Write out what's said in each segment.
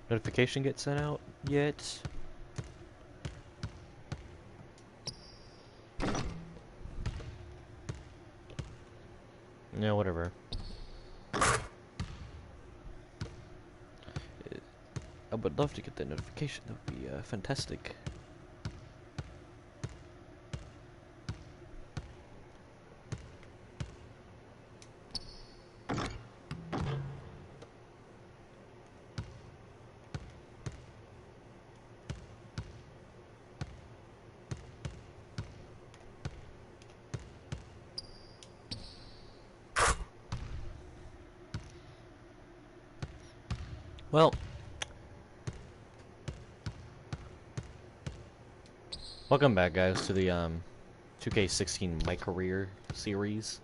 notification get sent out yet. Yeah, whatever. I would love to get that notification. That would be fantastic. Well, welcome back, guys, to the 2K16 MyCareer series.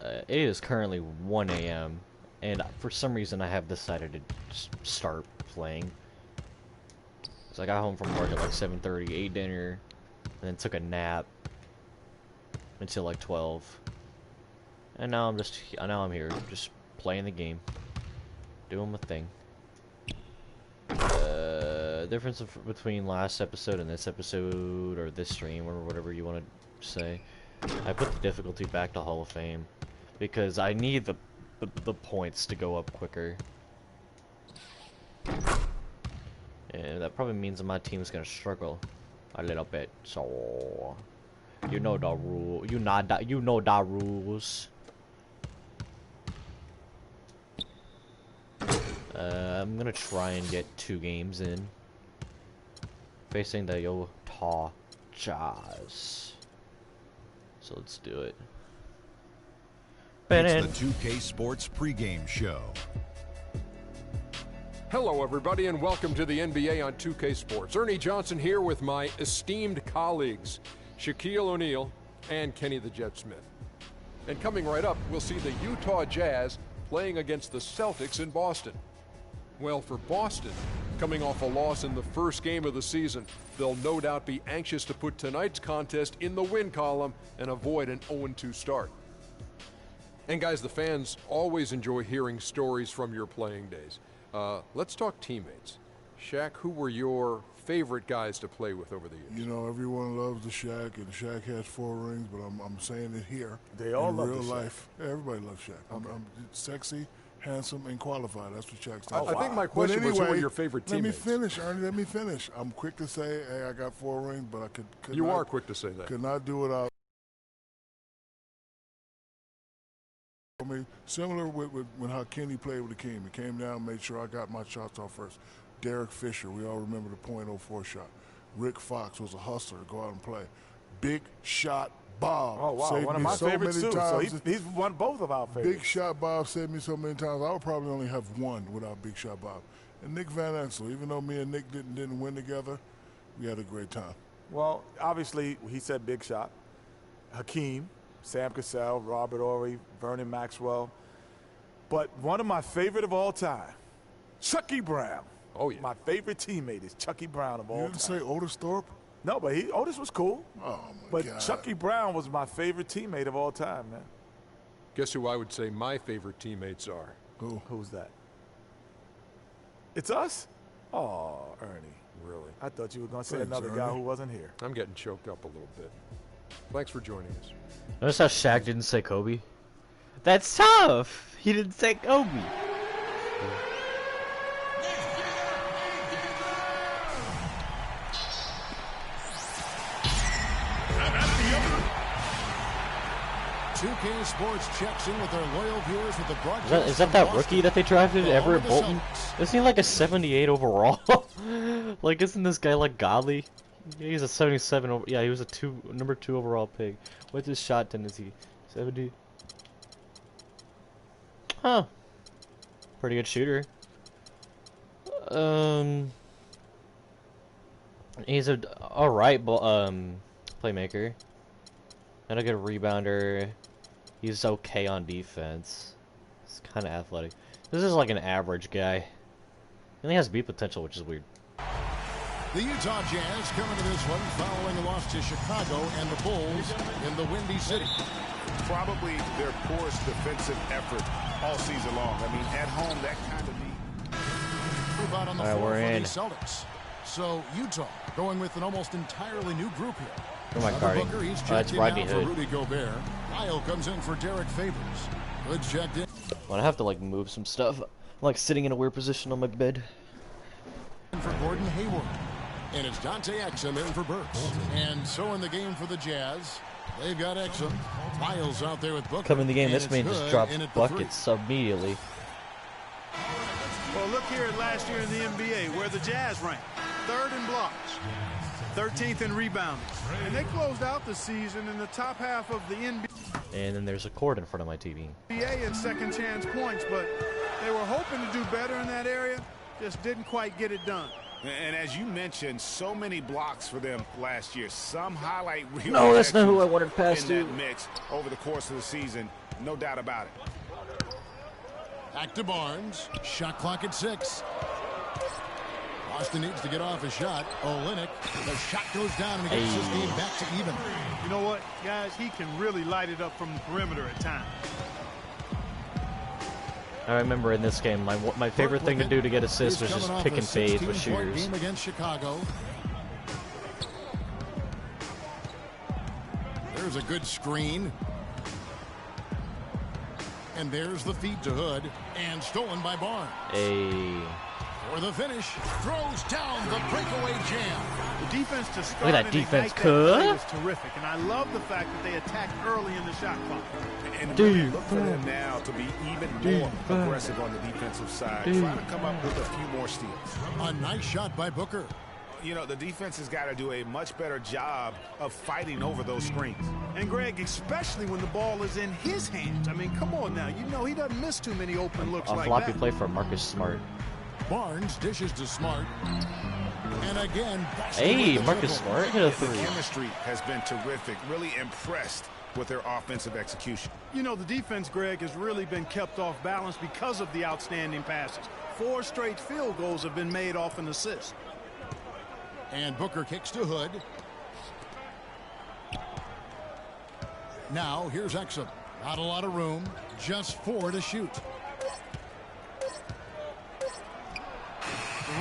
It is currently 1 a.m. and for some reason I have decided to just start playing. So I got home from work at like 7:30, ate dinner, and then took a nap until like 12. And now I'm here, just playing the game, doing my thing. Difference between last episode and this episode, or this stream, or whatever you want to say. I put the difficulty back to Hall of Fame because I need the points to go up quicker, and that probably means that my team's gonna struggle a little bit. So you know the rule. You know the rules. I'm gonna try and get 2 games in, facing the Utah Jazz. So let's do it. It's the 2K Sports pregame show. Hello, everybody, and welcome to the NBA on 2K Sports. Ernie Johnson here with my esteemed colleagues, Shaquille O'Neal and Kenny the Jet Smith. And coming right up, we'll see the Utah Jazz playing against the Celtics in Boston. Well, for Boston, coming off a loss in the first game of the season, they'll no doubt be anxious to put tonight's contest in the win column and avoid an 0-2 start. And guys, the fans always enjoy hearing stories from your playing days. Let's talk teammates. Shaq, who were your favorite guys to play with over the years? You know, everyone loves the Shaq, and Shaq has 4 rings, but I'm saying it here. They all in love real the Shaq. life. Yeah, everybody loves Shaq. Okay. I'm sexy, handsome, and qualified. That's what Shaq stands I think my question was, who were your favorite teammates? Let me finish, Ernie. Let me finish. I'm quick to say, hey, I got 4 rings, but I could You not, are quick to say that. could not do without. I mean, similar with when how Kenny played with the team. He came down, made sure I got my shots off first. Derek Fisher, we all remember the .04 shot. Rick Fox was a hustler, go out and play. Big Shot Bob. Oh, wow. Saved One of me my so favorites, many too. So times. he's won both of our favorites. Big Shot Bob saved me so many times. I would probably only have 1 without Big Shot Bob. And Nick Van Exel, even though me and Nick didn't win together, we had a great time. Well, obviously, he said Big Shot. Hakeem, Sam Cassell, Robert Horry, Vernon Maxwell. But one of my favorite of all time, Chucky Brown. Oh, yeah. My favorite teammate is Chucky Brown of all You time. didn't say Otis Thorpe? No, but Otis was cool. Oh, my But God. Chucky Brown was my favorite teammate of all time, man. Guess who I would say my favorite teammates are? Who? Who's that? It's us? Oh, Ernie. Really? I thought you were going to say Thanks, another guy Ernie. who wasn't here. I'm getting choked up a little bit. Thanks for joining us. Notice how Shaq didn't say Kobe? That's tough! He didn't say Kobe! Two Sports checks in with their loyal viewers with the broadcast. Is that rookie that they drafted, Everett Bolton? Isn't he like a 78 overall? Like, isn't this guy like godly? He's a 77 over. Yeah, he was a number 2 overall pick. What's his shot tendency? 70. Huh. Pretty good shooter. He's a alright playmaker. Not a good rebounder. He's okay on defense. He's kind of athletic. This is like an average guy. He only has beat potential, which is weird. The Utah Jazz coming to this one following a loss to Chicago and the Bulls in the Windy City. Probably their poorest defensive effort all season long. I mean, at home, that kind of beat. move out on the All right, floor we're for in. the Celtics. So Utah going with an almost entirely new group here. Who am I Another guarding? Booker, he's Oh, checked that's in Rodney now for Hood. Rudy Gobert. Lyle comes in for Derek Favors. Hood checked in Well, I have to like move some stuff. I'm like sitting in a weird position on my bed. for Gordon Hayward. And it's Dante Exum in for Burks. And so in the game for the Jazz, they've got Exum. Lyles out there with Booker. Come in the game, and this it's man just Hood drops in at the three. buckets immediately. Well, look here at last year in the NBA, where the Jazz ranked 3rd in blocks, 13th in rebounding. And they closed out the season in the top half of the NBA And then there's a cord in front of my TV. in second chance points, but they were hoping to do better in that area, just didn't quite get it done. And as you mentioned, so many blocks for them last year. Some highlight reel. No, that's not who I projections wanted to pass in to. that mix over the course of the season. No doubt about it. Back to Barnes. Shot clock at 6. Boston needs to get off a shot. Olynyk. The shot goes down and he gets this game back to even. You know what, guys? He can really light it up from the perimeter at times. I remember in this game, my favorite thing to do to get assists was He's just coming pick off a and fade with 16-point shooters. game against Chicago. There's a good screen. And there's the feed to Hood. And stolen by Barnes. For the finish. Throws down the breakaway jam. The defense to start Look at that and defense, ignite that play cuz. was terrific, and I love the fact that they attacked early in the shot clock. And really look for them now to be even more aggressive on the defensive side. Try to come up with a few more steals. A nice shot by Booker. You know, the defense has got to do a much better job of fighting over those screens. And Greg, especially when the ball is in his hands. I mean, come on now. You know he doesn't miss too many open looks A like floppy that. play for Marcus Smart. Barnes dishes to Smart. And again, Hey, Marcus Smart hit a The three. chemistry has been terrific. Really impressed with their offensive execution. You know, the defense, Greg, has really been kept off balance because of the outstanding passes. 4 straight field goals have been made off an assist. And Booker kicks to Hood. Now here's Exum. Not a lot of room. Just 4 to shoot.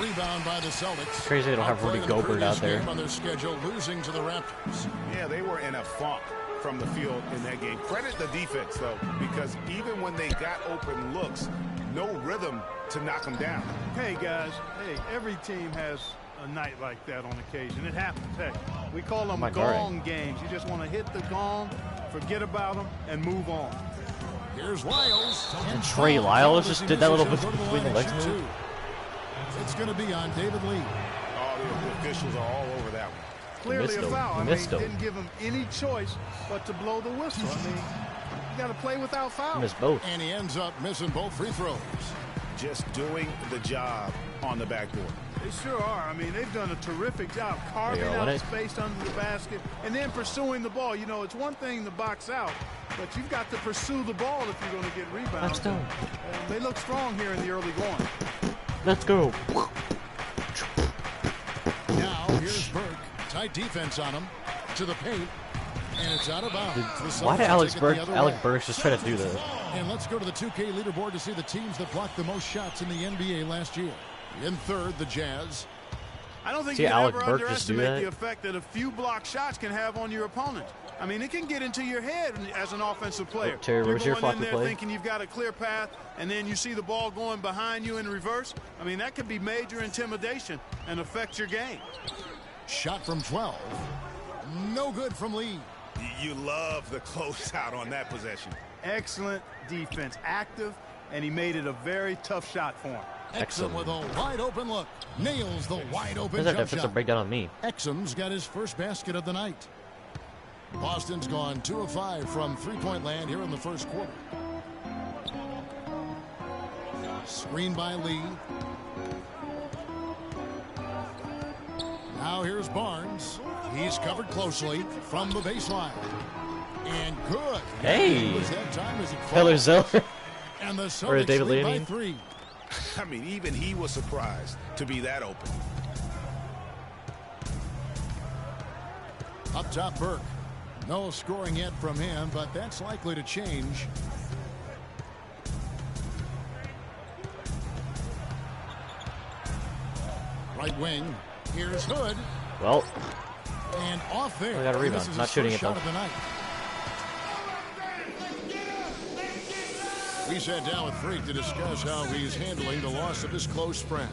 Rebound by the Celtics. Crazy they don't have Rudy Outplaying the Gobert out previous there. game on their schedule, losing to the Raptors. Yeah, they were in a funk from the field in that game. Credit the defense, though, because even when they got open looks, no rhythm to knock them down. Hey, guys. Hey, every team has a night like that on occasion. It happens. Hey, we call them my gong games. You just want to hit the gong, forget about them, and move on. Here's Lyles. And Trey Lyles just did that little bit Go to the between the line legs and shoot move. 2. It's going to be on David Lee. Oh, the officials are all over that one. Clearly missed a him. foul. He I mean, missed him. didn't give him any choice but to blow the whistle. I mean, you got to play without fouls. Missed both. And he ends up missing both free throws. Just doing the job on the backboard. They sure are. I mean, they've done a terrific job carving They are out on it. space under the basket and then pursuing the ball. You know, it's one thing to box out, but you've got to pursue the ball if you're going to get rebounds. Let's go. And they look strong here in the early going. Let's go. Now here's Burke. Tight defense on him. To the paint. And it's out of bounds. The Why did Celtics Alex take it Burke, the other Alec way. Burks just try to do that? And let's go to the 2K leaderboard to see the teams that blocked the most shots in the NBA last year. In third, the Jazz. I don't think See you can Alec ever Burke just do underestimate that? the effect that a few block shots can have on your opponent. I mean, it can get into your head as an offensive player. Oh, Terry, You're where's your going in floppy there play? thinking you've got a clear path, and then you see the ball going behind you in reverse. I mean, that could be major intimidation and affect your game. Shot from 12. No good from Lee. You love the closeout on that possession. Excellent defense, active, and he made it a very tough shot for him. Exum Excellent. with a wide open look. Nails the wide open There's that jump defensive shot. breakdown on me. Exum's got his first basket of the night. Boston's gone 2 of 5 from three-point land here in the first quarter. Screen by Lee. Now here's Barnes. He's covered closely from the baseline. And good. Hey. It was that time as he Taylor fouled. Zeller. And the Or Celtics David Lee, lead I by mean. 3. I mean, even he was surprised to be that open. Up top, Burke. No scoring yet from him, but that's likely to change. Right wing. Here's Hood. Well, And off there. I got a And rebound. this is Not his shooting first it, though. shot of the night. We sat down with Freak to discuss how he's handling the loss of his close friend.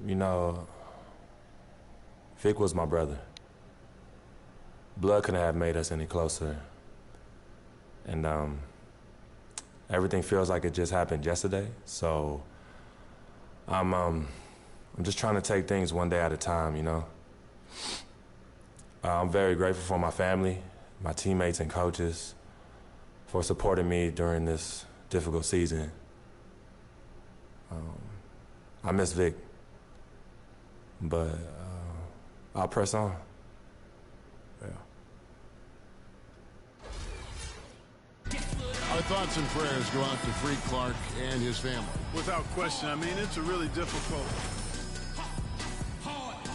You know, Vic was my brother. Blood couldn't have made us any closer. And everything feels like it just happened yesterday. So I'm just trying to take things one day at a time, you know. I'm very grateful for my family, my teammates and coaches for supporting me during this difficult season. I miss Vic, but I'll press on. Yeah. Our thoughts and prayers go out to Freak Clark and his family. Without question. I mean, it's a really difficult,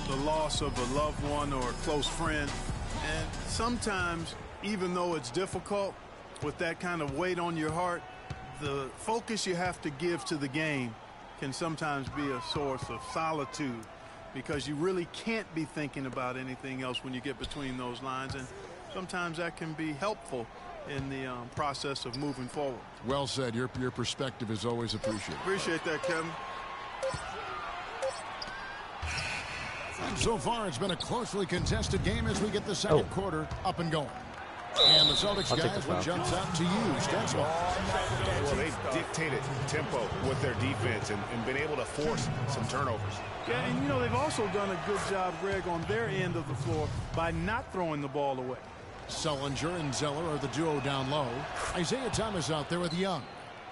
the loss of a loved one or a close friend. And sometimes, even though it's difficult, with that kind of weight on your heart, the focus you have to give to the game can sometimes be a source of solitude, because you really can't be thinking about anything else when you get between those lines. And sometimes that can be helpful in the process of moving forward. Well said. Your perspective is always appreciated. Appreciate that, Kevin. And so far, it's been a closely contested game as we get the second quarter up and going. And the Celtics guys, what jumps out to you, Stensel? Well, they've dictated tempo with their defense and been able to force some turnovers. Yeah, and you know, they've also done a good job, Greg, on their end of the floor by not throwing the ball away. Sullinger and Zeller are the duo down low. Isaiah Thomas out there with Young.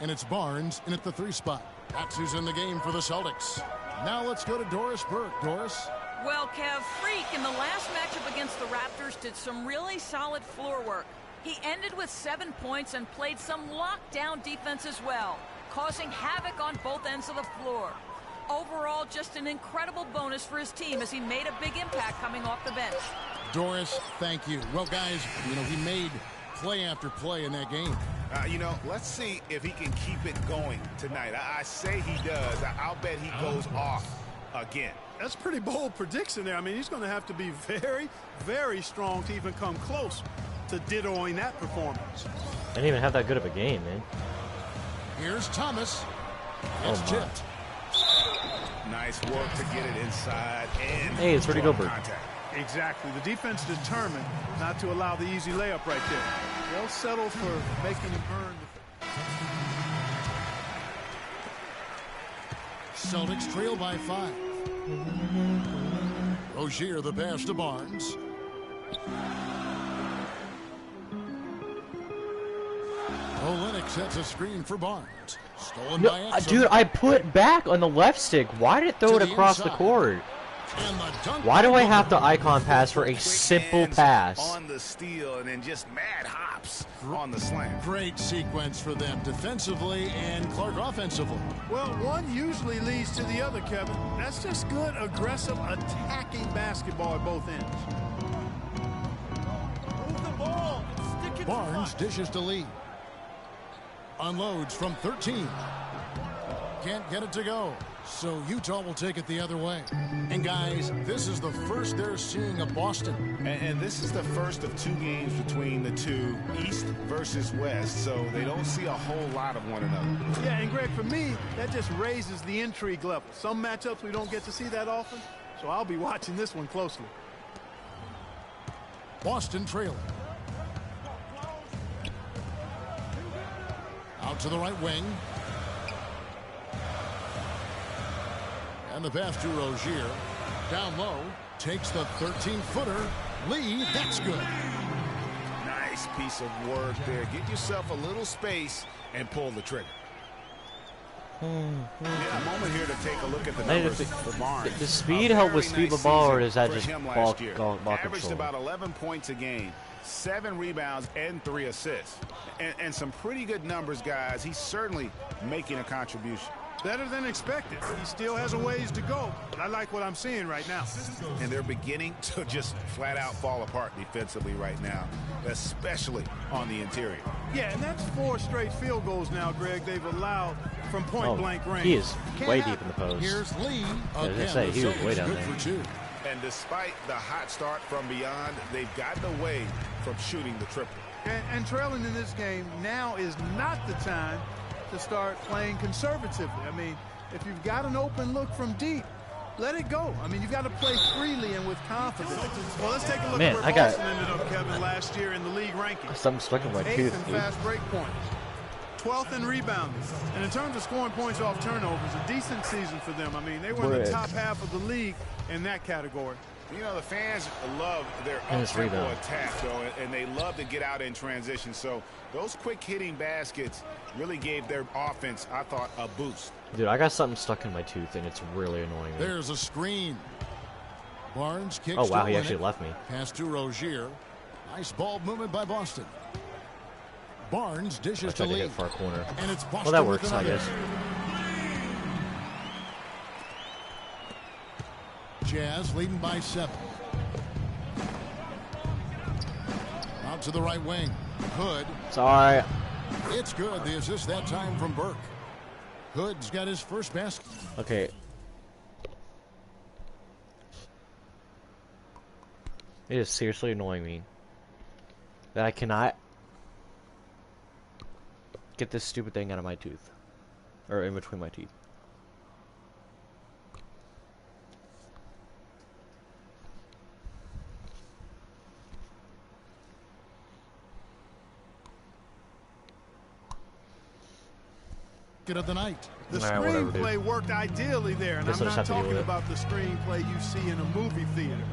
And it's Barnes in at the 3 spot. That's who's in the game for the Celtics. Now let's go to Doris Burke. Doris? Well, Kev, Freak in the last matchup against the Raptors did some really solid floor work. He ended with 7 points and played some lockdown defense as well, causing havoc on both ends of the floor. Overall, just an incredible bonus for his team as he made a big impact coming off the bench. Doris, thank you. Well, guys, you know, he made play after play in that game. You know, let's see if he can keep it going tonight. I say he does. I'll bet he goes off again. That's a pretty bold prediction there. I mean, he's going to have to be very, very strong to even come close to dittoing that performance. I didn't even have that good of a game, man. Here's Thomas. It's tipped. Nice work to get it inside and Hey, it's Rudy Gobert. contact. Exactly. The defense determined not to allow the easy layup right there. They'll settle for making him earn the... Celtics trail by 5. Rozier the pass to Barnes. Olynyk sets a screen for Barnes. Stolen by No, Exum. dude, I put back on the left stick. Why did it throw To it the across the inside. court? And the dunk Why do by I have to Booker. icon pass for a Quick simple hands pass? on the steal and then just mad hops on the slam. Great sequence for them defensively and Clark offensively. Well, one usually leads to the other, Kevin. That's just good, aggressive, attacking basketball at both ends. Move the ball. Stick it Barnes dishes to Lee. Unloads from 13. Can't get it to go. So Utah will take it the other way. And guys, this is the first they're seeing of Boston. And this is the first of 2 games between the two, East versus West, so they don't see a whole lot of one another. Yeah, and Greg, for me, that just raises the intrigue level. Some matchups we don't get to see that often, so I'll be watching this one closely. Boston trailing. Out to the right wing. And the pass to Rozier. Down low. Takes the 13-footer. Lee, that's good. Nice piece of work there. Get yourself a little space and pull the trigger. Yeah, a moment here to take a look at the numbers for Barnes. The speed help with speed of the ball, or does that just ball Averaged control? about 11 points a game, 7 rebounds, and 3 assists. And some pretty good numbers, guys. He's certainly making a contribution. Better than expected. He still has a ways to go, but I like what I'm seeing right now. And they're beginning to just flat out fall apart defensively right now, especially on the interior. Yeah, and that's 4 straight field goals now, Greg, they've allowed from point-blank range. He is way deep in the post. Here's Lee. As I say, he was way down there. For 2. And despite the hot start from beyond, they've gotten away from shooting the triple. And trailing in this game, now is not the time to start playing conservatively. I mean, if you've got an open look from deep, let it go. I mean, you've got to play freely and with confidence. Well, let's take a look at where Boston ended up, Kevin, last year in the league rankings. Something stuck in my 8th tooth, in dude. fast break points. 12th in rebounding. And in terms of scoring points off turnovers, a decent season for them. I mean, they were in the top half of the league in that category. You know, the fans love their up-tempo attack, though, and they love to get out in transition. So those quick-hitting baskets really gave their offense, I thought, a boost. Dude, I got something stuck in my tooth, and it's really annoying me. There's a screen. Barnes kicks. Oh, wow, he actually left me. Pass to Rozier. Nice ball movement by Boston. Barnes dishes to Lee. Hit far corner. And it's Boston. Well, that works, I guess. Jazz leading by 7. Out to the right wing. Hood. Sorry. It's good. The assist that time from Burke. Hood's got his first basket. Okay. It is seriously annoying me that I cannot get this stupid thing out of my tooth. Or in between my teeth. Of the night. The screenplay worked ideally there, and I'm not talking about the screenplay you see in a movie theater.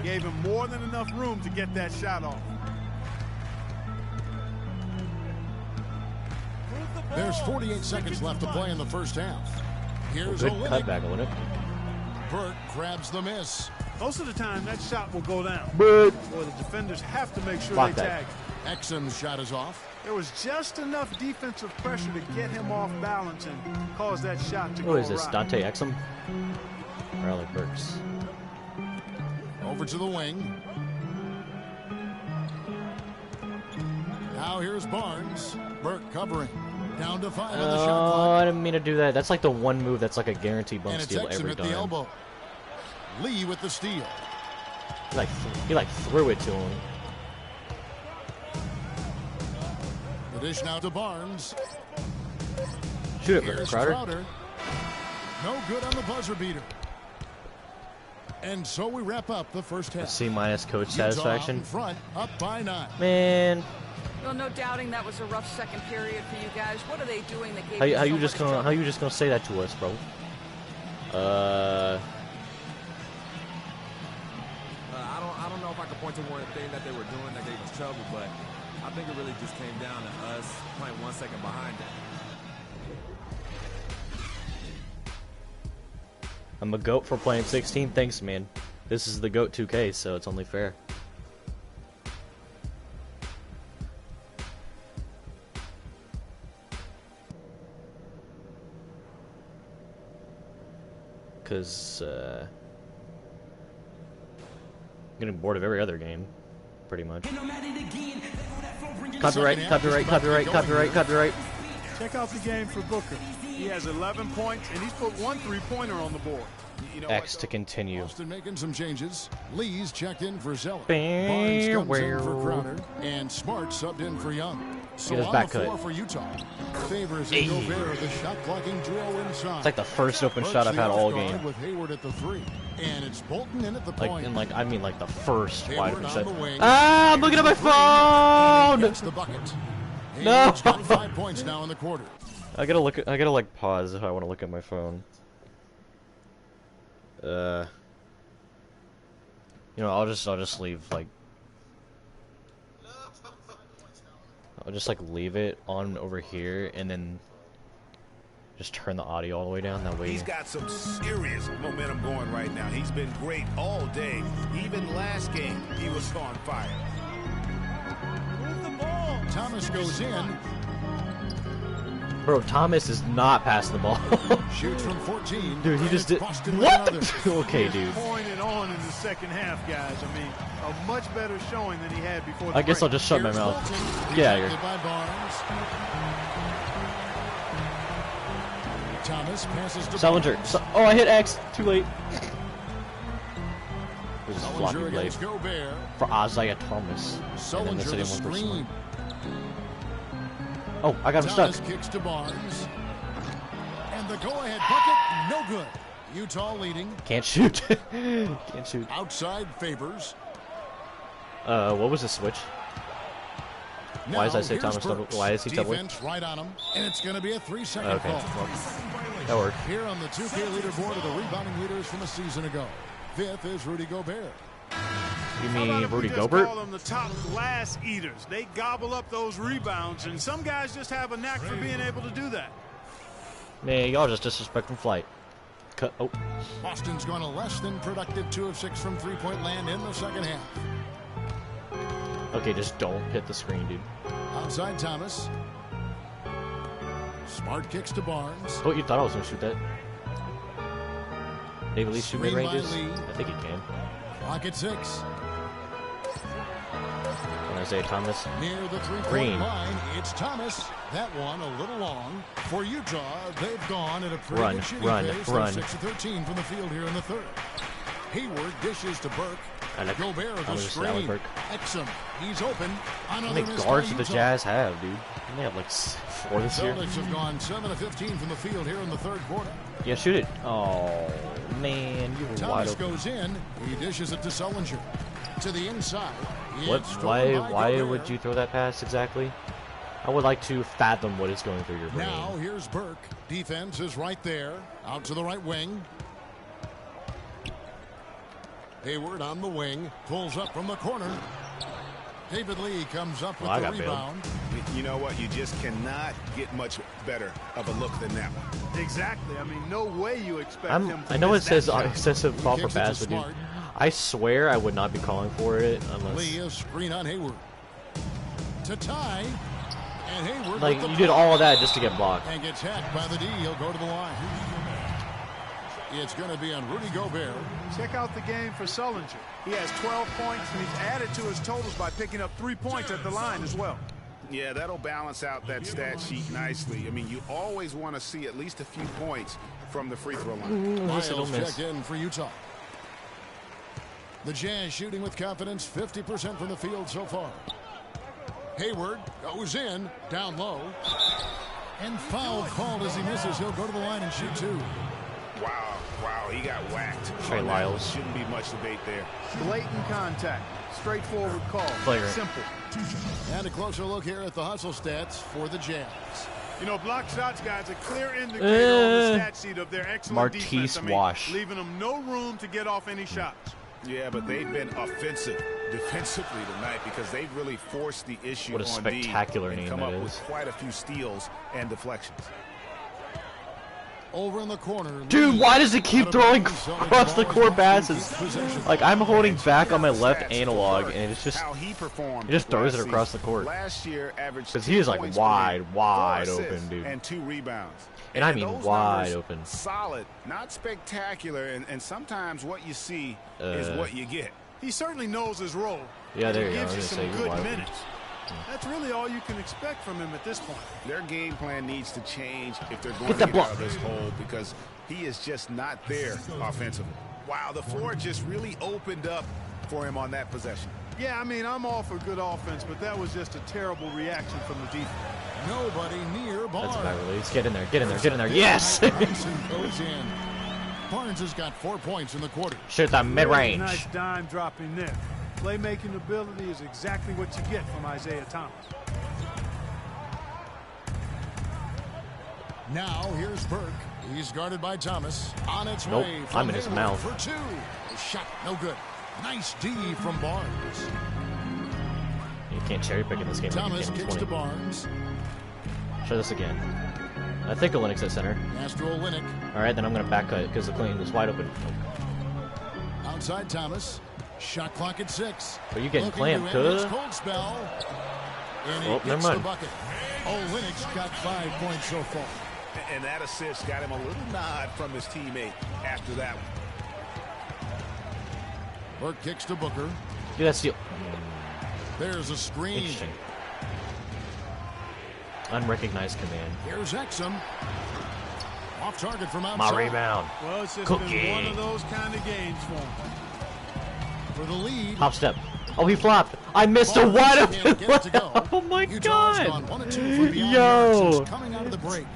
Gave him more than enough room to get that shot off. There's 48 seconds left to play in the first half. Here's a good cutback, wasn't it? Burke grabs the miss. Most of the time, that shot will go down. But the defenders have to make sure they tag. Exum's shot is off. There was just enough defensive pressure to get him off balance and cause that shot to go awry. What is this, Dante Exum? Riley Burks. Over to the wing. Now here's Barnes. Burke covering. Down to 5 on the shot clock. I didn't mean to do that. That's like the one move that's like a guaranteed bump steal every time. The elbow. Lee with the steal. He threw it to him. The dish now to Barnes. Shoot it, Crowder. No good on the buzzer beater. And so we wrap up the first half. C- coach satisfaction. In front, up by 9. Man. Well, no doubting that was a rough second period for you guys. What are they doing that gave how you you just gonna how you just gonna say that to us, bro? I don't know if I could point to one thing that they were doing that gave us trouble, but I think it really just came down to us playing 1 second behind them. I'm a GOAT for playing 16. Thanks, man. This is the GOAT 2K, so it's only fair. Because, I'm getting bored of every other game, pretty much. Copyright. Check out the game for Booker. He has 11 points, and he's put 1 3-pointer on the board. You know X to continue. Boston making some changes. Lee's checked in for Zeller. Barnes comes in for Crowder. And Smart subbed in for Young. So on the floor for Utah. Favors and Gobert, the shot clocking drill inside. It's like the first open shot I've had all game. With Hayward at the 3. And it's Bolton in at the point. I mean the first wide open shot. Ah, I'm looking at my phone! Gets the bucket. No! Hayward's got 5 points now in the quarter. I gotta pause if I want to look at my phone. I'll just leave I'll just leave it on over here and then just turn the audio all the way down that way. He's got some serious momentum going right now. He's been great all day. Even last game, he was on fire. Thomas goes in. Bro, Thomas is not passing the ball. Shoots from 14. Dude, he just did. Busted with What? another. Okay, dude. Pouring it on in the second half, guys. I mean, a much better showing than he had before the I guess break. I'll just shut my Here's mouth. Walton. Get out of Rejected here. by Barnes. Thomas passes to Salinger. Barnes. Oh, I hit X. Too late. This is Sullinger floppy blade against Gobert. for Isaiah Thomas. And then Sullinger this the one for screen. Oh, I got him Thomas stuck. kicks to Barnes. And the go-ahead bucket, no good. Utah leading. Can't shoot. Can't shoot. Outside favors. What was the switch? Why does Now, I say here's Thomas double? Burks. Why is he double? Defense right on him, and it's going to be a 3-second Okay, call. well, that worked. Here on the 2K leaderboard are the rebounding leaders from a season ago. Fifth is Rudy Gobert. You How about mean if we Rudy just Gobert? call them the top glass eaters? They gobble up those rebounds, and some guys just have a knack for being able to do that. Man, y'all just disrespecting flight. Cut. Oh, Boston's gone a less than productive 2 of 6 from three-point land in the second half. okay, just don't hit the screen, dude. Outside Thomas. Smart kicks to Barnes. Oh, you thought I was gonna shoot that? David Lee shoot mid Screen by ranges? Lee. I think he can. Clock at 6. And Isaiah Thomas. Near the three-point Green. line, it's Thomas. That one a little long. For Utah, they've gone at a pretty Run, good shooting run, pace. run. They're 6 of 13 from the field here in the third. Hayward dishes to Burke. I like Gobert I the was just Alec screen. Burke. Exum. He's open. How Another many miss guards by do the Utah. Jazz have, dude? Didn't they have like 4 this year? Celtics have gone 7 of 15 from the field here in the third quarter. Yeah, shoot it. Oh, man, you were wide Thomas open. goes in. He dishes it to Sullinger. To the inside. What? It's stolen by Why Gobert. would you throw that pass exactly? I would like to fathom what is going through your brain. Now here's Burke. Defense is right there. Out to the right wing. Hayward on the wing. Pulls up from the corner. David Lee comes up with Well, I the got bailed. rebound. You know what? You just cannot get much better of a look than that one. Exactly. I mean, no way you expect him to I know it miss says that shot. excessive call for kicks it to pass, but dude, Smart. I swear I would not be calling for it unless. Lee a screen on Hayward. To tie. And Hayward Like, with the you did block. all of that just to get blocked. And gets hacked by the D. He'll go to the line. It's going to be on Rudy Gobert. Check out the game for Sullinger. He has 12 points, and he's added to his totals by picking up 3 points at the line as well. Yeah, that'll balance out that stat sheet nicely. I mean, you always want to see at least a few points from the free throw line. Miss it, Miles don't miss. check in for Utah. The Jazz shooting with confidence, 50% from the field so far. Hayward goes in, down low. And foul called as he misses. He'll go to the line and shoot 2. Wow, he got whacked. Trey Lyles. Shouldn't be much debate there. Blatant contact. Straightforward call. Flagrant. Simple. And a closer look here at the hustle stats for the Jazz. You know, block shots, guys, a clear indicator on the stat sheet of their excellent Marquise defense. I mean, Wash. leaving them no room to get off any shots. Yeah, but they've been offensive defensively tonight because they've really forced the issue What a on spectacular D and name come that up with is. quite a few steals and deflections. Over in the corner. Dude, why does it keep Out of throwing bounds, so across the ball is court back. passes? Keep possession. Like, I'm holding back on my Stats left to analog, Burke, and it's just how he performed it just throws last it across season. the court. Last year averaged 'Cause he is, 10 like, points per game, wide 4 open, assists, dude. and 2 rebounds. And I mean those wide numbers, open. Solid, not spectacular, and sometimes what you see is what you get. He certainly knows his role. Yeah, there He you go. I gives you was some gonna say, you're good wide open. minutes. That's really all you can expect from him at this point. Their game plan needs to change if they're going Get to that get block. out of this hole because he is just not there offensively. Wow, the floor just really opened up for him on that possession. Yeah, I mean, I'm all for good offense, but that was just a terrible reaction from the defense. Nobody near Barnes. That's a bad release. Get in there, get in there, get in there. Yes! Bronson goes in. Barnes has got 4 points in the quarter. Shoot that mid-range. Nice dime dropping there. Playmaking ability is exactly what you get from Isaiah Thomas. Now here's Burke. He's guarded by Thomas. On its Nope, way. I'm in his Hayward mouth. For 2. Shot no good. Nice D from Barnes. You can't cherry pick in this game. Thomas like you can in kicks to 20. Barnes. Show this again. I think Olenek's at center. Astro Olynyk. All right, then I'm gonna back cut because the clean is wide open. Outside Thomas. Shot clock at 6. Are you getting Looking clamped, to end his cuz? cold spell. And he Oh, gets never the mind. bucket. Olynyk's got 5 points so far. And that assist got him a little nod from his teammate after that one. Burke kicks to Booker. Dude, that's the... There's a screen. Interesting. Unrecognized command. Here's Exum. Off target from outside. My rebound. Well, it's just Cookie. been one of those kind of games for him. For the lead. Hop step. Oh, he flopped. I missed a Barnes wide can't get it to go. Oh my Utah's god. gone 1 and 2 from beyond the arc Yo. since coming out of the break.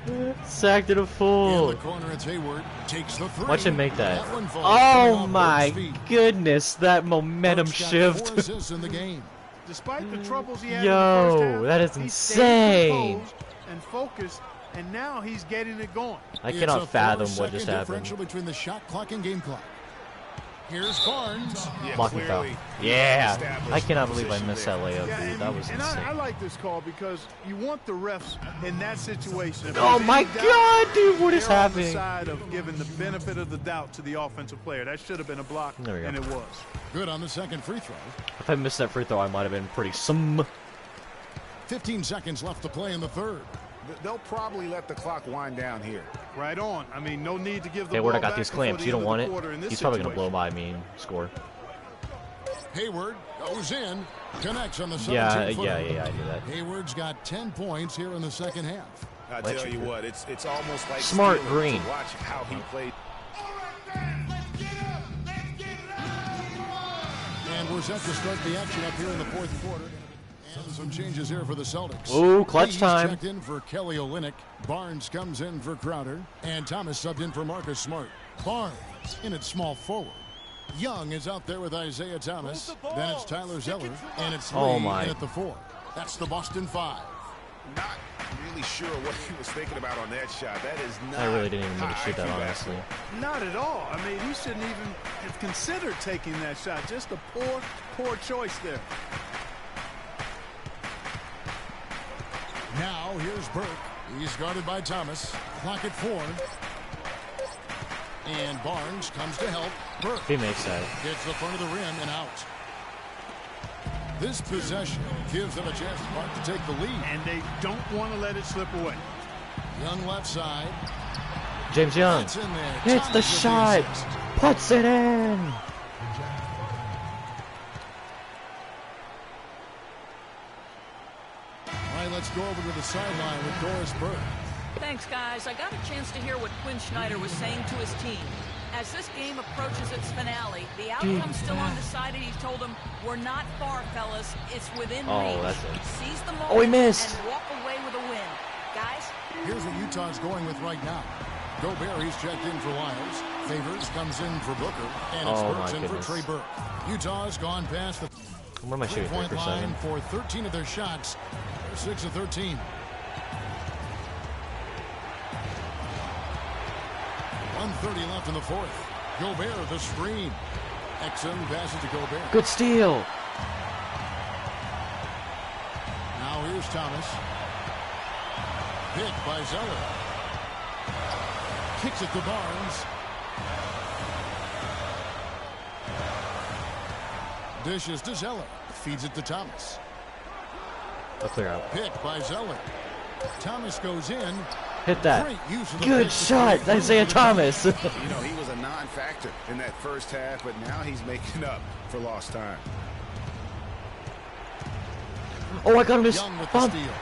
Sacked it a In fool. the corner, it's Hayward. Takes the 3. Watch him make that. One falls, coming Oh off my Burke's feet. goodness. That momentum Burke's got 4 shift. assists in the game. Despite the troubles he had Yo, in the first half, that is he insane. stayed composed and focused, and now he's getting it going. I It's cannot a fathom 4-second what just happened. differential between the shot clock and game clock. Here's Barnes. Yeah, Blocking foul. clearly Yeah. established I cannot believe I position missed there. that layup, Yeah, dude. That was and insane. I like this call because you want the refs in that situation. If Oh there's my any doubt, god, dude, what is they're on happening? the side of giving the benefit of the doubt to the offensive player. That should have been a block, There we go. and it was. Good on the second free throw. If I missed that free throw, I might have been pretty some. 15 seconds left to play in the third. They'll probably let the clock wind down here. Right on. I mean, no need to give the Hey, where'd I ball got back these before clamps? the You don't end of want the it? quarter in this He's probably going to blow situation. by me and score. Hayward goes in, connects on the 17th Yeah, footer. yeah, I knew that. Hayward's got 10 points here in the second half. I Let tell you you do. what, it's almost like Smart stealing green. to watch how he played. And we're set to start the action up here in the fourth quarter. And some changes here for the Celtics. Ooh, clutch Lee's time. checked in for Kelly Olynyk. Barnes comes in for Crowder. And Thomas subbed in for Marcus Smart. Barnes in at small forward. Young is out there with Isaiah Thomas. Then it's Tyler Zeller. And it's Lee Oh, my. in at the 4. That's the Boston 5. Not really sure what he was thinking about on that shot. That is not. I really didn't even mean to high shoot that, IQ honestly. basketball. Not at all. I mean, he shouldn't even have considered taking that shot. Just a poor choice there. Now here's Burke. He's guarded by Thomas. Clock at 4. And Barnes comes to help. Burke He makes that. hits the front of the rim and out. This possession gives them a chance to Mark to take the lead. And they don't want to let it slip away. Young left side. James Young It's in there. hits the Thomas with shot. assist. Puts it in. All right, let's go over to the sideline with Doris Burke. Thanks, guys. I got a chance to hear what Quinn Snyder was saying to his team. As this game approaches its finale, the outcome's still undecided. He told them, we're not far, fellas. It's within Oh, reach. that's it. Seize the moment Oh, he missed. and walk away with a win. Guys, Here's what Utah's going with right now. Gobert, he's checked in for Lyles. Favors comes in for Booker. And it's Oh, Burks my in for goodness. Trey Burke. Utah's gone past the What am I shooting? three-point 3%? line for 13 of their shots. They're 6 of 13. 1:30 left in the fourth. Gobert, the screen. Exum passes to Gobert. Good steal. Now here's Thomas. Hit by Zeller. Kicks it to Barnes. Dishes to Zeller. Feeds it to Thomas. I'll clear out. Pick by Zeller. Thomas goes in. Hit that. Great use of the Good pick to shot, create room Isaiah for the Thomas. You know, he was a non-factor in that first half, but now he's making up for lost time. Oh, I got him. His Young with the bump. steal.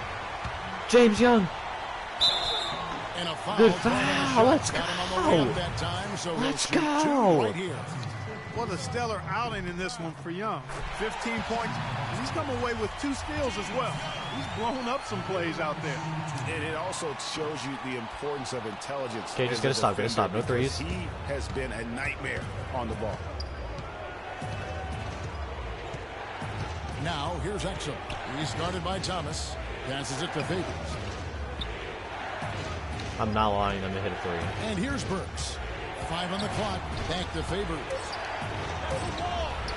James Young. And a foul. Good called on the foul. shot. Let's Got him on the go. rebound that time, so Let's he'll shoot go. two right here. What a stellar outing in this one for Young. 15 points. He's come away with 2 steals as well. He's blown up some plays out there. And it also shows you the importance of intelligence. Okay, just as a gotta stop, gotta defender stop. No because threes. He has been a nightmare on the ball. Now here's Exum. He's guarded by Thomas. Passes it to Favors. I'm not allowing them to hit a 3. And here's Burks. 5 on the clock. Back to Favors.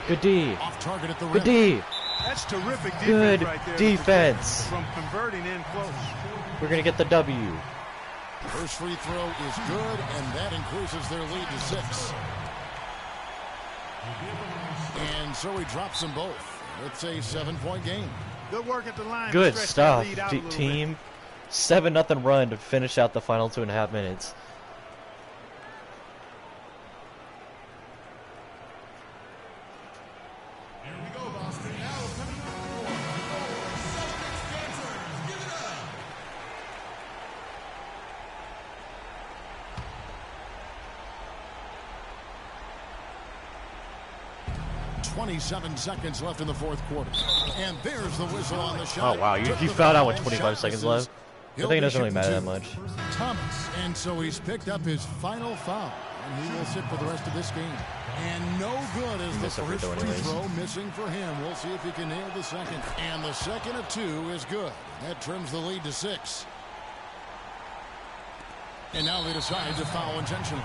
Good D. Off target at the rim. Good D. That's terrific defense Good right there. defense. From converting in close. We're going to get the W. First free throw is good, and that increases their lead to 6. And so he drops them both. It's a 7-point game. Good work at the line. to Good stretch that stuff, lead out a little bit. team. 7-0 run to finish out the final 2.5 minutes. Here we go, Boston. Now coming to the floor, Celtics dancers. Give it up. 27 seconds left in the fourth quarter. And there's the whistle on the shot. Oh, wow. You fouled out with 25 seconds left. I think it doesn't really matter that much. Thomas, and so he's picked up his final foul, and he will sit for the rest of this game. And no good as the first free throw missing for him. We'll see if he can nail the second. And the second of 2 is good. That trims the lead to 6. And now they decide to foul intentionally.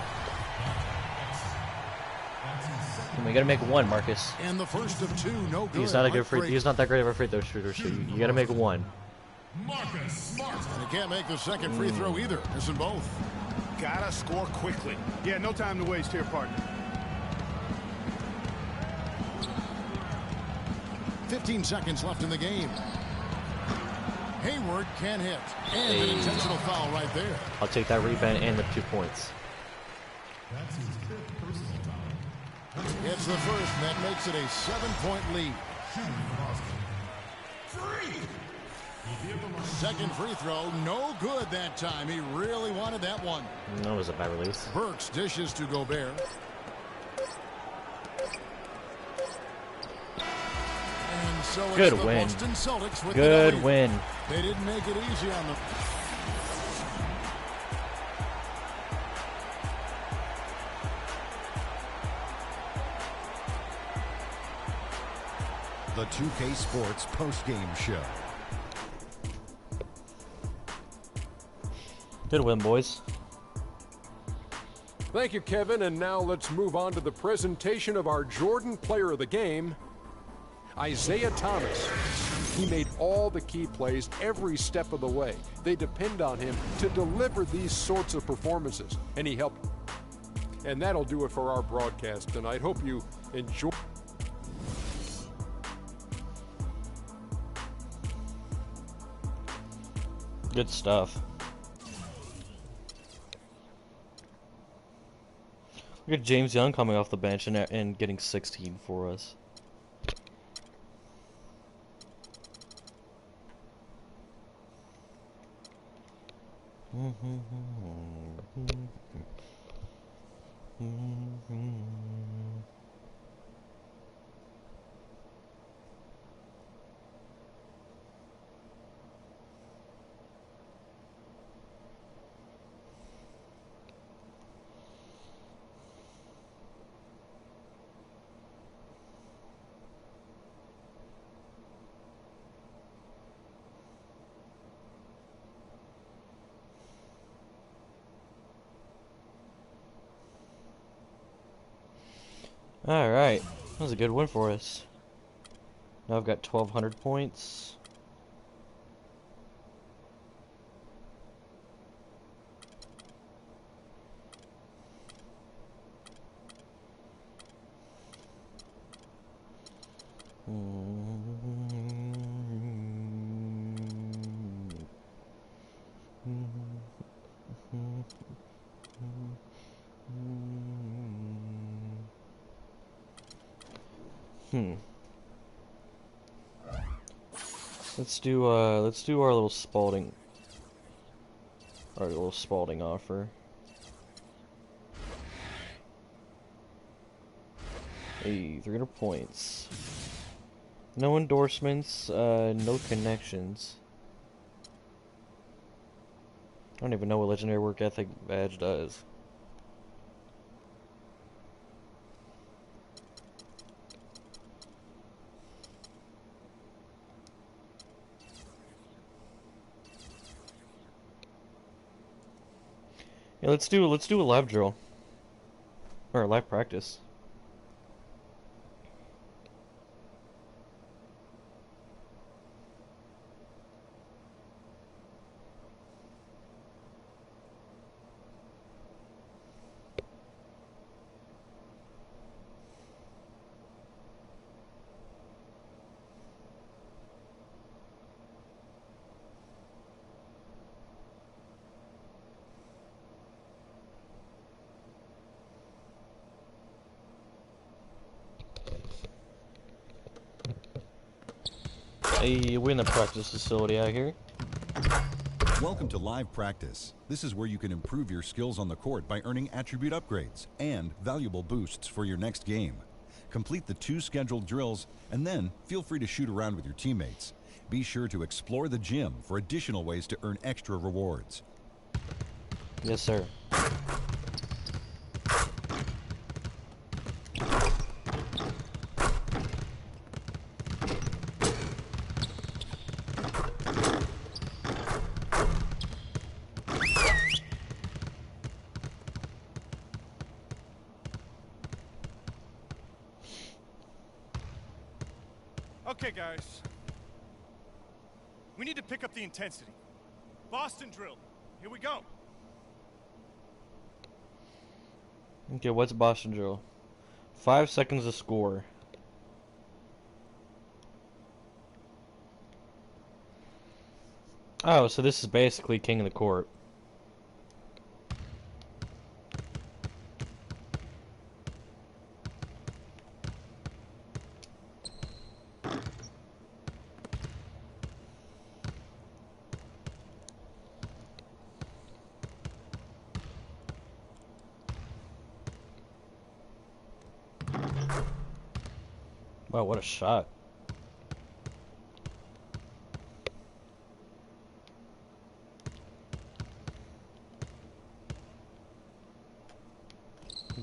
We gotta make 1, Marcus. And the first of 2, no good. He's not that great of a free throw shooter, so you gotta make 1. Marcus Smart. And he can't make the second free throw either. Missing both. Gotta score quickly. Yeah, no time to waste here, partner. 15 seconds left in the game. Hayward can't hit. And an intentional foul right there. I'll take that rebound and the 2 points. It's the first, and that makes it a 7-point lead. Second free throw, no good that time. He really wanted that one. That was a bad release. Burks dishes to Gobert. And so it's Good the win. Boston Celtics with Good the lead. win. They didn't make it easy on them. The 2K Sports post-game show. Good win, boys. Thank you, Kevin. And now let's move on to the presentation of our Jordan Player of the Game, Isaiah Thomas. He made all the key plays every step of the way. They depend on him to deliver these sorts of performances, and he helped. And that'll do it for our broadcast tonight. Hope you enjoy. Good stuff. Look at James Young coming off the bench and getting 16 for us. Alright, that was a good win for us. Now I've got 1,200 points. Let's do our little Spalding offer. Hey, 300 points. No endorsements, no connections. I don't even know what Legendary Work Ethic badge does. Yeah, let's do a live drill. Or a live practice. Hey, we're in the practice facility out here. Welcome to Live Practice. This is where you can improve your skills on the court by earning attribute upgrades and valuable boosts for your next game. Complete the 2 scheduled drills and then feel free to shoot around with your teammates. Be sure to explore the gym for additional ways to earn extra rewards. Yes, sir. Okay, guys. We need to pick up the intensity. Boston drill. Here we go. Okay, what's Boston drill? 5 seconds to score. Oh, so this is basically King of the Court. Wow, what a shot.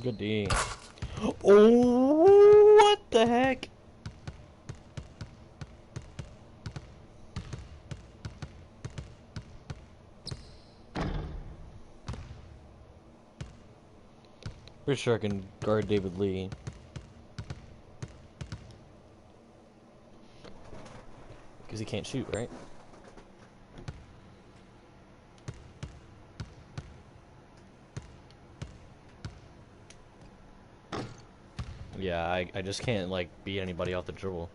Good D. Oh, what the heck? Pretty sure I can guard David Lee. Because he can't shoot, right? Yeah, I just can't, like, beat anybody off the dribble.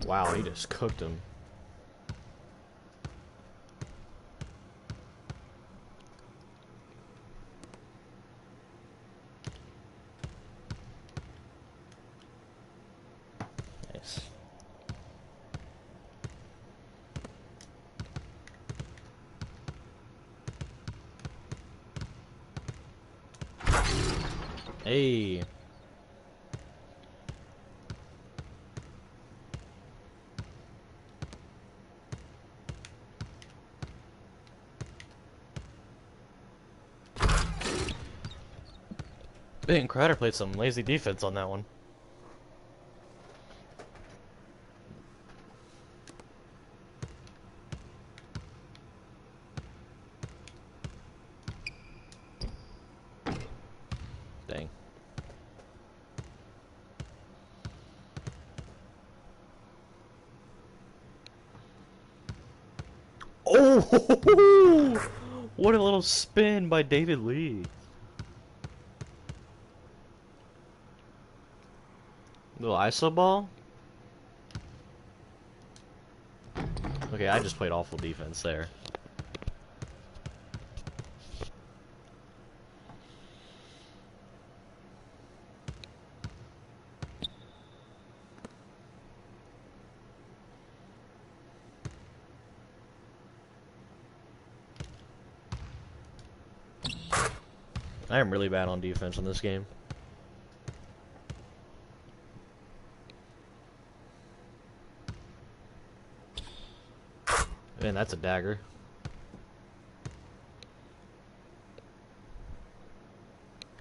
Wow, he just cooked him. Nice. Hey. Ben Crowder played some lazy defense on that one. Dang. Oh! What a little spin by David Lee. Little iso ball? Okay, I just played awful defense there. I am really bad on defense in this game. Man, that's a dagger.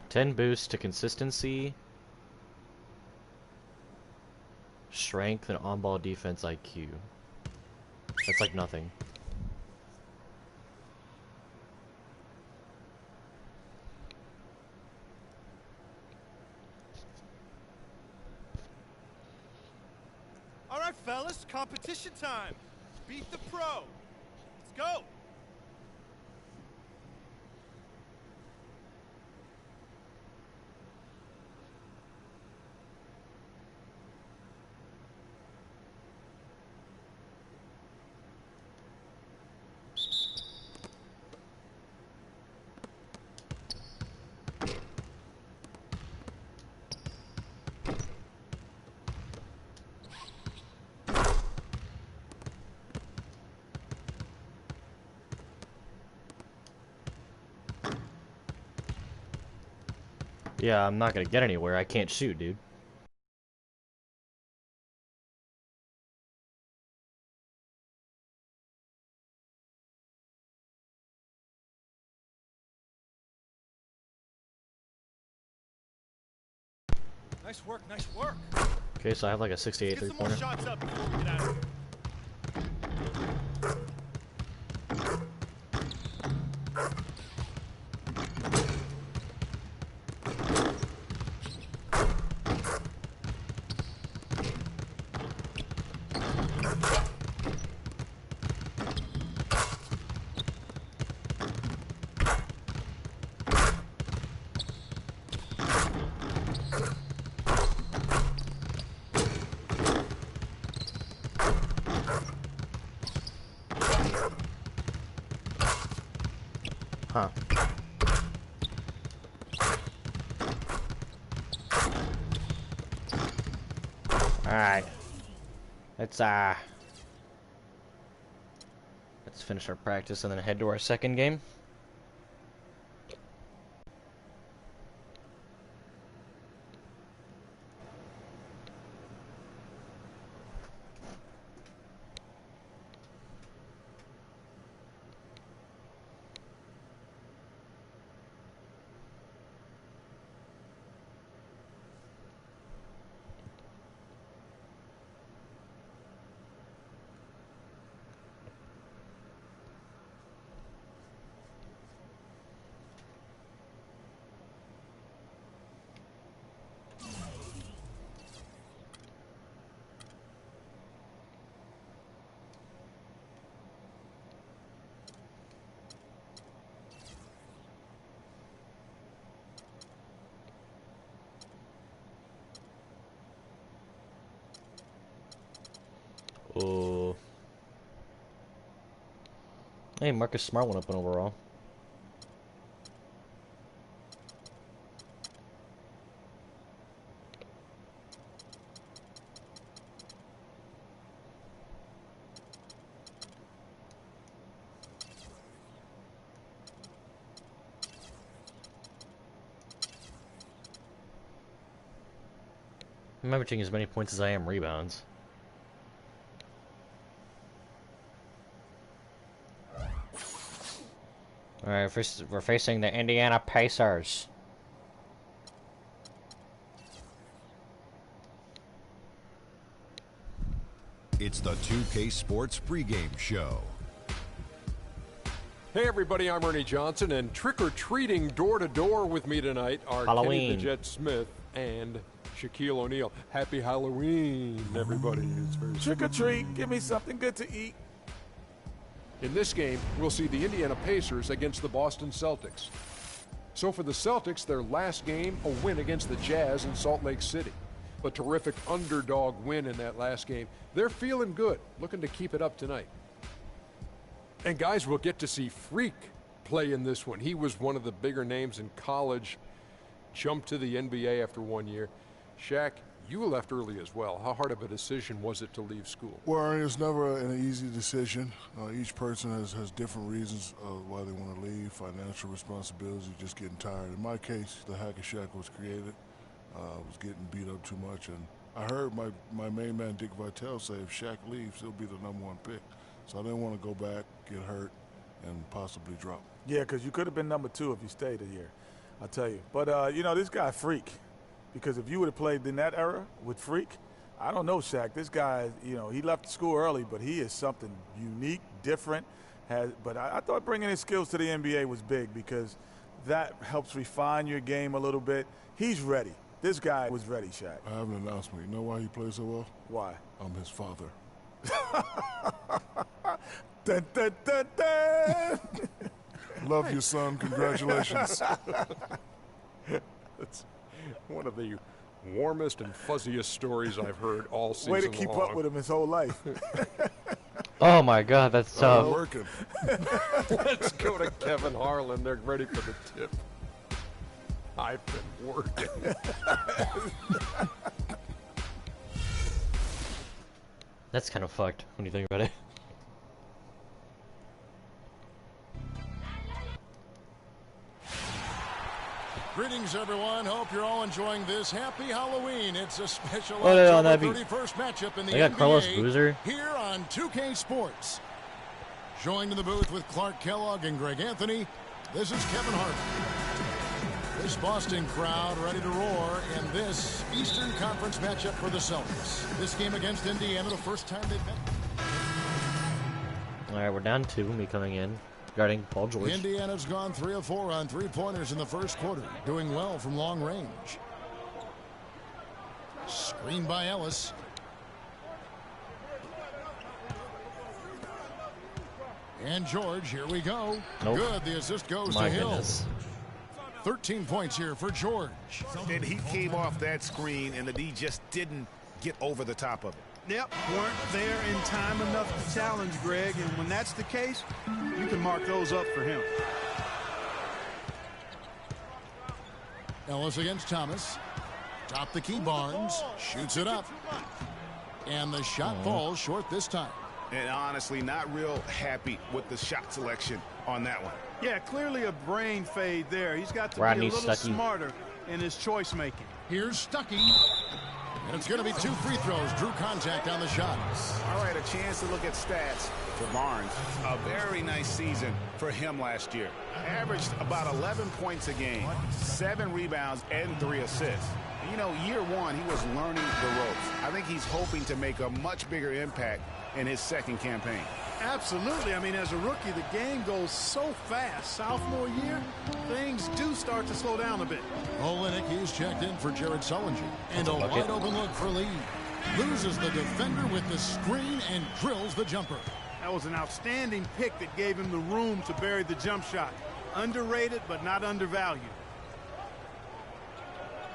Ten boosts to consistency, strength, and on-ball defense IQ. That's like nothing. All right, fellas, competition time. Beat the pro. Let's go. Yeah, I'm not gonna get anywhere. I can't shoot, dude. Nice work, nice work. Okay, so I have like a 68 Get some more three-pointer. shots up before we get out of here. Huh. Alright. Let's finish our practice and then head to our second game. Oh. Hey, Marcus Smart went up in overall. I'm averaging as many points as I am rebounds. Alright, first we're facing the Indiana Pacers. It's the 2K Sports pregame show. Hey everybody, I'm Ernie Johnson, and trick-or-treating door-to-door with me tonight are Kenny Halloween. the Jet Smith and Shaquille O'Neal. Happy Halloween, everybody. It's very Trick or treat, give me something good to eat. In this game, we'll see the Indiana Pacers against the Boston Celtics. So for the Celtics, their last game, a win against the Jazz in Salt Lake City. A terrific underdog win in that last game. They're feeling good, looking to keep it up tonight. And guys, we'll get to see Freak play in this one. He was one of the bigger names in college, jumped to the NBA after 1 year. Shaq, you left early as well. How hard of a decision was it to leave school? Well, it's never an easy decision. Each person has different reasons why they want to leave. Financial responsibilities, just getting tired. In my case, the Hack and Shack was created. I was getting beat up too much, and I heard my main man Dick Vitale say if Shaq leaves, he'll be the #1 pick. So I didn't want to go back, get hurt, and possibly drop. Yeah, because you could have been #2 if you stayed a year, I'll tell you. But, you know, this guy Freak, because if you would have played in that era with Freak, I don't know, Shaq. This guy, you know, he left school early, but he is something unique, different. But I thought bringing his skills to the NBA was big because that helps refine your game a little bit. He's ready. This guy was ready, Shaq. I have an announcement. You know why he plays so well? Why? I'm his father. Dun, dun, dun, dun. Love you, son. Congratulations. That's one of the warmest and fuzziest stories I've heard all season long. Way to keep up with him his whole life. Oh my god, that's tough. Working. Let's go to Kevin Harlan. They're ready for the tip. I've been working. That's kind of fucked when you think about it. Greetings, everyone. Hope you're all enjoying this. Happy Halloween. It's a special on that October 31st matchup in the They got NBA Carlos Boozer here on 2K Sports. Joined in the booth with Clark Kellogg and Greg Anthony, this is Kevin Harvey. This Boston crowd ready to roar in this Eastern Conference matchup for the Celtics. This game against Indiana, the first time they've met. All right, we're down 2. Me coming in, guarding Paul George. Indiana's gone 3 of 4 on three-pointers in the first quarter, doing well from long range. Screen by Ellis. And George, here we go. Nope. Good, the assist goes My to Hill. goodness. 13 points here for George. And he came off that screen, and the D just didn't get over the top of it. Yep, weren't there in time enough to challenge Greg, and when that's the case, you can mark those up for him. Ellis against Thomas. Top the key, Barnes. Shoots it up. And the shot falls short this time. And honestly, not real happy with the shot selection on that one. Yeah, clearly a brain fade there. He's got to Rodney be a little Stuckey. smarter in his choice making. Here's Stuckey. And it's going to be 2 free throws. Drew contact on the shot. All right, a chance to look at stats for Barnes. A very nice season for him last year. Averaged about 11 points a game, 7 rebounds, and 3 assists. You know, year one, he was learning the ropes. I think he's hoping to make a much bigger impact in his second campaign. Absolutely. I mean, as a rookie, the game goes so fast. Sophomore year, things do start to slow down a bit. Olenek, he's checked in for Jared Sullinger. And a wide open look for Lee. Loses the defender with the screen and drills the jumper. That was an outstanding pick that gave him the room to bury the jump shot. Underrated, but not undervalued.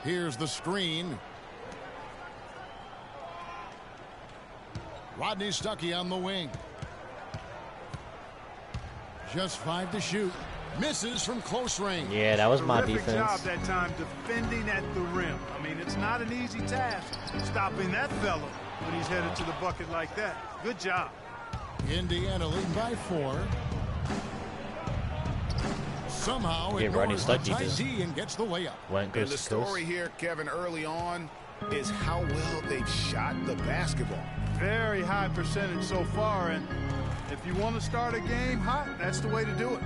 Here's the screen. Rodney Stuckey on the wing. Just 5 to shoot. Misses from close range. Yeah, that was my Terrific defense. job that time defending at the rim. I mean, it's not an easy task stopping that fella when he's headed to the bucket like that. Good job. Indiana leading by 4. Somehow Yeah, Rodney ignores the Stuckey tight just D and gets the way up. Went And coast the to coast. story here, Kevin, early on is how well they've shot the basketball. Very high percentage so far, and if you want to start a game hot, that's the way to do it.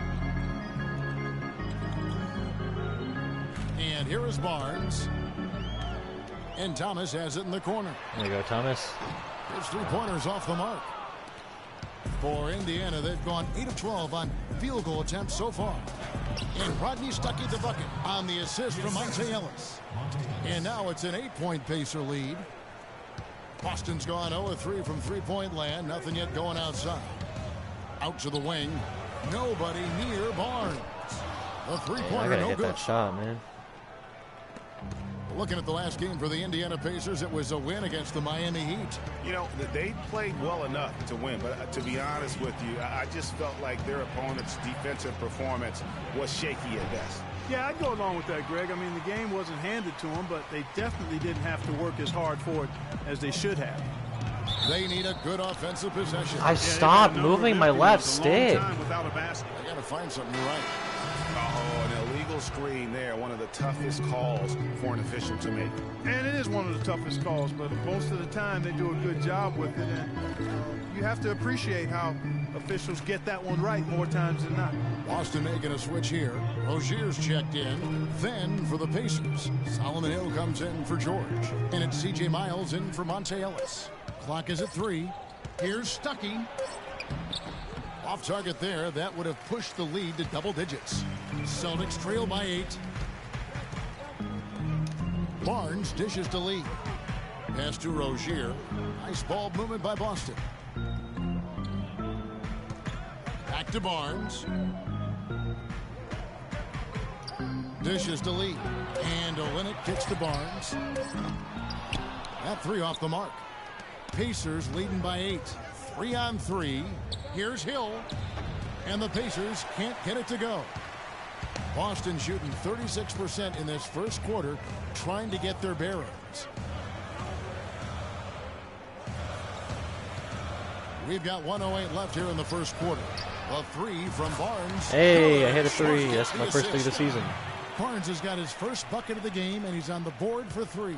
And here is Barnes. And Thomas has it in the corner. There you go, Thomas. His 3-pointers off the mark. For Indiana, they've gone 8 of 12 on field goal attempts so far. And Rodney Stuckey the bucket on the assist from Monte Ellis. And now it's an 8-point Pacer lead. Boston's gone 0 of 3 from three-point land. Nothing yet going outside. Out to the wing. Nobody near Barnes. The I three-pointer gotta no hit good. that shot, man. Looking at the last game for the Indiana Pacers, it was a win against the Miami Heat. You know, they played well enough to win, but to be honest with you, I just felt like their opponent's defensive performance was shaky at best. Yeah, I'd go along with that, Greg. I mean, the game wasn't handed to them, but they definitely didn't have to work as hard for it as they should have. They need a good offensive possession. I stopped moving my left stick. Without a basket. I got to find something right. Oh, an illegal screen there. One of the toughest calls for an official to make. And it is one of the toughest calls, but most of the time they do a good job with it. And you have to appreciate how officials get that one right more times than not. Boston making a switch here. Rozier's checked in. Then for the Pacers, Solomon Hill comes in for George. And it's C.J. Miles in for Monte Ellis. Clock is at 3. Here's Stuckey. Off target there. That would have pushed the lead to double digits. Celtics trail by 8. Barnes dishes to Lee. Pass to Rozier. Nice ball movement by Boston. Back to Barnes. Dishes to Lee. And Olenek kicks to Barnes. That 3 off the mark. Pacers leading by 8. 3 on 3. Here's Hill. And the Pacers can't get it to go. Boston shooting 36% in this first quarter, trying to get their bearings. We've got 1:08 left here in the first quarter. A 3 from Barnes. Hey, I hit a 3. That's my first 3 of the season. Barnes has got his first bucket of the game, and he's on the board for 3.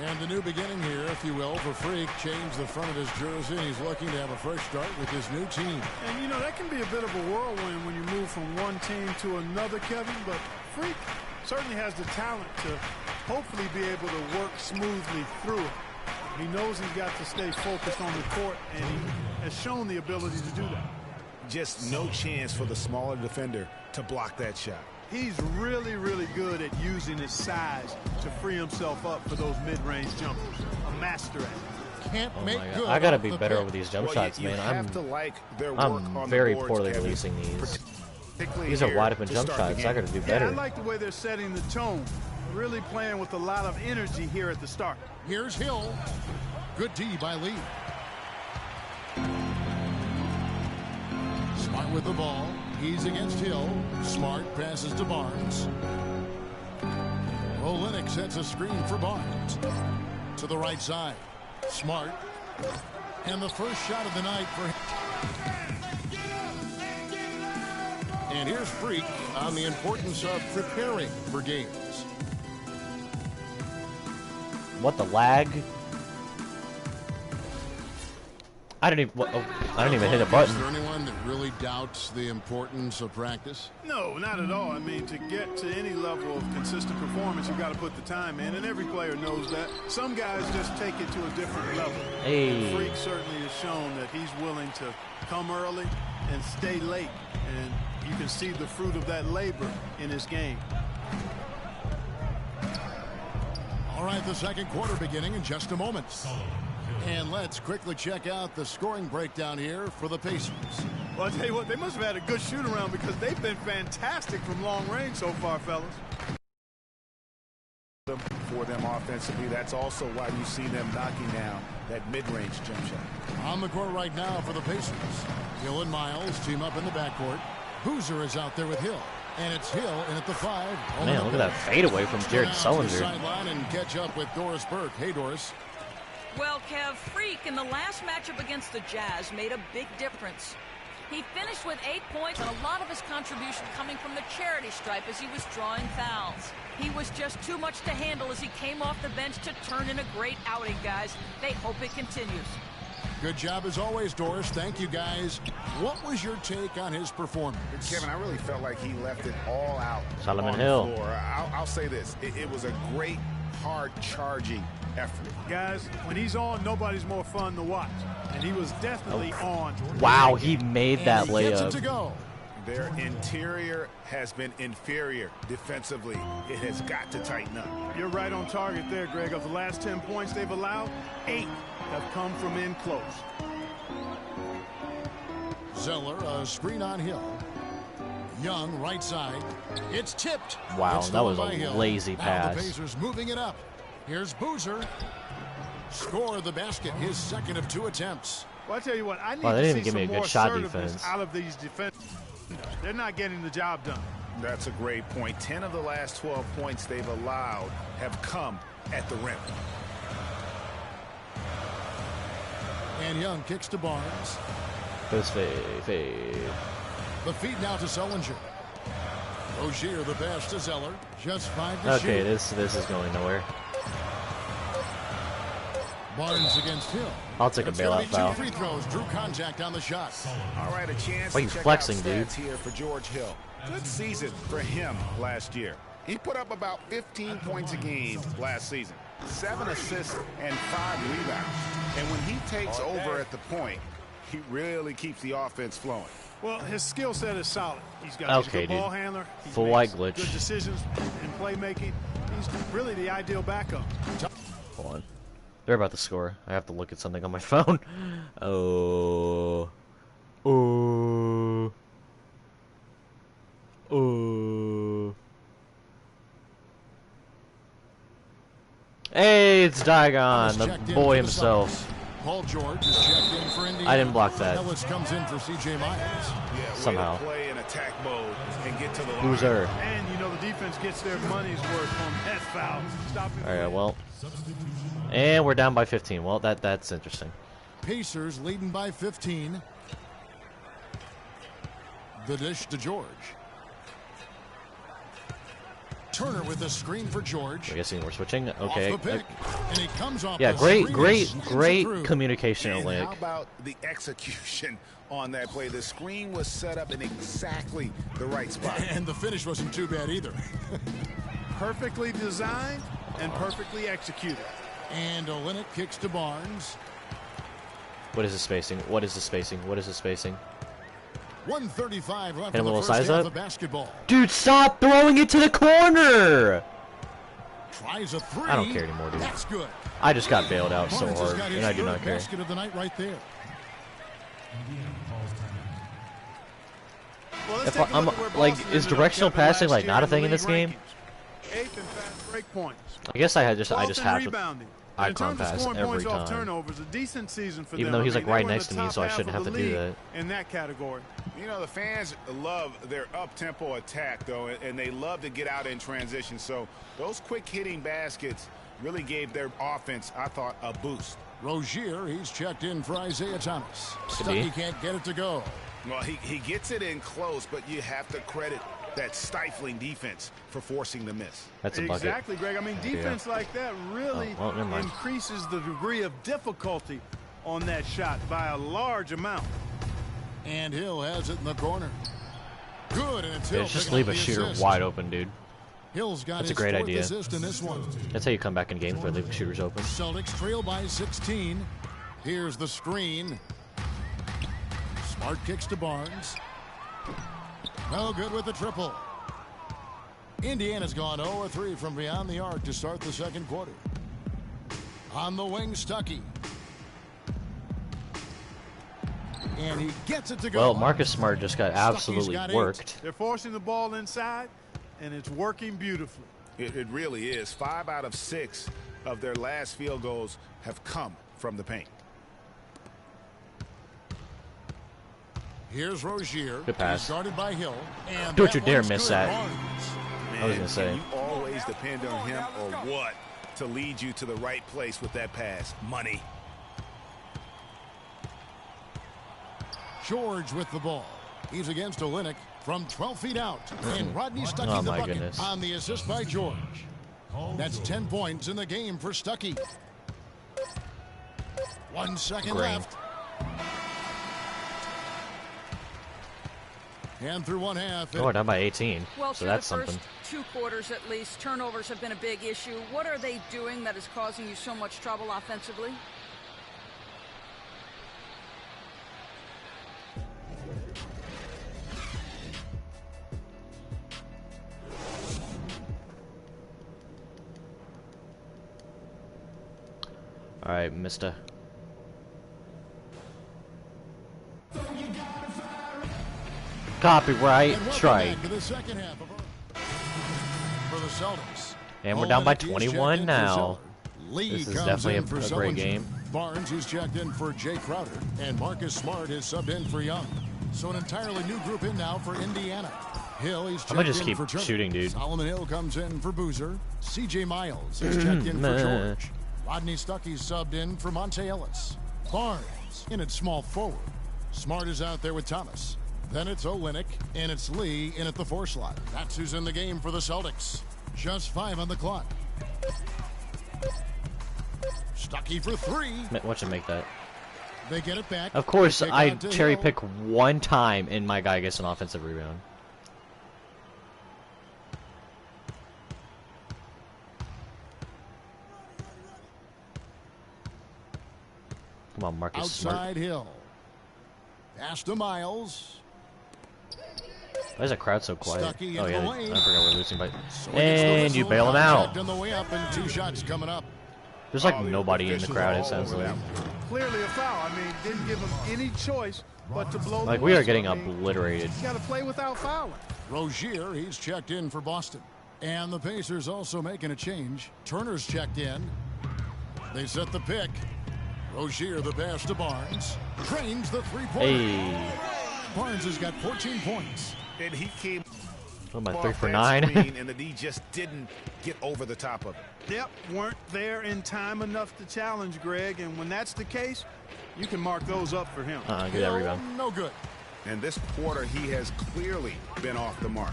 And a new beginning here, if you will, for Freak. Changed the front of his jersey, and he's looking to have a fresh start with his new team. And, you know, that can be a bit of a whirlwind when you move from one team to another, Kevin. But Freak certainly has the talent to hopefully be able to work smoothly through it. He knows he's got to stay focused on the court, and he has shown the ability to do that. Just no chance for the smaller defender to block that shot. He's really, really good at using his size to free himself up for those mid-range jumpers. A master at it. Can't make good. I gotta be better over these jump shots, man. I'm very poorly releasing these. These are wide open jump shots. I gotta do better. I like the way they're setting the tone. Really playing with a lot of energy here at the start. Here's Hill. Good D by Lee. Smart with the ball. He's against Hill. Smart passes to Barnes. Olenek sets a screen for Barnes. To the right side. Smart. And the first shot of the night for him. And here's Freak on the importance of preparing for games. What, the lag? I didn't even hit a button. Is there anyone that really doubts the importance of practice? No, not at all. I mean, to get to any level of consistent performance, you've got to put the time in, and every player knows that. Some guys just take it to a different level. Hey. Freak certainly has shown that he's willing to come early and stay late, and you can see the fruit of that labor in his game. All right, the second quarter beginning in just a moment. And let's quickly check out the scoring breakdown here for the Pacers. Well, I'll tell you what, they must have had a good shoot-around because they've been fantastic from long range so far, fellas. For them offensively, that's also why you see them knocking down that mid-range jump shot. On the court right now for the Pacers. Hill and Miles team up in the backcourt. Boozer is out there with Hill. And it's Hill in at the 5. Man, look at that fadeaway from Jared Sullinger. Sideline and catch up with Doris Burke. Hey, Doris. Well, Kev, Freak in the last matchup against the Jazz made a big difference. He finished with 8 points and a lot of his contribution coming from the charity stripe as he was drawing fouls. He was just too much to handle as he came off the bench to turn in a great outing, guys. They hope it continues. Good job as always, Doris. Thank you, guys. What was your take on his performance? Kevin, I really felt like he left it all out Solomon on Hill. the floor. I'll say this. It was a great, hard-charging effort. Guys, when he's on, nobody's more fun to watch. And he was definitely on. Wow, he made that and he gets it layup. to go. Their interior has been inferior defensively. It has got to tighten up. You're right on target there, Greg. Of the last 10 points they've allowed, 8 have come from in close. Zeller, a screen on Hill. Young, right side. It's tipped. Wow, It's that was by a Hill. lazy Now pass. the Pacers moving it up. Here's Boozer. Score the basket, his second of 2 attempts. Well, I tell you what, I need Well, they to didn't see give me some a good more shot assertiveness defense. out of these defense. They're not getting the job done. That's a great point. 10 of the last 12 points they've allowed have come at the rim. And Young kicks to Barnes. This fade. The feed now to Sullinger. Rozier the pass to Zeller. Just 5 to Okay, shoot. this is going nowhere. Barnes against Hill. I'll take a It's gonna bailout be 2 foul. free throws. Drew contact on the shot. All right, a chance Why to you check flexing, out dude? stats here for George Hill. Good season for him last year. He put up about 15 points a game last season, 7 assists and 5 rebounds. And when he takes over at the point, he really keeps the offense flowing. Well, his skill set is solid. He's got he's a Okay, good ball dude. handler. He Full makes white glitch. Good decisions in playmaking. He's really the ideal backup. Hold on. They're about to score. I have to look at something on my phone. Oh. Oh. Oh. Hey, it's Diagon, the boy himself. Paul George is checked in for Indiana. I didn't block that. Ellis comes in for C.J. Myers. Yeah, Somehow. way to play in attack mode and get to the line. Boozer. And, you know, the defense gets their money's worth on that foul. Stopping All right, well. And we're down by 15. Well, that's interesting. Pacers leading by 15. The dish to George. Turner with the screen for George. I'm guessing we're switching. Okay. Off the pick, and he comes off Yeah, the great, screen great, and great slams it through. communication, And Olynyk. how about the execution on that play? The screen was set up in exactly the right spot. And the finish wasn't too bad either. Perfectly designed and perfectly executed. And Olynyk kicks to Barnes. What is the spacing? What is the spacing? What is the spacing? 1:35 left Hit in a the little first size half up. of basketball. Dude, stop throwing it to the corner! Tries a three. I don't care anymore, dude. That's good. I just got bailed out so Barnes has hard, got his and I do third not care. basket of the night right there. Well, let's If take a I'm look at where like, Boston is ended up directional jumping passing last like year not a in the thing in this league game? rankings. 8th in fast break points. I guess I just 12th in have to rebounding. And in icon terms of pass scoring every points off time. turnovers, a decent season for Even them. though he's I like mean, right they were in next the to me, top so I half shouldn't of have the to do league that. in that category. You know, the fans love their up-tempo attack, though, and they love to get out in transition. So those quick-hitting baskets really gave their offense, I thought, a boost. Rozier, he's checked in for Isaiah Thomas. Could Stucky be. can't get it to go. Well, he gets it in close, but you have to credit that stifling defense for forcing the miss. That's a bucket. Exactly, Greg. I mean, defense like that really Oh, well, never mind. increases the degree of difficulty on that shot by a large amount. And Hill has it in the corner. Good, and it's Hill. Yeah, just picking leave up a the shooter assist. wide open, dude. Hill's got That's his a great fourth idea. assist in this one. That's how you come back in games by leaving shooters open. Celtics trail by 16. Here's the screen. Smart kicks to Barnes. No good with the triple. Indiana's gone 0-3 from beyond the arc to start the second quarter. On the wing, Stucky. And he gets it to go. Well, Marcus Smart just got Stucky's absolutely got 8. worked. They're forcing the ball inside, and it's working beautifully. It really is. 5 out of 6 of their last field goals have come from the paint. Here's Rozier. Good pass. He's guarded by Hill. And Don't that you dare one's miss good. that. Barnes. I was gonna say. Can you always depend on him or what to lead you to the right place with that pass? Money. George with the ball. He's against Olynyk from 12 feet out. And Rodney Stucky Oh, the my bucket goodness. on the assist by George. That's 10 points in the game for Stucky. 1 second Green. left. And through one half. Oh, we're down by 18. Well, So through that's the first something. 2 quarters at least, turnovers have been a big issue. What are they doing that is causing you so much trouble offensively? All right, mister. Copyright And welcome strike. back to the second half of for the Celtics. And we're down by Olynyk is 21 checked in for now. Zeller. Lee This is comes definitely in for a great Sullivan. game. Barnes, who's checked in for Jay Crowder, and Marcus Smart is subbed in for Young. So an entirely new group in now for Indiana. Hill, he's checked I'm gonna just in keep for Turner. shooting, dude. Solomon Hill comes in for Boozer. C.J. Miles is checked in for George. Rodney Stucky's subbed in for Monte Ellis. Barnes in at small forward. Smart is out there with Thomas. Then it's Olynyk, and it's Lee in at the 4 slot. That's who's in the game for the Celtics. Just 5 on the clock. Stucky for 3. Watch him make that. They get it back. Of course, They kick I out to cherry Hill. pick one time, and my guy gets an offensive rebound. Come on, Marcus Smart. Outside Hill. Pass to Miles. Why is that crowd so quiet? Stucky Oh into yeah, the I lane. forgot we're losing by. So he gets the And you whistle. bail him out. Contact on the way up, and 2 shots coming up. There's like the nobody in the officials crowd. are It all sounds over like. that. Clearly a foul. I mean, didn't give him any choice but to blow Like the we are whistle. getting I mean, obliterated. you got to play without fouling. Rozier, he's checked in for Boston. And the Pacers also making a change. Turner's checked in. They set the pick. Rozier, the pass to Barnes. Drains the 3-pointer. Hey, Barnes has got 14 points. And he came what am I, off 3 for that 9? screen, and the D just didn't get over the top of it. Yep, weren't there in time enough to challenge Greg, and when that's the case, you can mark those up for him. Get that Hill, rebound. no good. And this quarter, he has clearly been off the mark.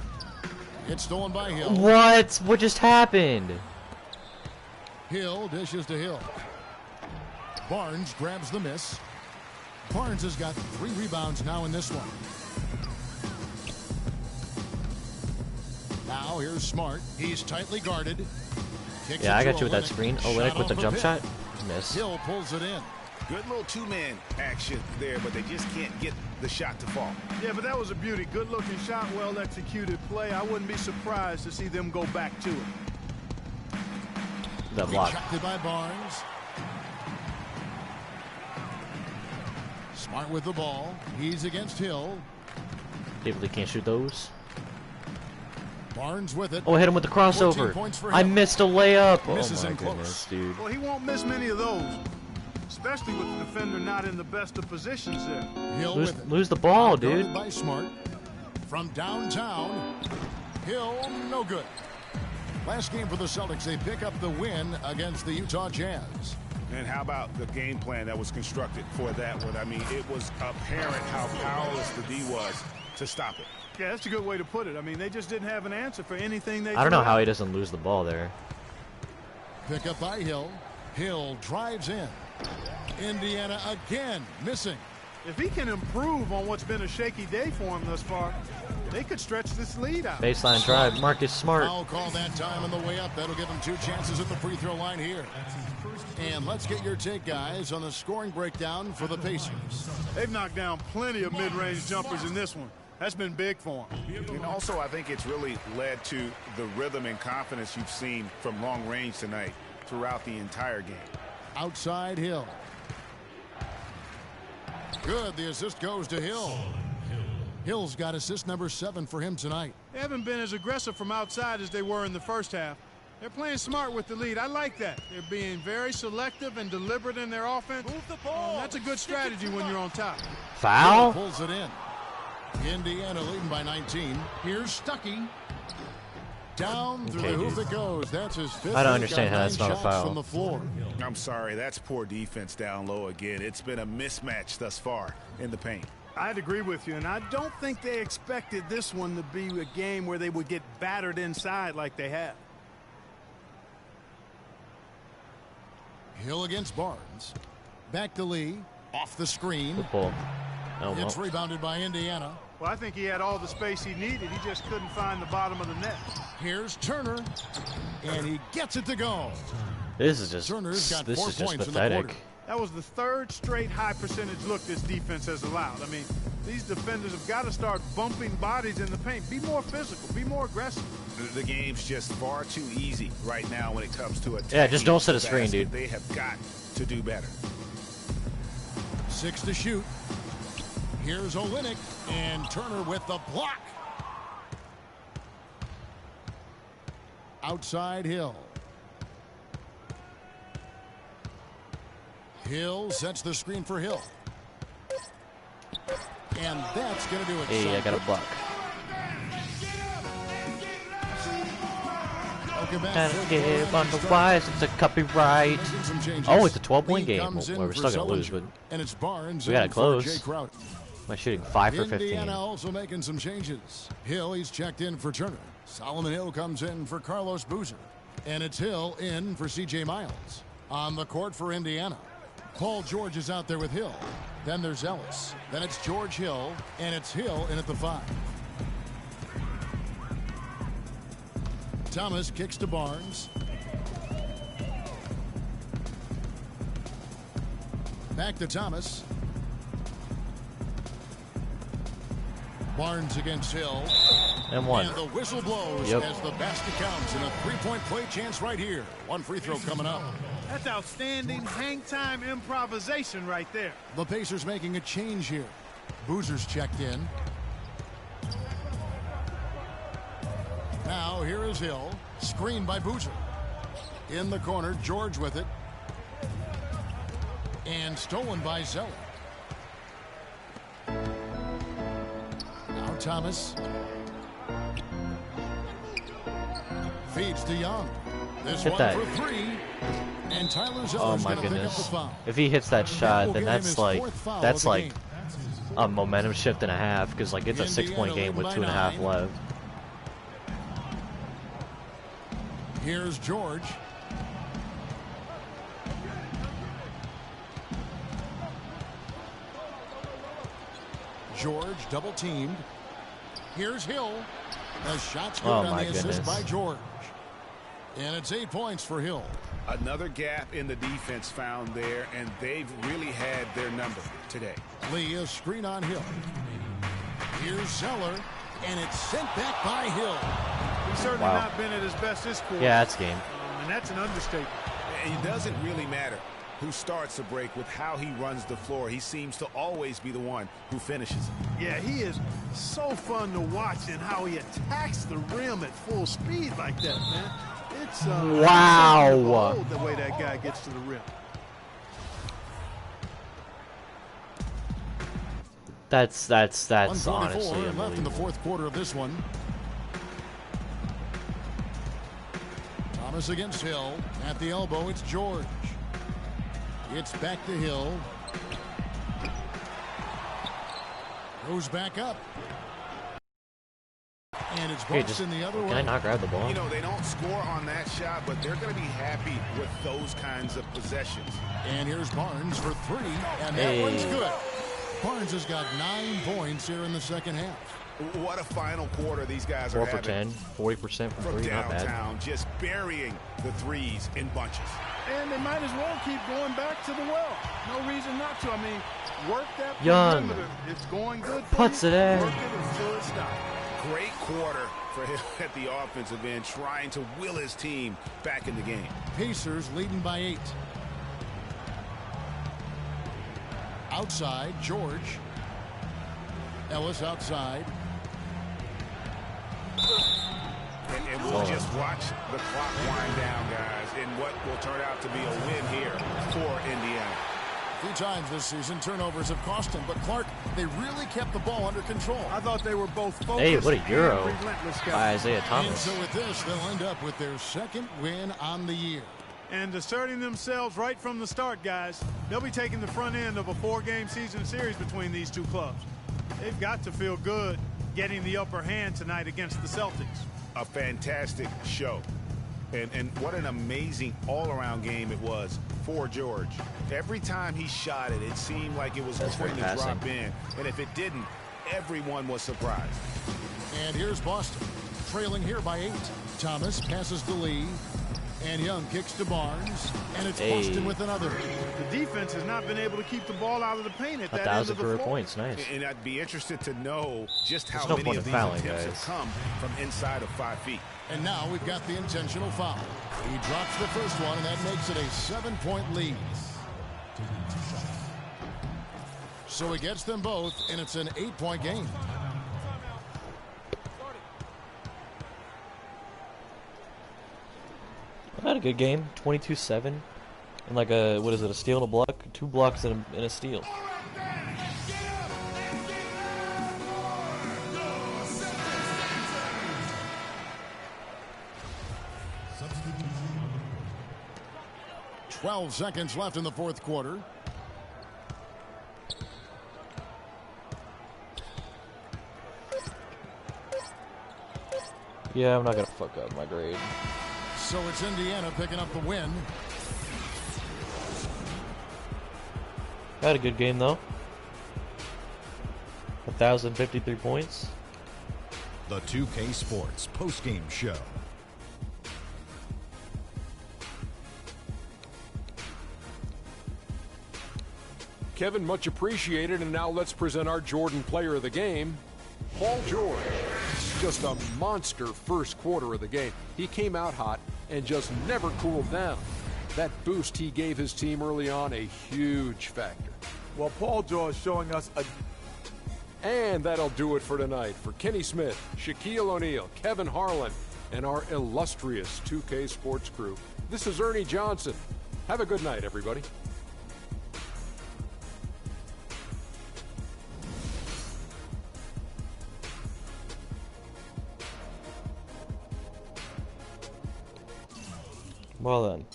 It's stolen by Hill. What? What just happened? Hill dishes to Hill. Barnes grabs the miss. Barnes has got 3 rebounds now in this one. Now here's Smart. He's tightly guarded. Kicks Yeah, I got to you with that Olynyk. screen. Shot Olynyk with off the the jump pin. shot. Miss. Hill pulls it in. Good little two-man action there, but they just can't get the shot to fall. Yeah, but that was a beauty. Good-looking shot, well-executed play. I wouldn't be surprised to see them go back to it. The block. Rejected by Barnes. Smart with the ball. He's against Hill. David can't shoot those. Barnes with it. Oh, I hit him with the 14 crossover. points for I Hill. missed a layup. Misses Oh my him close. goodness, dude. Well, he won't miss many of those, especially with the defender not in the best of positions there. Hill Lose, with it. lose the ball, Guarded dude. by Smart. From downtown, Hill no good. Last game for the Celtics, they pick up the win against the Utah Jazz. And how about the game plan that was constructed for that one? I mean, it was apparent how powerless the D was to stop it. Yeah, that's a good way to put it. I mean, they just didn't have an answer for anything they I don't know threw how out. he doesn't lose the ball there. Pick up by Hill. Hill drives in. Indiana again missing. If he can improve on what's been a shaky day for him thus far, they could stretch this lead out. Baseline drive. Marcus Smart. Foul call that time on the way up. That'll give him 2 chances at the free throw line here. And let's get your take, guys, on the scoring breakdown for the Pacers. They've knocked down plenty of mid-range jumpers in this one. That's been big for them. And also, I think it's really led to the rhythm and confidence you've seen from long range tonight throughout the entire game. Outside Hill. Good. The assist goes to Hill. Hill's got assist number 7 for him tonight. They haven't been as aggressive from outside as they were in the first half. They're playing smart with the lead. I like that. They're being very selective and deliberate in their offense. Move the ball. That's a good strategy when you're on top. Foul? Hill pulls it in. Indiana leading by 19. Here's Stuckey. Down through Okay, the hoop dude. it goes. That's his 5th. I don't He's understand got how that's 9 not a shots foul. from the floor. I'm sorry, that's poor defense down low again. It's been a mismatch thus far in the paint. I'd agree with you, and I don't think they expected this one to be a game where they would get battered inside like they have. Hill against Barnes. Back to Lee. Off the screen. Good ball. Oh, well. It's rebounded by Indiana. Well, I think he had all the space he needed. He just couldn't find the bottom of the net. Here's Turner. And he gets it to go. This is just Turner's got 4 this is just points in the pathetic. quarter. That was the 3rd straight high percentage look this defense has allowed. I mean, these defenders have got to start bumping bodies in the paint. Be more physical. Be more aggressive. The game's just far too easy right now when it comes to attacking. Yeah, just don't set a the screen, basket. dude. They have got to do better. 6 to shoot. Here's Olynyk. And Turner with the block. Outside Hill. Hill sets the screen for Hill. And that's going to do it. Hey, I got a block. Welcome back. Gotta give on the wise. It's a copyright. Some changes. Oh, it's a 12-point Lee game. comes in Well, we're for still gonna lose, but Sullinger, and it's Barnes we gotta in for close. Jay Crowder. Am I shooting 5 for 15? Indiana also making some changes. Hill, he's checked in for Turner. Solomon Hill comes in for Carlos Boozer. And it's Hill in for C.J. Miles. On the court for Indiana, Paul George is out there with Hill. Then there's Ellis. Then it's George Hill, and it's Hill in at the 5. Thomas kicks to Barnes. Back to Thomas. Barnes against Hill. And 1. And the whistle blows Yep. as the basket counts, and a 3-point play chance right here. 1 free throw coming up. That's outstanding hang time improvisation right there. The Pacers making a change here. Boozer's checked in. Now here is Hill. Screened by Boozer. In the corner, George with it. And stolen by Zeller. Now Thomas. Feeds to Young. This Hit one that. for 3. And Tyler Oh Zeller's my going to pick up the goodness. foul. If he hits that shot, will then give him that's his like 4th foul of the game. a momentum shift and a half, because like it's a Indiana 6-point game leading with by 2.5 9. left. Here's George. George double teamed. Here's Hill. The shot's good on the assist by George. And it's 8 points for Hill. Another gap in the defense found there, and they've really had their number today. Lee, a screen on Hill. Here's Zeller, and it's sent back by Hill. He's certainly not been at his best this quarter. Yeah, that's game. And that's an understatement. It doesn't really matter who starts the break with how he runs the floor. He seems to always be the one who finishes it. Yeah, he is so fun to watch in how he attacks the rim at full speed like that, man. It's wow. The way that guy gets to the rim. That's honestly left in the fourth quarter of this one. Thomas against Hill. At the elbow, it's George. It's back to Hill. Goes back up. And it's Boston the other way. Can I not grab the ball? You know, they don't score on that shot, but they're going to be happy with those kinds of possessions. And here's Barnes for three, and that one's good. Barnes has got 9 points here in the second half. What a final quarter these guys are having. 4 for 10, 40% from three, not bad. Just burying the threes in bunches. And they might as well keep going back to the well. No reason not to. I mean, work that Young. perimeter. It's going good for Puts you. it in. Work it until it stops. Great quarter for him at the offensive end, trying to will his team back in the game. Pacers leading by 8. Outside, George. Ellis outside. And we'll just watch the clock wind down, guys, in what will turn out to be a win here for Indiana. A few times this season, turnovers have cost him, but Clark, they really kept the ball under control. I thought they were both focused. Hey, what a Euro and relentless guys. by Isaiah Thomas. And so with this, they'll end up with their second win on the year. And asserting themselves right from the start, guys. They'll be taking the front end of a 4-game season series between these two clubs. They've got to feel good getting the upper hand tonight against the Celtics. A fantastic show. And what an amazing all-around game it was for George. Every time he shot it, it seemed like it was going to drop in. And if it didn't, everyone was surprised. And here's Boston, trailing here by 8. Thomas passes to Lee. And Young kicks to Barnes. And it's Boston with another. The defense has not been able to keep the ball out of the paint at that end of the floor. 1,000 career points, nice. And I'd be interested to know just how no many point of in these fouling, attempts guys. have come from inside of 5 feet. And now we've got the intentional foul. He drops the first one, and that makes it a 7-point lead. So he gets them both, and it's an 8-point game. I had a good game, 22-7, and like a what is it, a steal and a block, 2 blocks and a steal. Twelve seconds left in the fourth quarter. Yeah, I'm not gonna fuck up my grade. So it's Indiana picking up the win. I had a good game though. 1,053 points. The 2K Sports postgame show. Kevin, much appreciated, and now let's present our Jordan player of the game, Paul George. Just a monster first quarter of the game. He came out hot and just never cooled down. That boost he gave his team early on, a huge factor. Well, Paul George showing us a... And that'll do it for tonight. For Kenny Smith, Shaquille O'Neal, Kevin Harlan, and our illustrious 2K Sports crew, this is Ernie Johnson. Have a good night, everybody. Well then,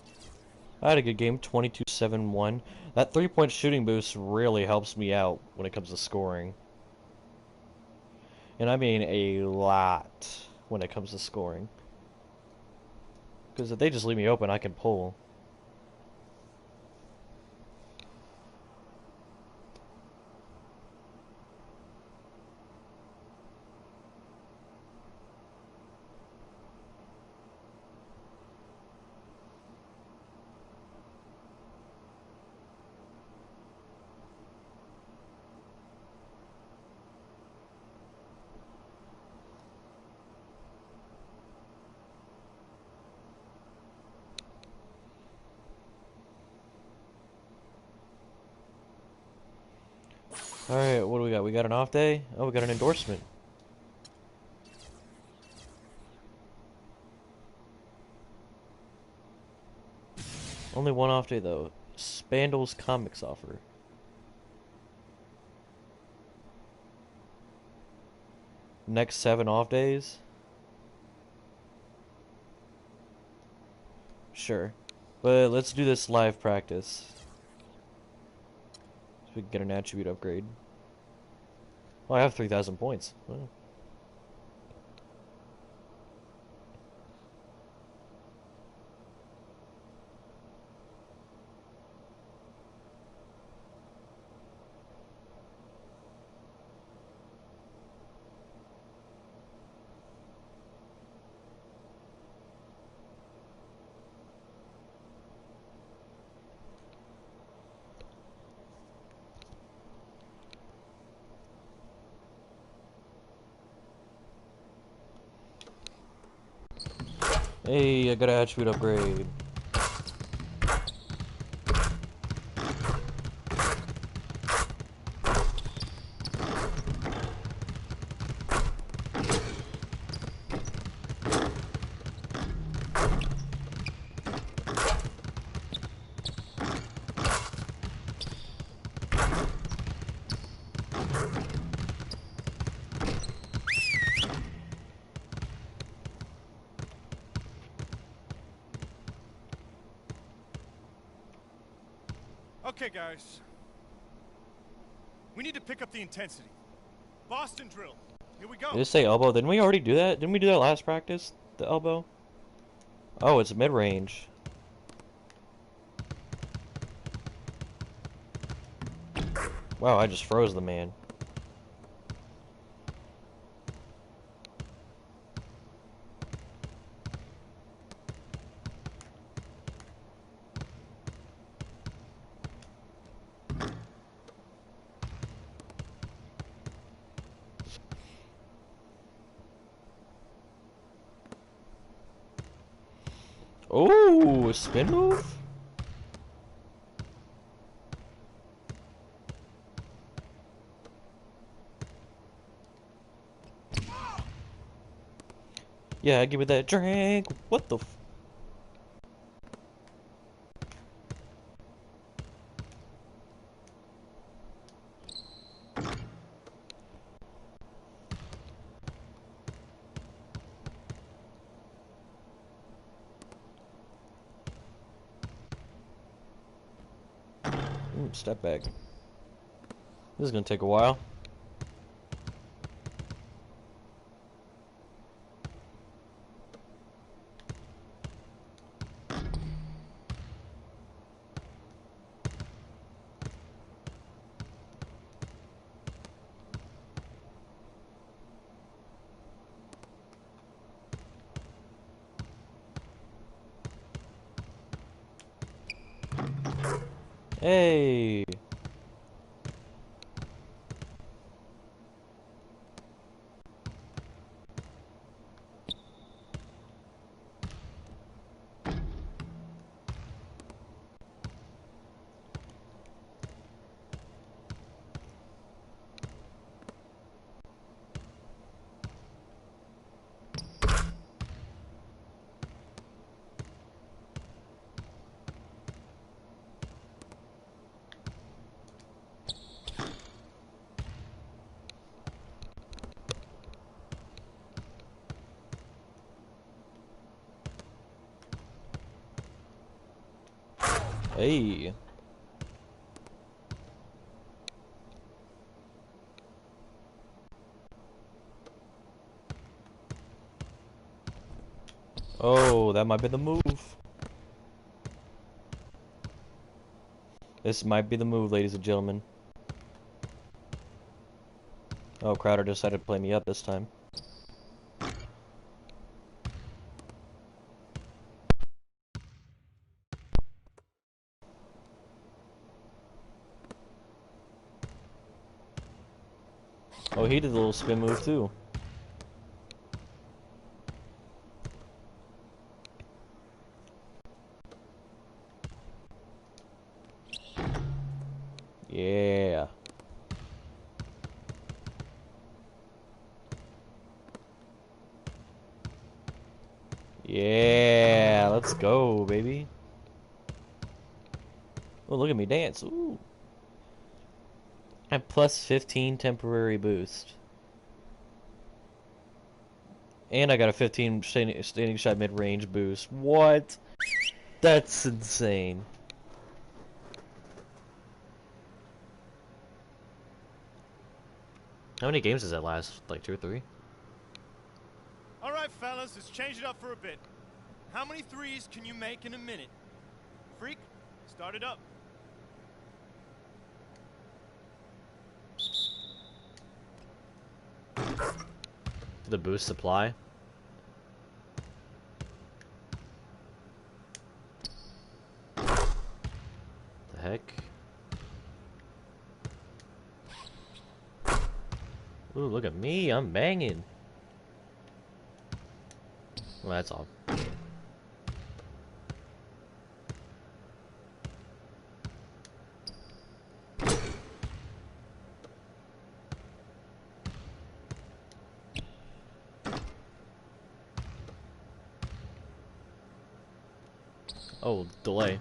I had a good game, 22-7-1. That 3-point shooting boost really helps me out when it comes to scoring. And I mean a lot when it comes to scoring. Because if they just leave me open, I can pull. Alright, what do we got? We got an off day? Oh, we got an endorsement. Only one off day, though. Spandal's Comics offer. Next 7 off days? Sure. But let's do this live practice. So we can get an attribute upgrade. Oh, I have 3,000 points. Wow. Hey, I got an attribute upgrade. Okay, guys. We need to pick up the intensity. Boston drill. Here we go. Did it say elbow? Didn't we already do that? Didn't we do that last practice? The elbow? Oh, it's mid-range. Wow, I just froze the man. Oh, spin move? Yeah, give me that drink. What the f— step back. This is gonna take a while. Hey. Hey. Oh, that might be the move. This might be the move, ladies and gentlemen. Oh, Crowder decided to play me up this time. Oh, he did a little spin move too. Yeah. Yeah, let's go, baby. Oh, look at me dance. Ooh. I'm plus 15 temporary boost. And I got a 15 standing shot mid-range boost. What? That's insane. How many games does that last? Like 2 or 3? All right, fellas, let's change it up for a bit. How many threes can you make in a minute? Freak, start it up. The boost supply. The heck? Ooh, look at me, I'm banging. Well, that's all. Oh, delay.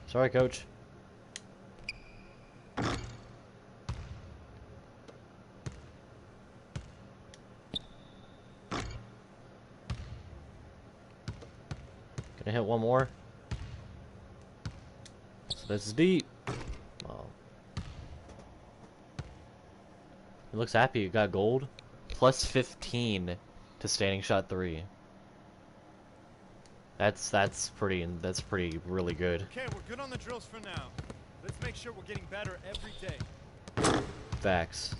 Sorry, coach. Can I hit one more? So that's deep. Oh. He looks happy. You got gold. Plus 15 to standing shot 3. That's pretty really good. Okay, we're good on the drills for now. Let's make sure we're getting better every day. Facts.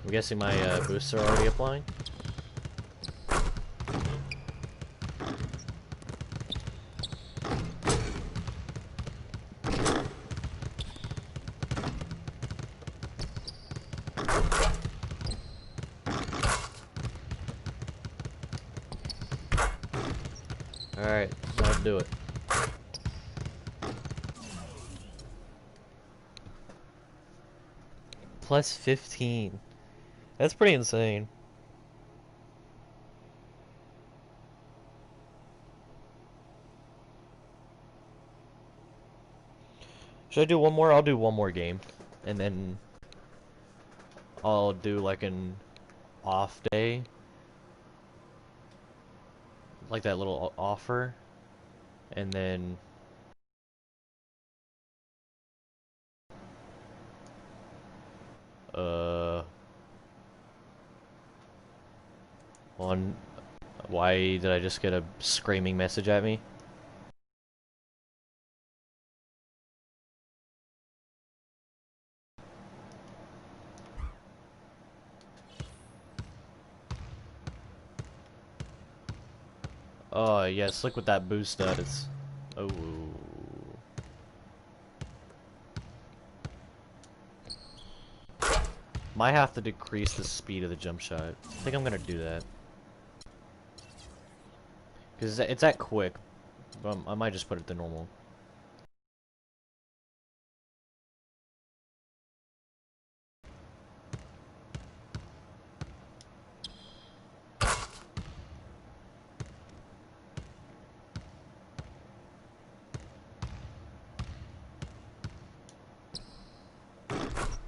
I'm guessing my boosts are already applying. Alright, now to do it. Plus 15. That's pretty insane. Should I do one more? I'll do one more game. And then I'll do like an off day. Like that little offer. And then one. Why did I just get a screaming message at me? Oh yes, look what that boost does. Oh. Might have to decrease the speed of the jump shot. I think I'm gonna do that. Because it's at quick. But I might just put it to normal.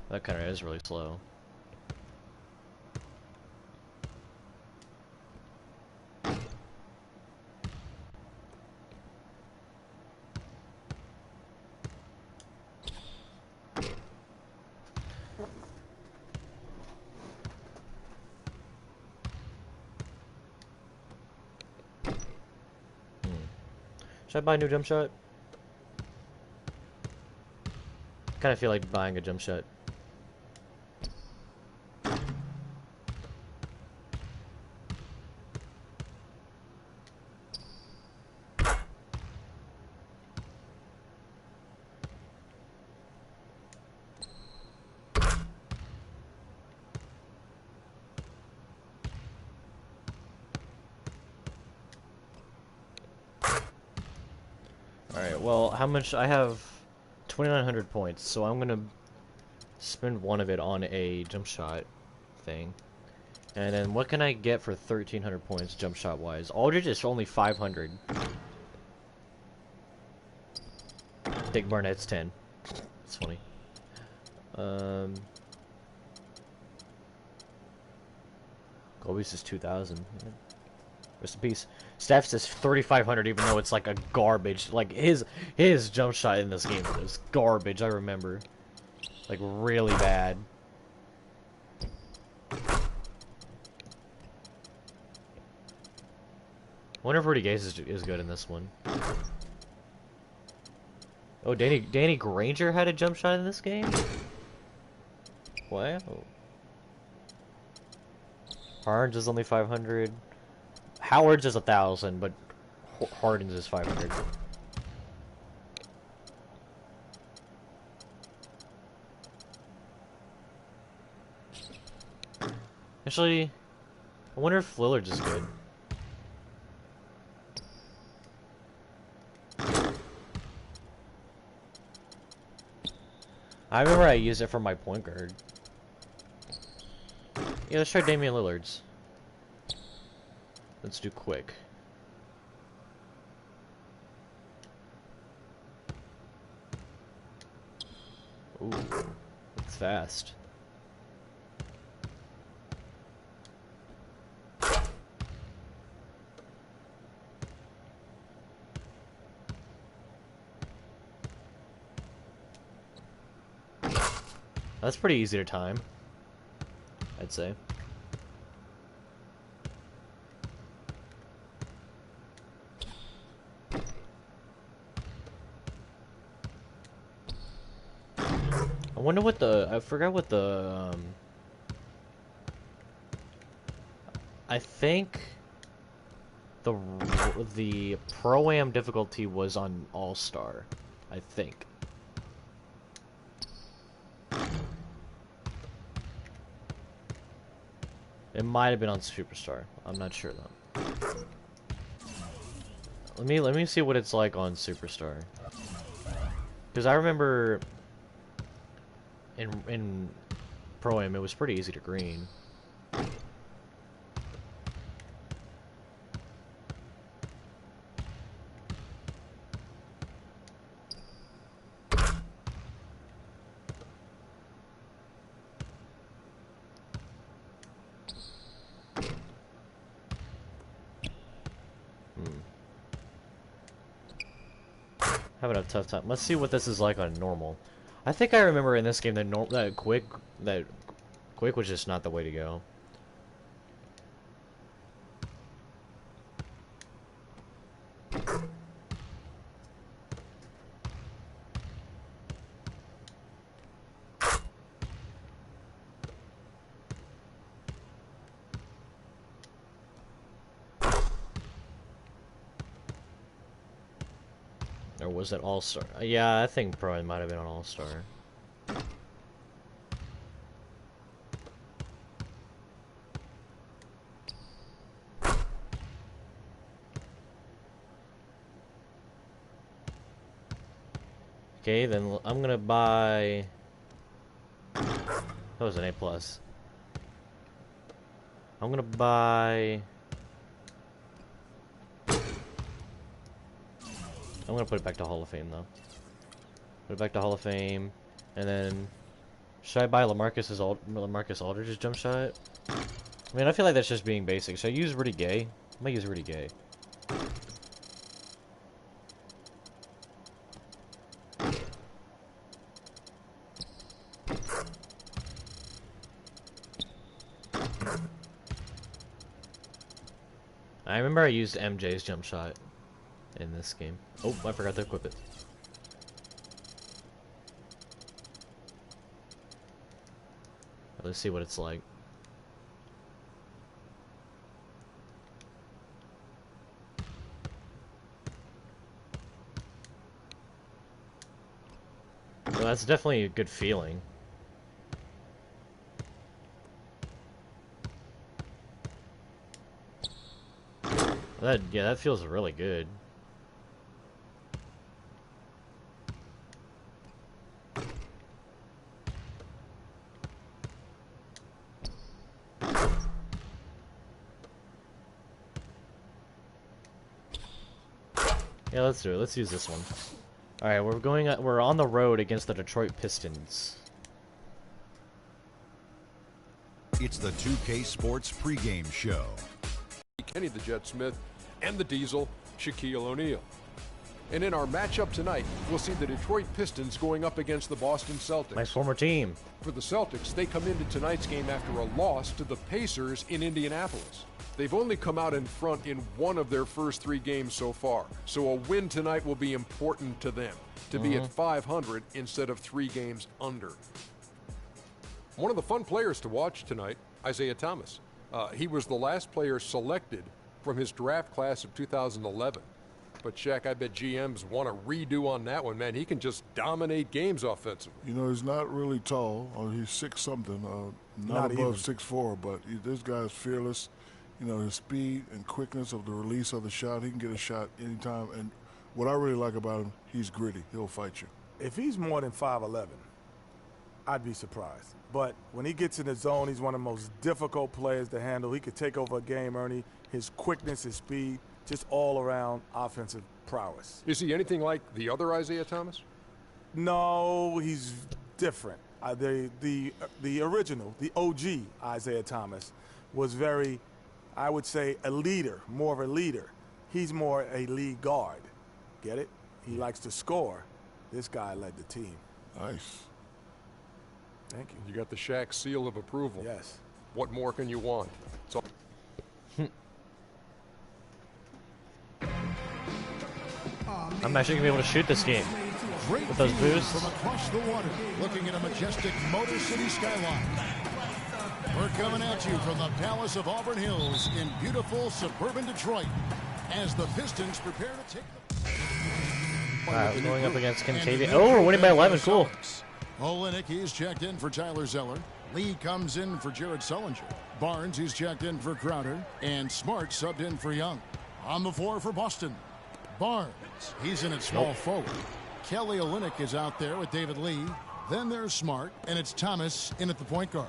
That kind of is really slow. Should I buy a new jump shot? Kind of feel like buying a jump shot. Alright, well, how much? I have 2,900 points, so I'm gonna spend one of it on a jump shot thing. And then what can I get for 1,300 points jump shot wise? Aldridge is only 500. Dick Barnett's 10. It's funny. Kobe's is 2,000. Yeah. Rest in peace. Steph's is 3,500, even though it's like a garbage. Like his jump shot in this game was garbage. I remember, like really bad. I wonder if Rudy Gay is good in this one. Oh, Danny Granger had a jump shot in this game. Wow. Harden's is only 500. Howard's is 1,000, but Harden's is 500. Actually, I wonder if Lillard's is good. I remember I used it for my point guard. Yeah, let's try Damian Lillard's. Let's do quick. Ooh, it's fast. That's pretty easy to time, I'd say. I wonder what I forgot what I think the Pro-Am difficulty was on All-Star, I think. It might have been on Superstar. I'm not sure though. Let me see what it's like on Superstar. Because I remember in Pro-Am it was pretty easy to green. Having a tough time. Let's see what this is like on normal. I think I remember in this game that quick was just not the way to go. Or was it All-Star? Yeah, I think probably might have been on All-Star. Okay, then I'm gonna buy... That was an A+. I'm gonna buy... I'm gonna put it back to Hall of Fame though. Put it back to Hall of Fame, and then should I buy LaMarcus Aldridge's jump shot? I mean, I feel like that's just being basic. Should I use Rudy Gay? I might use Rudy Gay. I remember I used MJ's jump shot in this game. Oh, I forgot to equip it. Let's see what it's like. Well, that's definitely a good feeling. That feels really good. Yeah, let's do it. Let's use this one. All right, we're on the road against the Detroit Pistons. It's the 2K Sports pregame show. Kenny the Jet Smith and the Diesel, Shaquille O'Neal. And in our matchup tonight, we'll see the Detroit Pistons going up against the Boston Celtics. My former team. For the Celtics, they come into tonight's game after a loss to the Pacers in Indianapolis. They've only come out in front in one of their first 3 games so far, so a win tonight will be important to them, to be at 500 instead of 3 games under. One of the fun players to watch tonight, Isaiah Thomas. He was the last player selected from his draft class of 2011. But, Shaq, I bet GMs want to redo on that one, man. He can just dominate games offensively. You know, he's not really tall. He's 6-something, not above 6'4", but this guy's fearless. You know, his speed and quickness of the release of the shot, he can get a shot anytime. And what I really like about him, he's gritty. He'll fight you. If he's more than 5'11", I'd be surprised. But when he gets in the zone, he's one of the most difficult players to handle. He could take over a game, Ernie. His quickness, his speed, just all-around offensive prowess. Is he anything like the other Isaiah Thomas? No, he's different. The original, the OG Isaiah Thomas was very, I would say, a leader, more of a leader. He's more a lead guard. Get it? He likes to score. This guy led the team. Nice. Thank you. You got the Shaq seal of approval. Yes. What more can you want? So I'm actually gonna be able to shoot this game with those boosts. From across the water, looking at a majestic Motor City skyline. We're coming at you from the Palace of Auburn Hills in beautiful suburban Detroit as the Pistons prepare to take the... Alright, we're going up against Kentavious. Oh, we're winning by 11. Cool. Olenek, he's checked in for Tyler Zeller. Lee comes in for Jared Sullinger. Barnes, he's checked in for Crowder. And Smart subbed in for Young. On the floor for Boston, Barnes, he's in at small forward. Kelly Olynyk is out there with David Lee. Then there's Smart, and it's Thomas in at the point guard.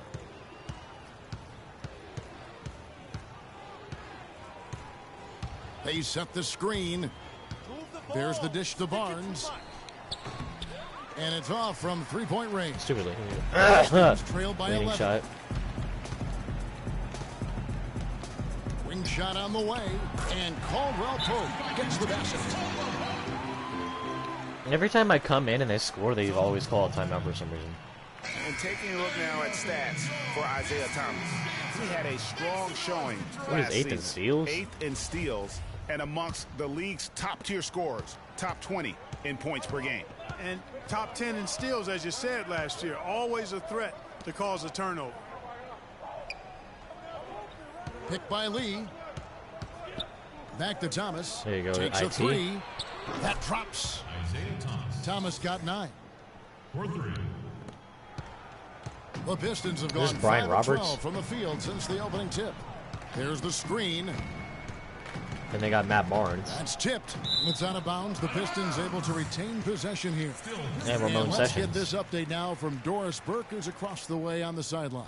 They set the screen. There's the dish to Barnes. And it's off from three-point range. Stupidly. Trailed by 11. Shot. Wing shot on the way. And Caldwell Pope gets the basket. Every time I come in and they score, they always call a timeout for some reason. And taking a look now at stats for Isaiah Thomas. He had a strong showing last season. 8th in steals? 8th in steals, and amongst the league's top-tier scorers, top 20 in points per game. And top 10 in steals, as you said last year. Always a threat to cause a turnover. Picked by Lee. Back to Thomas. There you go. Takes a three. That drops. Thomas got 9. For 3. The Pistons have gone 5 of 12 from the field since the opening tip. There's the screen. And they got Matt Barnes. That's tipped. It's out of bounds. The Pistons able to retain possession here. And Ramon let's Sessions. get this update now from Doris Burke, who's across the way on the sideline.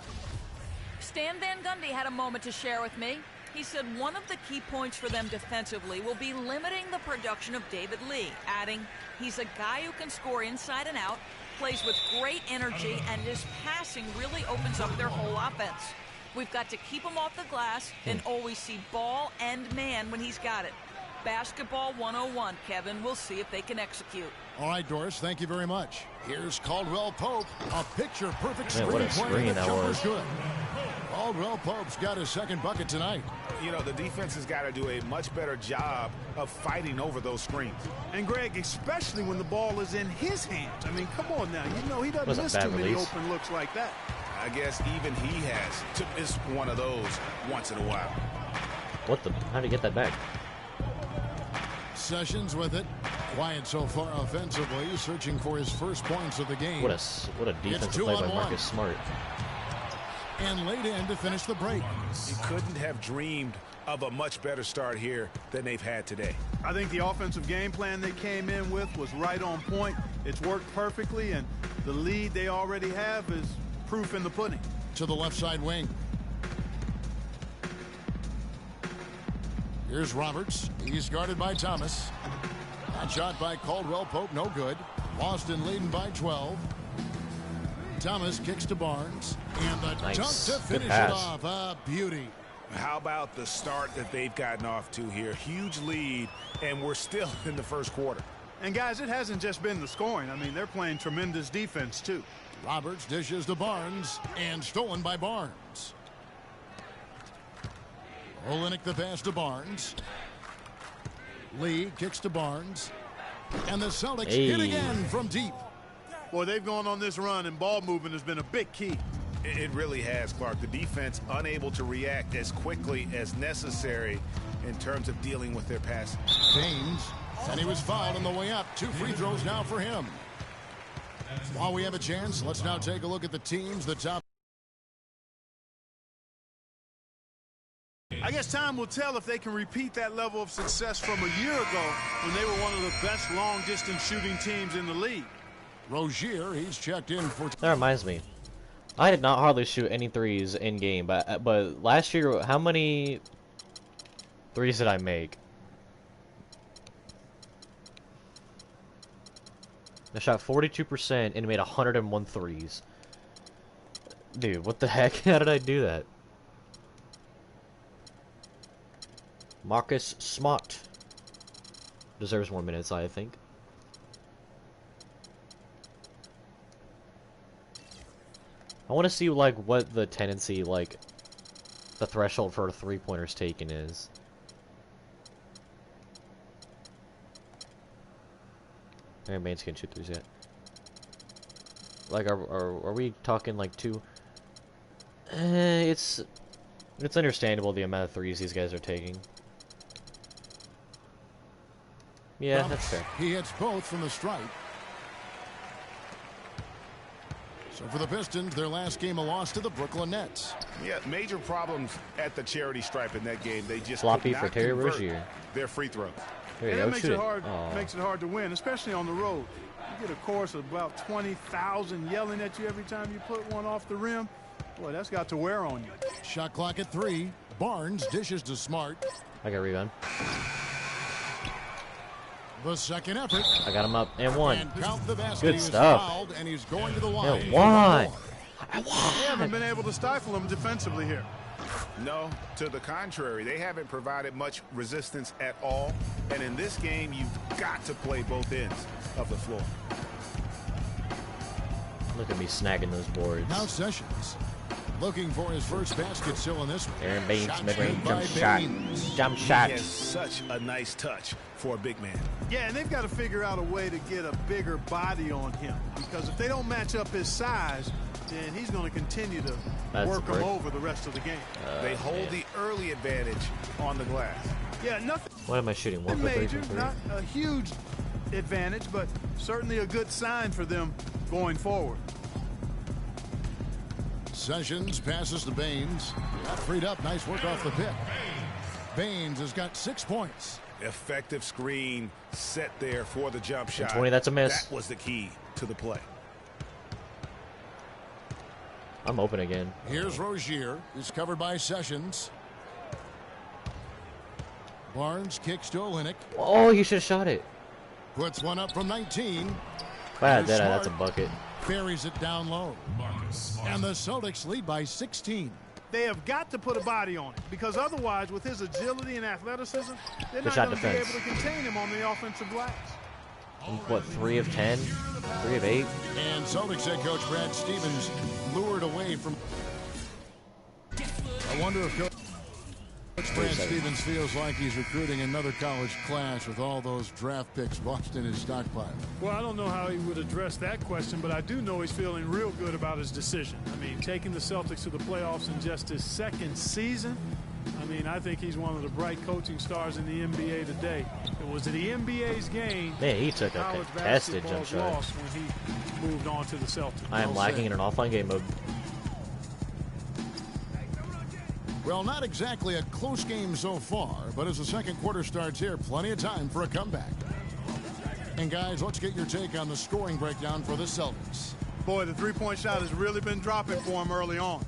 Stan Van Gundy had a moment to share with me. He said one of the key points for them defensively will be limiting the production of David Lee, adding, he's a guy who can score inside and out, plays with great energy, and his passing really opens up their whole offense. We've got to keep him off the glass and always see ball and man when he's got it. Basketball 101, Kevin. We'll see if they can execute. All right, Doris, thank you very much. Here's Caldwell Pope. A picture-perfect screen what a play. screen The that jumper's was. good. Caldwell Pope's got his second bucket tonight. You know, the defense has got to do a much better job of fighting over those screens. And Greg, especially when the ball is in his hands. I mean, come on now. You know he doesn't Was a miss bad too many release. open looks like that. I guess even he has to miss one of those once in a while. What the? How'd he get that back? Sessions with it. Quiet so far offensively, searching for his first points of the game. What a defensive play by Marcus Smart. And laid in to finish the break. He couldn't have dreamed of a much better start here than they've had today. I think the offensive game plan they came in with was right on point. It's worked perfectly, and the lead they already have is proof in the pudding. To the left side wing. Here's Roberts. He's guarded by Thomas. That shot by Caldwell Pope, no good. Boston leading by 12. Thomas kicks to Barnes. And the Nice. dunk to Good finish pass. it off. A beauty. How about the start that they've gotten off to here? Huge lead, and we're still in the first quarter. And guys, it hasn't just been the scoring. I mean, they're playing tremendous defense too. Roberts dishes to Barnes. And stolen by Barnes. Olenek the pass to Barnes. Lee kicks to Barnes. And the Celtics hit again from deep. Boy, they've gone on this run, and ball movement has been a big key. It really has, Clark. The defense unable to react as quickly as necessary in terms of dealing with their passing. Baines, and he was fouled on the way up. 2 free throws now for him. While we have a chance, let's now take a look at the teams. The top. I guess time will tell if they can repeat that level of success from a year ago when they were one of the best long-distance shooting teams in the league. Rozier, he's checked in for. That reminds me. I did not hardly shoot any threes in game, but last year, how many threes did I make? I shot 42% and made 101 threes. Dude, what the heck? How did I do that? Marcus Smart deserves more minutes, I think. I want to see like what the tendency, like the threshold for 3-pointers taken is. Aaron Baines can't shoot threes yet. Like, are we talking like 2? It's understandable the amount of threes these guys are taking. Yeah, that's fair. He hits both from the stripe. So for the Pistons, their last game a loss to the Brooklyn Nets. Yeah, major problems at the charity stripe in that game. They just Floppy could for not Terry convert Rozier. their free throws. There you And go, that makes shoot it it. hard. Aw. Makes it hard to win, especially on the road. You get a chorus of about 20,000 yelling at you every time you put one off the rim. Boy, that's got to wear on you. Shot clock at 3. Barnes dishes to Smart. I got a rebound. The second effort. I got him up and one. And count the basket. Good He is stuff. fouled, and he's going to the line. And for one. more. They haven't been able to stifle them defensively here. No, to the contrary, they haven't provided much resistance at all. And in this game, you've got to play both ends of the floor. Look at me snagging those boards. Now Sessions looking for his first basket still in this one. Aaron Baines, Shot mid-range made jump by shot. Baines. Jump He shot. has such a nice touch for a big man. Yeah, and they've got to figure out a way to get a bigger body on him, because if they don't match up his size, then he's going to continue to That's work a him brick. over the rest of the game. They hold the early advantage on the glass. Yeah, nothing What am I shooting? 1 for 3 major, from 3? not a huge advantage, but certainly a good sign for them going forward. Sessions passes to Baines. Got freed up. Nice work off the pick. Baines has got 6 points. Effective screen set there for the jump shot. 20, that's a miss. That was the key to the play. I'm open again. Here's Rozier. He's covered by Sessions. Barnes kicks to Olenek. Oh, you should have shot it. Puts one up from 19. Wow, Here's that's a Smart. bucket. Buries it down low. And the Celtics lead by 16. They have got to put a body on it, because otherwise, with his agility and athleticism, they're Good not shot going to be defense. able to contain him on the offensive glass. What, 3 of 10? 3 of 8? And Celtics head coach Brad Stevens lured away from. wonder if Coach Brad Stevens feels like he's recruiting another college class with all those draft picks lost in his stockpile. Well, I don't know how he would address that question, but I do know he's feeling real good about his decision. I mean, taking the Celtics to the playoffs in just his second season, I mean, I think he's one of the bright coaching stars in the NBA today. It was the NBA's game. Man, he took a contested jump shot. Lost when he moved on to the Celtics. I am lacking in an offline game mode. Well, not exactly a close game so far, but as the second quarter starts here, plenty of time for a comeback. And guys, let's get your take on the scoring breakdown for the Celtics. Boy, the three-point shot has really been dropping for him early on.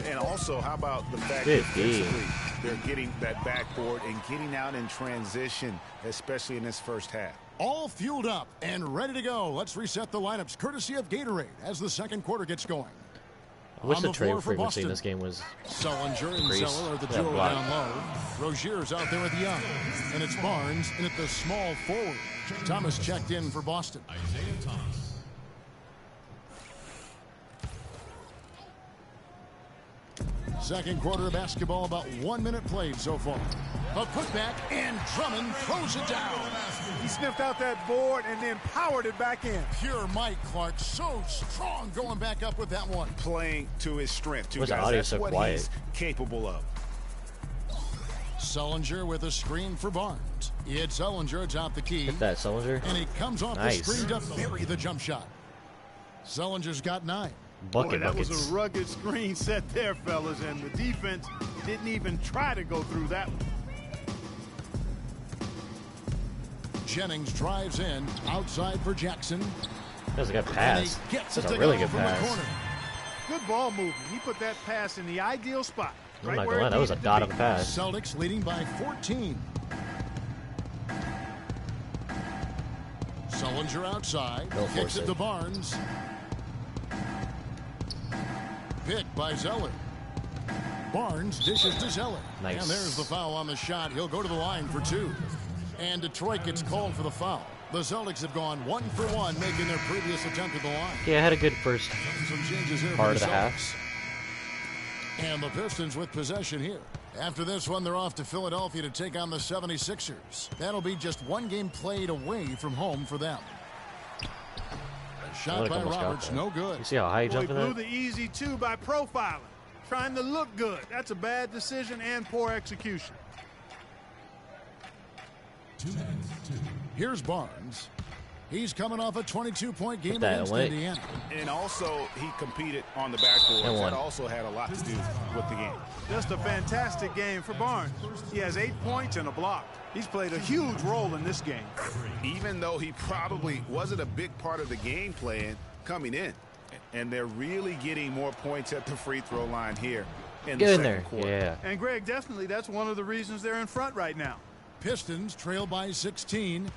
And also, how about the fact that defensively they're getting that backboard and getting out in transition, especially in this first half. All fueled up and ready to go. Let's reset the lineups courtesy of Gatorade as the second quarter gets going. I wish the trade frequency in this game was Sullinger and Zeller are the duo down low. Rozier's out there with Young. And it's Barnes in at the small forward. Thomas checked in for Boston. Isaiah Thomas. Second quarter of basketball, about 1 minute played so far. A putback, and Drummond throws it down. He sniffed out that board and then powered it back in. Pure Mike Clark, so strong going back up with that one. Playing to his strength, too, guys. That's so what quiet? He's capable of. Sullinger with a screen for Barnes. It's Sullinger atop the key. Hit that, Sullinger. And he comes off the screen to bury the jump shot. Sullinger's got 9. Bucket Boy, that buckets. was a rugged screen set there, fellas, and the defense didn't even try to go through that one. Jennings drives in, outside for Jackson. That was a good pass. That's a really good pass. Good ball movement. He put that pass in the ideal spot. I'm not gonna lie, that was a dot on the pass. Celtics leading by 14. Sullinger outside. Kicks it to Barnes. Picked by Zeller. Barnes dishes to Zeller. Nice. And there's the foul on the shot. He'll go to the line for 2. And Detroit gets called for the foul. The Celtics have gone 1 for 1, making their previous attempt at the line. Yeah, I had a good first Some changes here part of for the half. And the Pistons with possession here. After this one, they're off to Philadelphia to take on the 76ers. That'll be just 1 game played away from home for them. Shot by Roberts, no good. You see how high he jumped in blew that? the easy 2 by profiling. Trying to look good. That's a bad decision and poor execution. 2 minutes, 2. Here's Barnes. He's coming off a 22-point game that against away. Indiana. And also, he competed on the backboard. That also had a lot to do with the game. Just a fantastic game for Barnes. He has 8 points and a block. He's played a huge role in this game. Even though he probably wasn't a big part of the game plan coming in. And they're really getting more points at the free throw line here in the second quarter. Yeah. And Greg, definitely that's one of the reasons they're in front right now. Pistons trail by 16.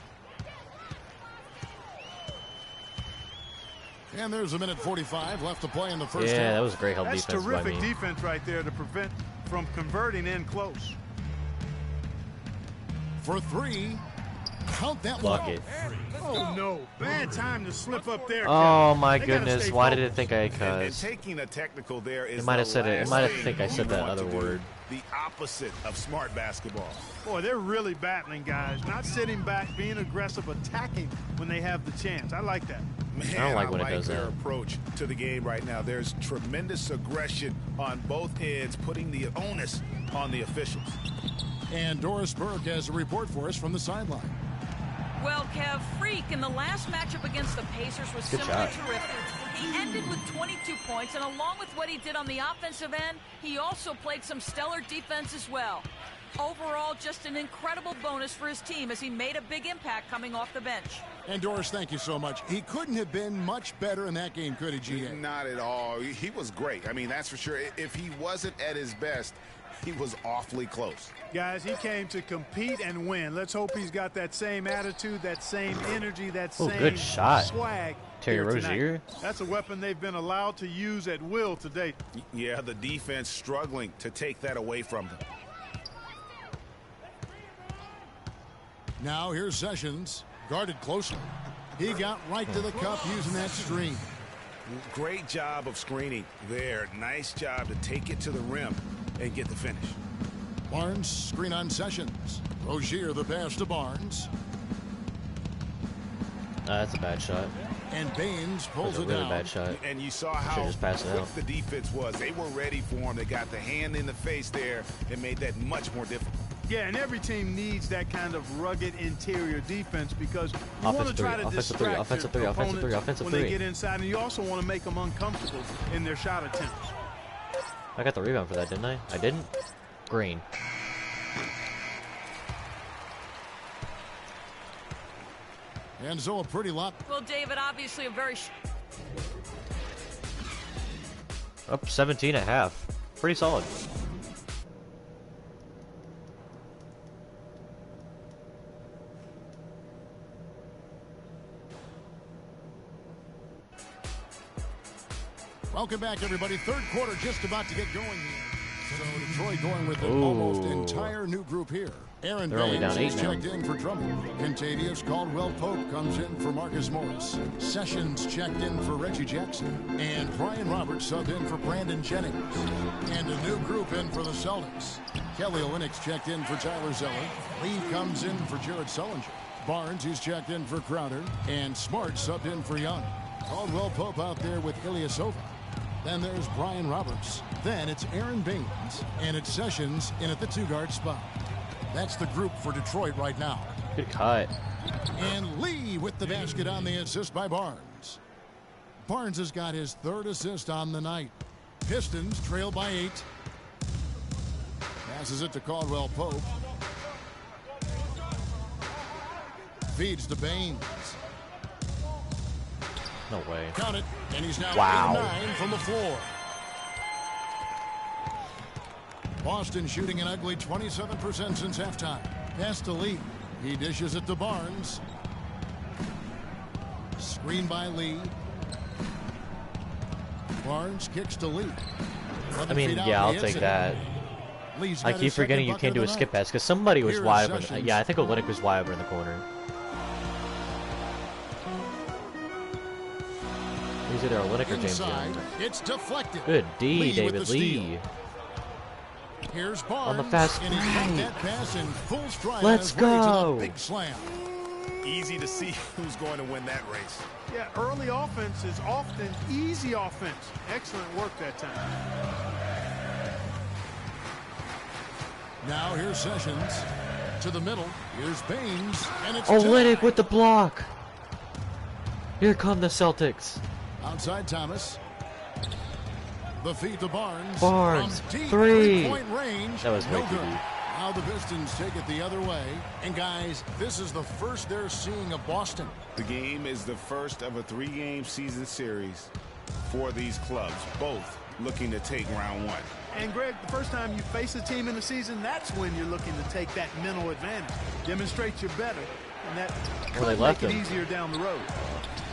And there's a minute 45 left to play in the first half. Yeah, that was great help That's defense terrific by me. defense right there to prevent from converting in close. For 3. Count that Bucket. Oh, no. Bad time to slip up there. Oh, Kevin. my They gotta goodness. stay Why did it focused. think I And cussed? taking a technical there is It might have said it. It might have think I you said that want other to do. word. The opposite of smart basketball. Boy, they're really battling, guys. Not sitting back, being aggressive, attacking when they have the chance. I like that. Man, I don't like when it does their that. approach to the game right now. There's tremendous aggression on both ends, putting the onus on the officials. And Doris Burke has a report for us from the sideline. Well, Kev, Freak in the last matchup against the Pacers was Good simply shot. terrific. He ended with 22 points, and along with what he did on the offensive end, he also played some stellar defense as well. Overall, just an incredible bonus for his team as he made a big impact coming off the bench. And Doris, thank you so much. He couldn't have been much better in that game, could he, GA? Not at all. He was great. I mean, that's for sure. If he wasn't at his best, he was awfully close. Guys, he came to compete and win. Let's hope he's got that same attitude, that same energy, that Ooh, same good shot. swag. Terry here tonight. Rozier. That's a weapon they've been allowed to use at will to date. Yeah, the defense struggling to take that away from them. Now here's Sessions, guarded closely. He got right to the cup using that screen. Great job of screening there. Nice job to take it to the rim and get the finish. Barnes, screen on Sessions. Rozier, the pass to Barnes. That's a bad shot. And Baines pulls That's a it really down. bad shot. And you saw how just pass it quick out. the defense was. They were ready for him. They got the hand in the face there and made that much more difficult. Yeah, and every team needs that kind of rugged interior defense because you want to try to Offensive three, distract offensive your three, offensive three, opponents offensive when they three. get inside, and you also want to make them uncomfortable in their shot attempts. I got the rebound for that, didn't I? I didn't? Green. And so a pretty lot. Well, David, obviously a very... Up 17.5. Pretty solid. Welcome back, everybody. Third quarter just about to get going here. So Detroit going with an almost entire new group here. Aaron They're only down 8 Baines now. checked in for Drummond. Contavious Caldwell Pope comes in for Marcus Morris. Sessions checked in for Reggie Jackson. And Brian Roberts subbed in for Brandon Jennings. And a new group in for the Celtics. Kelly Olynyk checked in for Tyler Zeller. Lee comes in for Jared Sullinger. Barnes, he's checked in for Crowder. And Smart subbed in for Young. Caldwell Pope out there with Ilyasova. Then there's Brian Roberts. Then it's Aaron Baines. And it's Sessions in at the 2-guard spot. That's the group for Detroit right now. Good cut. And Lee with the basket on the assist by Barnes. Barnes has got his 3rd assist on the night. Pistons trail by 8. Passes it to Caldwell Pope. Feeds to Baines. No way. Count it. And he's now Wow. 8-9 from the floor. Boston shooting an ugly 27% since halftime. Pass to Lee. He dishes it to Barnes. Screen by Lee. Barnes kicks to Lee. I mean, yeah, I'll take that. I keep forgetting you can't do a skip pass because somebody was wide open. Yeah, I think Olynyk was wide open in the corner. He's either Olynyk or James Young. It's deflected. Good D, Lee with David the steal. Lee. Here's Barnes. On the fast and he got break. that pass in full stride. Let's on his way to go. the big slam. Easy to see who's going to win that race. Yeah, early offense is often easy offense. Excellent work that time. Now here's Sessions to the middle. Here's Baines, and it's Olynyk tied. with the block. Here come the Celtics. Outside Thomas. The feed to Barnes. Barnes, From deep 3. three-point range. That was way No too good. deep. Now the Pistons take it the other way. And guys, this is the first they're seeing of Boston. The game is the first of a 3-game season series for these clubs, both looking to take round 1. And Greg, the first time you face a team in the season, that's when you're looking to take that mental advantage. Demonstrate you're better, and that Well, they could left make it him. easier down the road.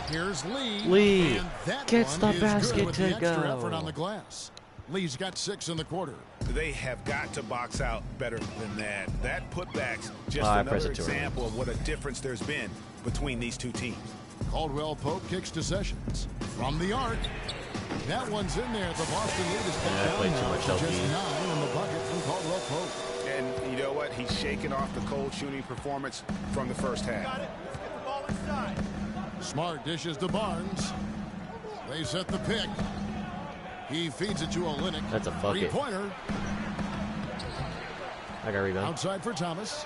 Here's Lee. Lee And that gets one the is basket good with to the extra go. effort on the glass. Lee's got 6 in the quarter. They have got to box out better than that. That putback's just I press another it to her. example of what a difference there's been between these two teams. Caldwell Pope kicks to Sessions. From the arc. That one's in there. The Boston lead is cut Yeah, I down played too now much to LP. just 9 on the bucket from Caldwell Pope. And you know what? He's shaking off the cold shooting performance from the first half. Got it. Let's get the ball inside. Smart dishes to Barnes. They set the pick. He feeds it to Olynyk. That's a bucket. Three-pointer. I got a rebound. Outside for Thomas.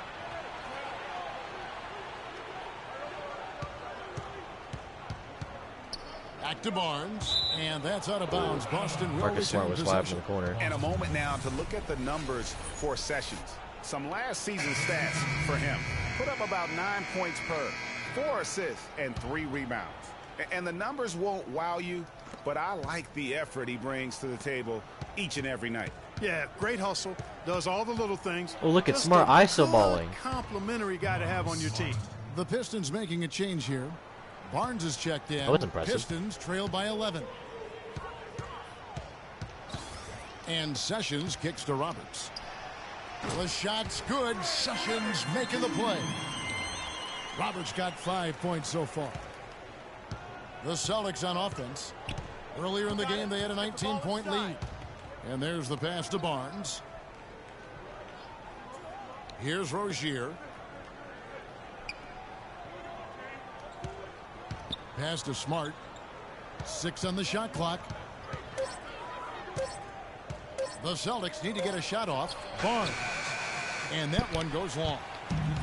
Back to Barnes. And that's out of bounds. Boston will Marcus Smart retain was wide in possession. the corner. And a moment now to look at the numbers for Sessions. Some last season stats for him. Put up about 9 points per, 4 assists, and 3 rebounds. And the numbers won't wow you, but I like the effort he brings to the table each and every night. Yeah, great hustle. Does all the little things. Oh, look at Just Smart a ISO good balling. complimentary guy to have on your team. The Pistons making a change here. Barnes is checked in. Oh, that's impressive. Pistons trail by 11. And Sessions kicks to Roberts. The shot's good. Sessions making the play. Roberts got 5 points so far. The Celtics on offense. Earlier in the game, they had a 19-point lead. And there's the pass to Barnes. Here's Rozier. Pass to Smart. 6 on the shot clock. The Celtics need to get a shot off. Barnes. And that one goes long.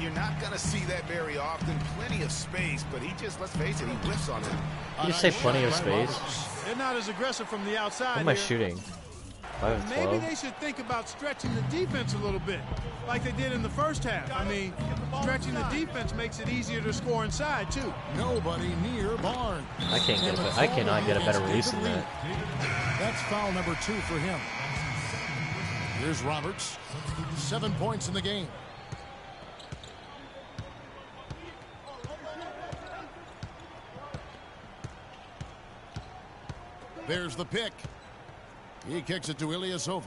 You're not going to see that very often. Plenty of space, but he just, let's face it, he whiffs on it. You say plenty of space? They're not as aggressive from the outside. What am I here. shooting? 5 of 12. Maybe they should think about stretching the defense a little bit, like they did in the first half. I mean, stretching the defense makes it easier to score inside, too. Nobody near Barnes. I cannot get a better release than that. That's foul number 2 for him. Here's Roberts. 7 points in the game. There's the pick. He kicks it to Ilyasova.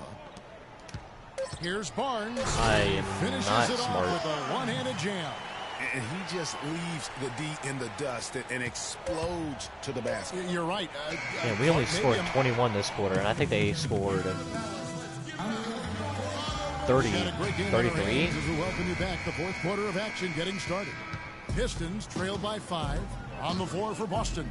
Here's Barnes. I am Finishes not it smart. off with a one-handed jam. And he just leaves the D in the dust and explodes to the basket. You're right. Yeah, we only scored 21 this quarter, and I think they scored 30, 33. As we welcome you back, the fourth quarter of action getting started. Pistons trailed by 5 on the floor for Boston.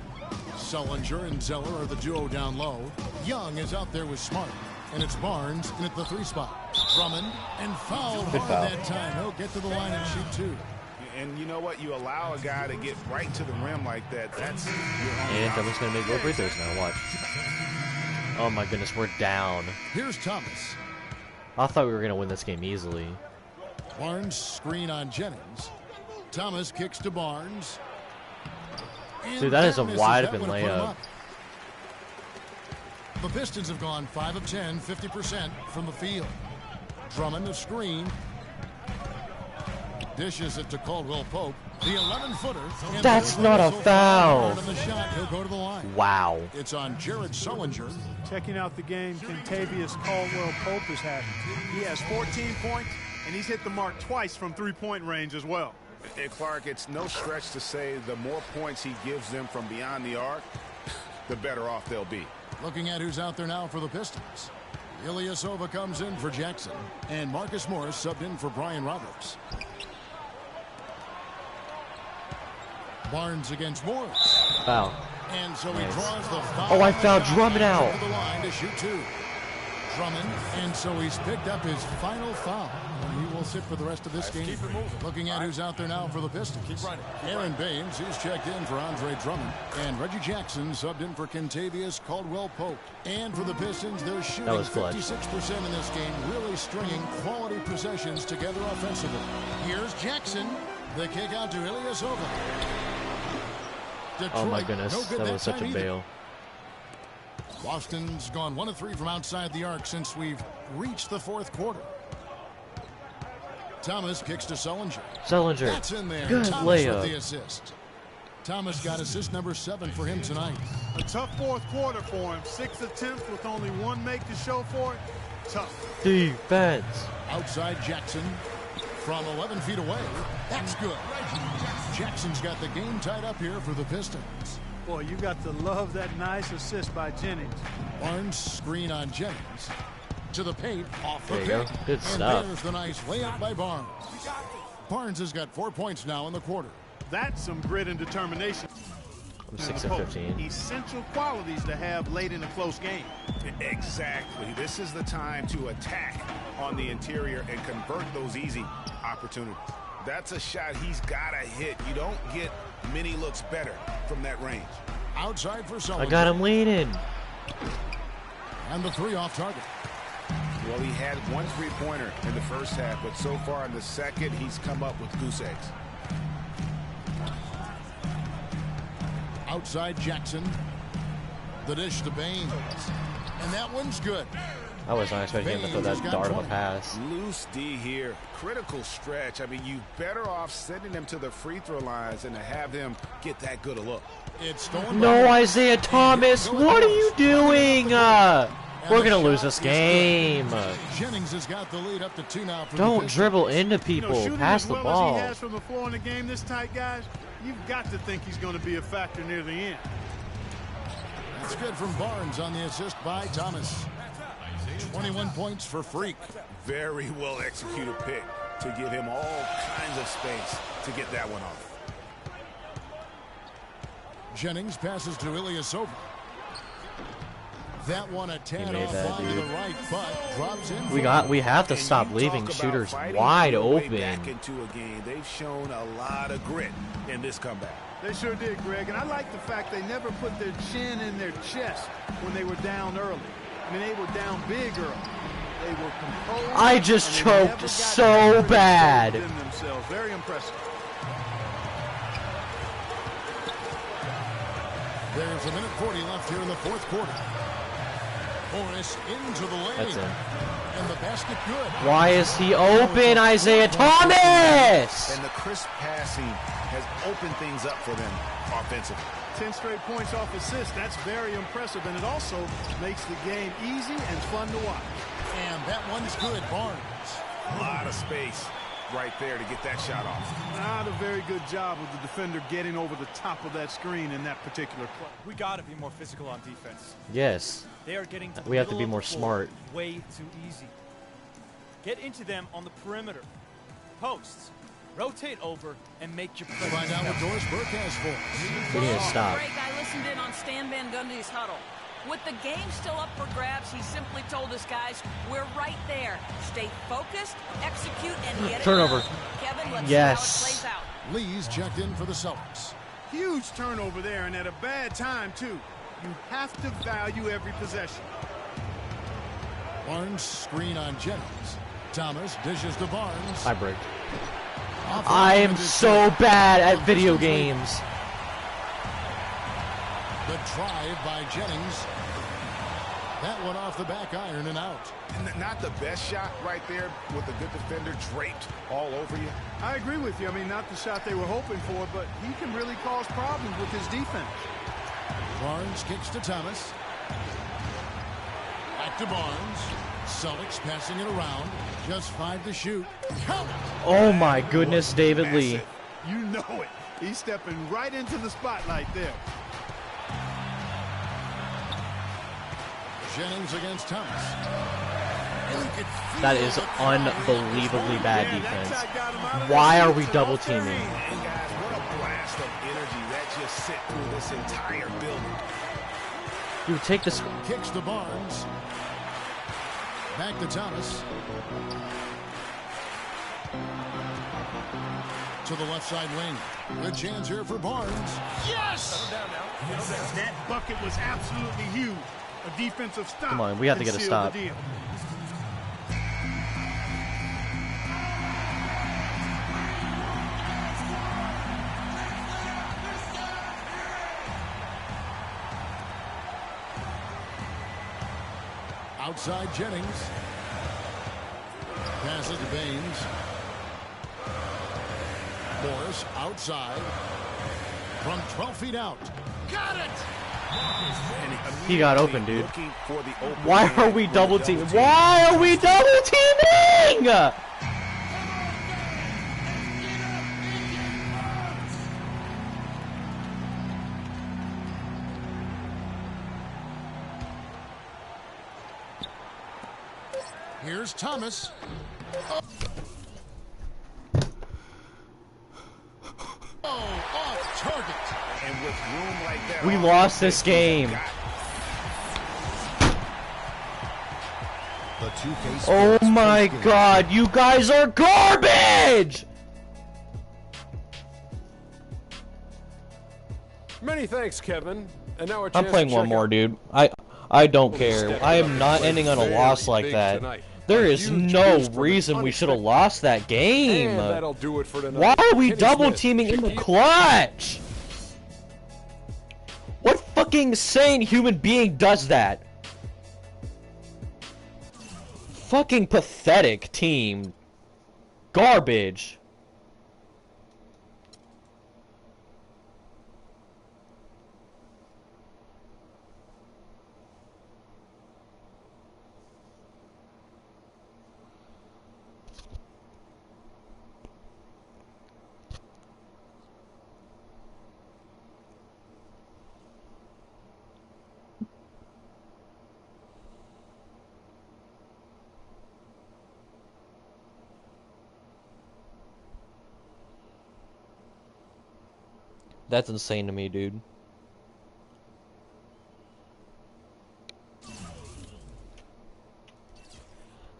Sullinger and Zeller are the duo down low. Young is out there with Smart, and it's Barnes in at the 3 spot. Drummond and fouled Good hard foul. that time. He'll get to the line and shoot 2. And you know what? You allow a guy to get right to the rim like that. That's your only And Drummond's going to make more free throws now. Watch. Oh my goodness, we're down. Here's Thomas. I thought we were going to win this game easily. Barnes screen on Jennings. Thomas kicks to Barnes. And Dude, that is a misses. wide That open would've put him layup. up. The Pistons have gone 5 of 10, 50% from the field. Drummond the screen. Dishes it to Caldwell Pope. The 11-footer. That's not a foul. The shot. He'll go to the line. Wow. It's on Jared Sullinger. Checking out the game, Kentavious Caldwell Pope is having. He has 14 points, and he's hit the mark twice from three-point range as well. And Clark, it's no stretch to say the more points he gives them from beyond the arc, the better off they'll be. Looking at who's out there now for the Pistons. Ilyasova comes in for Jackson, and Marcus Morris subbed in for Brian Roberts. Barnes against Morris. Foul. And so he Nice. draws the foul. Oh, I fouled Drummond out. To the line to shoot 2. Drummond, and so he's picked up his final foul. And he will sit for the rest of this game. Looking at who's out there now for the Pistons. Aaron Baines, he's checked in for Andre Drummond. And Reggie Jackson subbed in for Kentavious Caldwell Pope. And for the Pistons, they're shooting was clutch. 56% in this game, really stringing quality possessions together offensively. Here's Jackson. The kick out to Ilyasova. Detroit, Oh my goodness, no good that was such a time either. bail. Boston's gone 1 of 3 from outside the arc since we've reached the fourth quarter. Thomas kicks to Sullinger. Sullinger. That's in there. Good Thomas with layup. the assist. Thomas got assist number 7 for him tonight. A tough fourth quarter for him. 6 attempts with only 1 make to show for it. Tough. Defense. Outside Jackson from 11 feet away. That's good. Jackson's got the game tied up here for the Pistons. Boy, you got to love that nice assist by Jennings. Barnes screen on Jennings. To the paint, off the There you go. pick. Good and stuff. there's the nice layup by Barnes. Barnes has got 4 points now in the quarter. That's some grit and determination. I'm 6 of 15. Essential qualities to have late in a close game. Exactly. This is the time to attack on the interior and convert those easy opportunities. That's a shot he's got to hit. You don't get many looks better from that range. Outside for Sullivan. I got him leaning. And the 3 off target. Well, he had 1 3-pointer in the first half, but so far in the second, he's come up with goose eggs. Outside Jackson. The dish to Baines. And that one's good. I was not expecting him to throw that dart of a pass. Loose D here. Critical stretch. I mean, you better off sending him to the free throw lines than to have him get that good a look. It's stolen. No, Isaiah Thomas. What are you doing? We're going to lose this game. Jennings has got the lead up to 2 now. For Don't the dribble into You know, people. shooting Pass as the well ball. as he has from the floor in the game this tight, guys, you've got to think he's going to be a factor near the end. That's good from Barnes on the assist by Thomas. 21 points for Freak. Very well executed pick. to give him all kinds of space to get that one off. Jennings passes to Ilyasova. That one a tad made off that, line to dude. the right, but drops in. We have to stop leaving shooters wide open. Back into a game. They've shown a lot of grit in this comeback. They sure did, Greg, and I like the fact they never put their chin in their chest when they were down early. I mean, they were down big early. They were composed. I just choked so bad. Themselves. Very impressive. There's a minute 40 left here in the fourth quarter. Morris into the lane. That's it. And the basket good. Why is he open, Isaiah Thomas? And the crisp passing has opened things up for them offensively. 10 straight points off assists. That's very impressive, and it also makes the game easy and fun to watch. And that one's good, Barnes. A lot of space right there to get that shot off. Not a very good job of the defender getting over the top of that screen in that particular play. We got to be more physical on defense. Yes. They are getting to the We have to be middle more of the floor smart. way too easy. Get into them on the perimeter. Posts. Rotate over and make your play. Find out what Doris Burke has for us. We need to stop. Greg, I listened in on Stan Van Gundy's huddle. With the game still up for grabs, he simply told his guys, we're right there. Stay focused, execute, and get Turnover. it done. Kevin, let's Yes. see how it plays out. Lee's checked in for the Celtics. Huge turnover there, and at a bad time, too. You have to value every possession. Barnes screen on Jennings. Thomas dishes to Barnes. I break. I am so bad at video games. The drive by Jennings. That one off the back iron and out. Not the best shot right there with a good defender draped all over you. I agree with you. I mean, not the shot they were hoping for, but he can really cause problems with his defense. Barnes kicks to Thomas. Back to Barnes. Celtics passing it around. Just 5 to shoot. Count it! Oh my goodness, David Lee. You know it. He's stepping right into the spotlight there. Jennings against Thomas. That is unbelievably bad defense. Why are we double teaming? And guys, what a blast of energy that just sent through this entire building. Dude, take this. Kicks to Barnes. Back to Thomas. To the left side wing. Good chance here for Barnes. Yes! That bucket was absolutely huge. A defensive stop. Come on, we have to get a can seal stop. the deal. Outside Jennings. Passes to Baines. Morris outside. From 12 feet out. Got it! He got open, dude. Looking for the open Why man are we with the double teaming? Why are we double teaming? Here's Thomas. Oh, off target. And with room like that, We lost this game. The 2K Oh Sports my postgame. god, you guys are garbage! Many thanks, Kevin. And now a I'm chance playing to one check more, out dude. I don't Well, care. step I it up am and not play ending on a very loss like big that. tonight. There A is huge no boost from reason we should have lost that game. And that'll do it for tonight. Why are we Kenny double Smith, teaming in the Shaquille- clutch? What fucking sane human being does that? Fucking pathetic team. Garbage. That's insane to me, dude.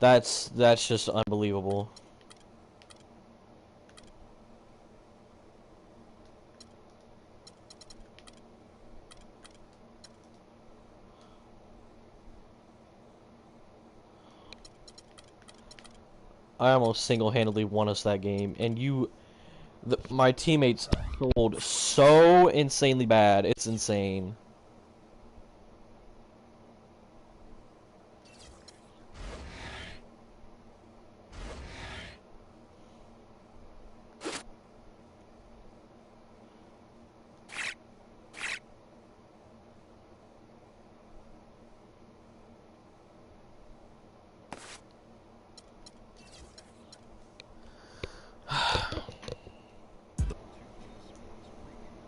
That's just unbelievable. I almost single-handedly won us that game, and my teammates rolled so insanely bad. It's insane.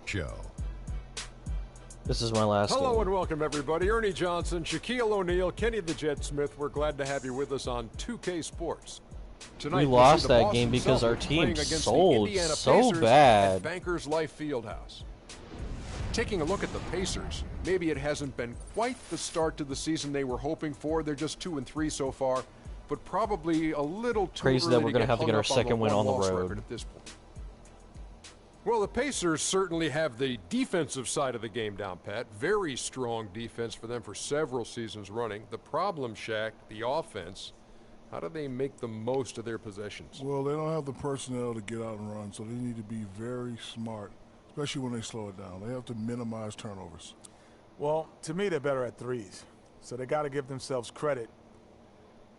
Show. This is my last Hello game. and welcome, everybody. Ernie Johnson, Shaquille O'Neal, Kenny the Jet Smith. We're glad to have you with us on 2K Sports. Tonight, We we'll lost see the that Boston game because our Celtics team playing against the sold Indiana so Pacers bad. at Bankers Life Fieldhouse. Taking a look at the Pacers, maybe it hasn't been quite the start to the season they were hoping for. They're just 2-3 so far, but probably a little too Crazy early that we're going gonna have to get our second win on the one-loss road. record at this point. Well, the Pacers certainly have the defensive side of the game down pat. Very strong defense for them for several seasons running. The problem, Shaq, the offense, how do they make the most of their possessions? Well, they don't have the personnel to get out and run, so they need to be very smart, especially when they slow it down. They have to minimize turnovers. Well, to me, they're better at threes, so they got to give themselves credit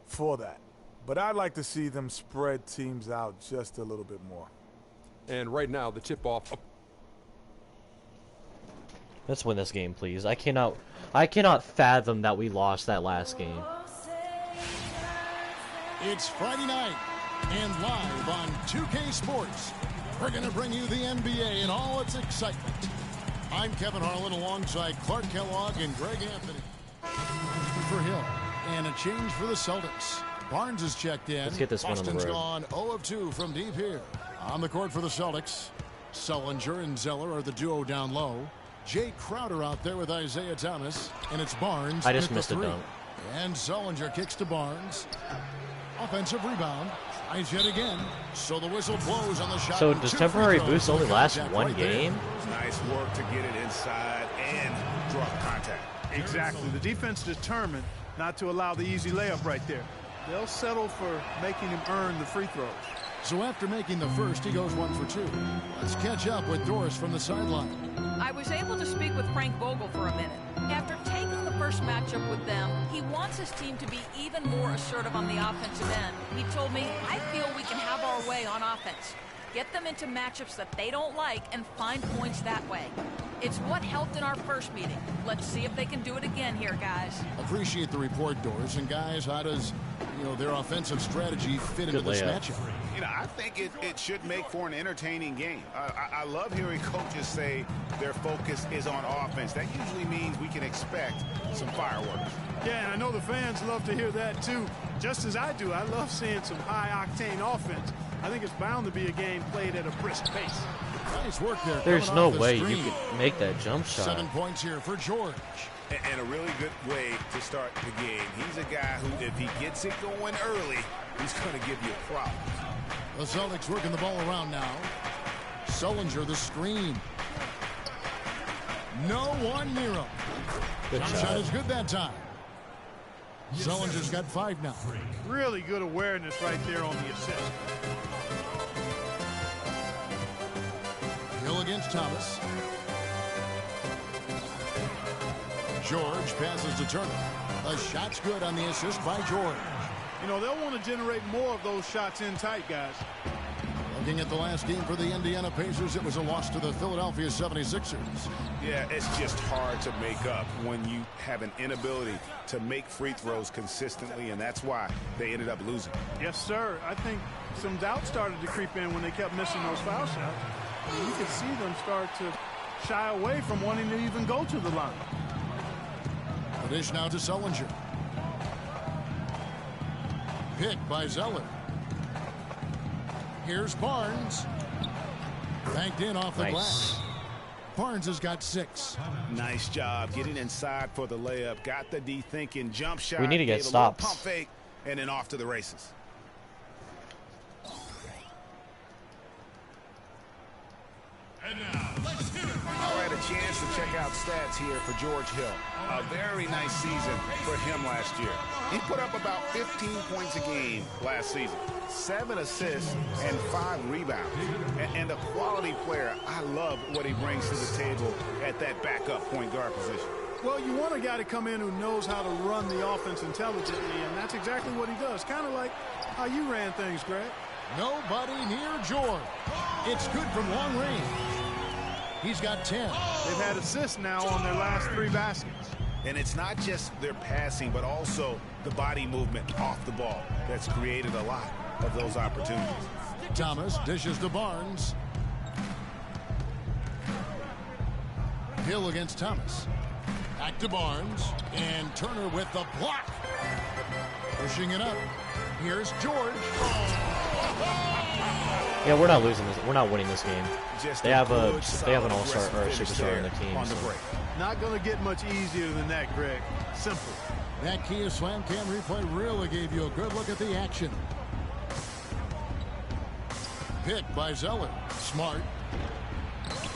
for that. But I'd like to see them spread teams out just a little bit more. And right now, the tip-off. Let's win this game, please. I cannot fathom that we lost that last game. It's Friday night, and live on 2K Sports, we're going to bring you the NBA in all its excitement. I'm Kevin Harlan alongside Clark Kellogg and Greg Anthony. For Hill, and a change for the Celtics. Barnes is checked in. Let's get this one on the Boston's road. gone 0 of 2 from deep here. On the court for the Celtics, Sullinger and Zeller are the duo down low. Jay Crowder out there with Isaiah Thomas, and it's Barnes. I just with missed the a three. dunk. And Sullinger kicks to Barnes. Offensive rebound. Eyes yet again. So the whistle blows on the shot. So and does 2 temporary free throws boost for only the last contact one right there. game? Nice work to get it inside and draw contact. Exactly. The defense determined not to allow the easy layup right there. They'll settle for making him earn the free throws. So after making the first, he goes 1 for 2. Let's catch up with Doris from the sideline. I was able to speak with Frank Vogel for a minute. After taking the first matchup with them, he wants his team to be even more assertive on the offensive end. He told me, I feel we can have our way on offense. Get them into matchups that they don't like and find points that way. It's what helped in our first meeting. Let's see if they can do it again here, guys. Appreciate the report, Doris. And guys, how does their offensive strategy fit into this layup. matchup? I think it should make for an entertaining game. I love hearing coaches say their focus is on offense. That usually means we can expect some fireworks. Yeah, and I know the fans love to hear that too. Just as I do, I love seeing some high-octane offense. I think it's bound to be a game played at a brisk pace. Nice work there. There's coming no off the way you screen. could make that jump shot. 7 points here for George. And a really good way to start the game. He's a guy who, if he gets it going early, he's going to give you problems. The Celtics working the ball around now. Sullinger, the screen. No one near him. Good Jump shot is good that time. Sullinger's got 5 now. Really good awareness right there on the assist. Hill against Thomas. George passes to Turner. The shot's good on the assist by George. You know, they'll want to generate more of those shots in tight, guys. Looking at the last game for the Indiana Pacers, it was a loss to the Philadelphia 76ers. Yeah, it's just hard to make up when you have an inability to make free throws consistently, and that's why they ended up losing. Yes, sir. I think some doubt started to creep in when they kept missing those foul shots. I mean, you could see them start to shy away from wanting to even go to the line. The dish now to Sullinger. Picked by Zeller. Here's Barnes. Banked in off the glass. Barnes has got 6. Nice job getting inside for the layup. Got the D thinking. Jump shot. We need to get gave a stops. little pump fake, and then off to the races. And now, let's hear it. All right, a chance to check out stats here for George Hill. A very nice season for him last year. He put up about 15 points a game last season, 7 assists and 5 rebounds. And a quality player. I love what he brings to the table at that backup point guard position. Well, you want a guy to come in who knows how to run the offense intelligently, and that's exactly what he does. Kind of like how you ran things, Greg. Nobody near George. It's good from long range. He's got 10. They've had assists now on their last 3 baskets. And it's not just their passing, but also the body movement off the ball that's created a lot of those opportunities. Thomas dishes to Barnes. Hill against Thomas. Back to Barnes. And Turner with the block. Pushing it up. Here's George. Yeah, we're not losing this. We're not winning this game. They have an all-star or a superstar on the team. On the break. Not going to get much easier than that, Greg. Simple. That Kia Slam Cam replay really gave you a good look at the action. Pick by Zeller. Smart.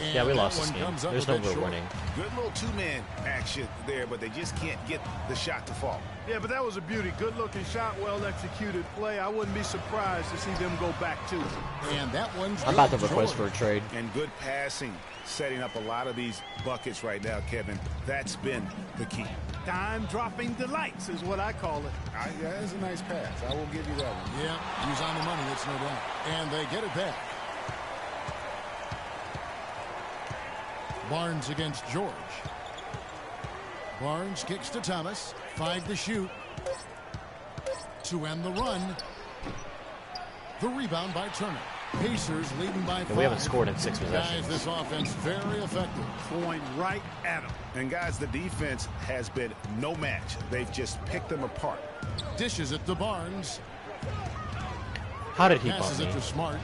And yeah, we lost this one game. comes up There's a no bit real short. winning. Good little two-man action there, but they just can't get the shot to fall. Yeah, but that was a beauty. Good-looking shot, well-executed play. I wouldn't be surprised to see them go back to it. And that one's I'm about to good. request for a trade. And good passing, setting up a lot of these buckets right now, Kevin. That's been the key. Time-dropping delights is what I call it. Yeah, that's a nice pass. I will give you that one. Yeah, he's on the money, it's no doubt. And they get it back. Barnes against George. Barnes kicks to Thomas. 5 to shoot. To end the run. The rebound by Turner. Pacers leading by 5. We haven't scored in 6 possessions. Guys, this offense very effective. Going right at him. And guys, the defense has been no match. They've just picked them apart. Dishes it to Barnes. How did he Passes bump it me? to Smart.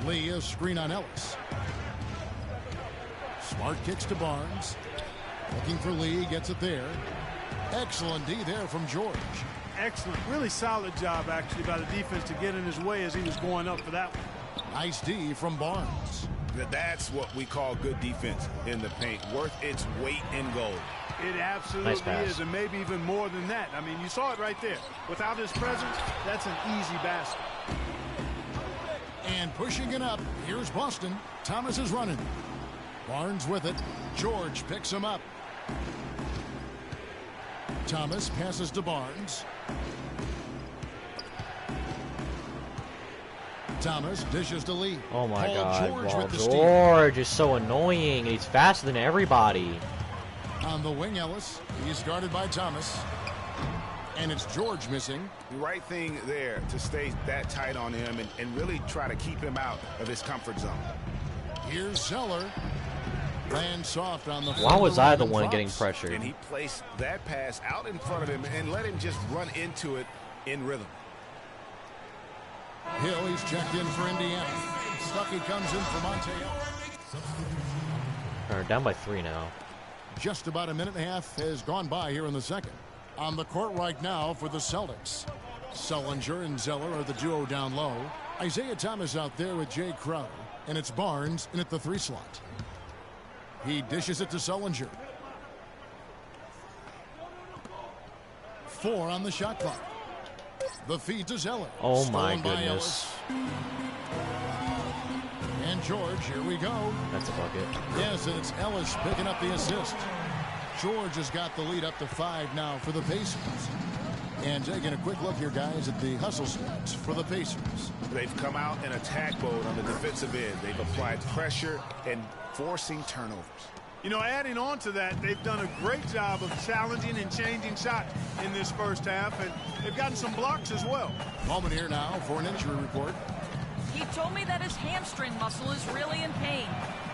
Lee, a screen on Ellis. Smart kicks to Barnes. Looking for Lee, gets it there. Excellent D there from George. Excellent. Really solid job, actually, by the defense to get in his way as he was going up for that one. Nice D from Barnes. That's what we call good defense in the paint. Worth its weight in gold. It absolutely Nice pass. is, and maybe even more than that. I mean, you saw it right there. Without his presence, that's an easy basket. And pushing it up, here's Boston. Thomas is running. Barnes with it. George picks him up. Thomas passes to Barnes. Thomas dishes to Lee. Oh my Paul God, George bro. with the steal. George is so annoying. He's faster than everybody. On the wing, Ellis. He's guarded by Thomas. And it's George missing. The right thing there to stay that tight on him and really try to keep him out of his comfort zone. Here's Zeller. Land soft on the Why was I the and one Fox. getting pressured? And he placed that pass out in front of him and let him just run into it in rhythm. Hill, he's checked in for Indiana. Stuckey comes in for Monte Ellis. They're down by 3 now. Just about a minute and a half has gone by here in the second. On the court right now for the Celtics. Sullinger and Zeller are the duo down low. Isaiah Thomas out there with Jay Crowder. And it's Barnes in at the 3 slot. He dishes it to Sullinger. 4 on the shot clock. The feed to Zeller. Oh my Stolen by goodness. Ellis. And George, here we go. That's a bucket. Yes, and it's Ellis picking up the assist. George has got the lead up to 5 now for the Pacers. And taking a quick look here, guys, at the hustle stats for the Pacers. They've come out in attack mode on the defensive end. They've applied pressure and forcing turnovers. You know, adding on to that, they've done a great job of challenging and changing shots in this first half, and they've gotten some blocks as well. Moment here now for an injury report. He told me that his hamstring muscle is really in pain.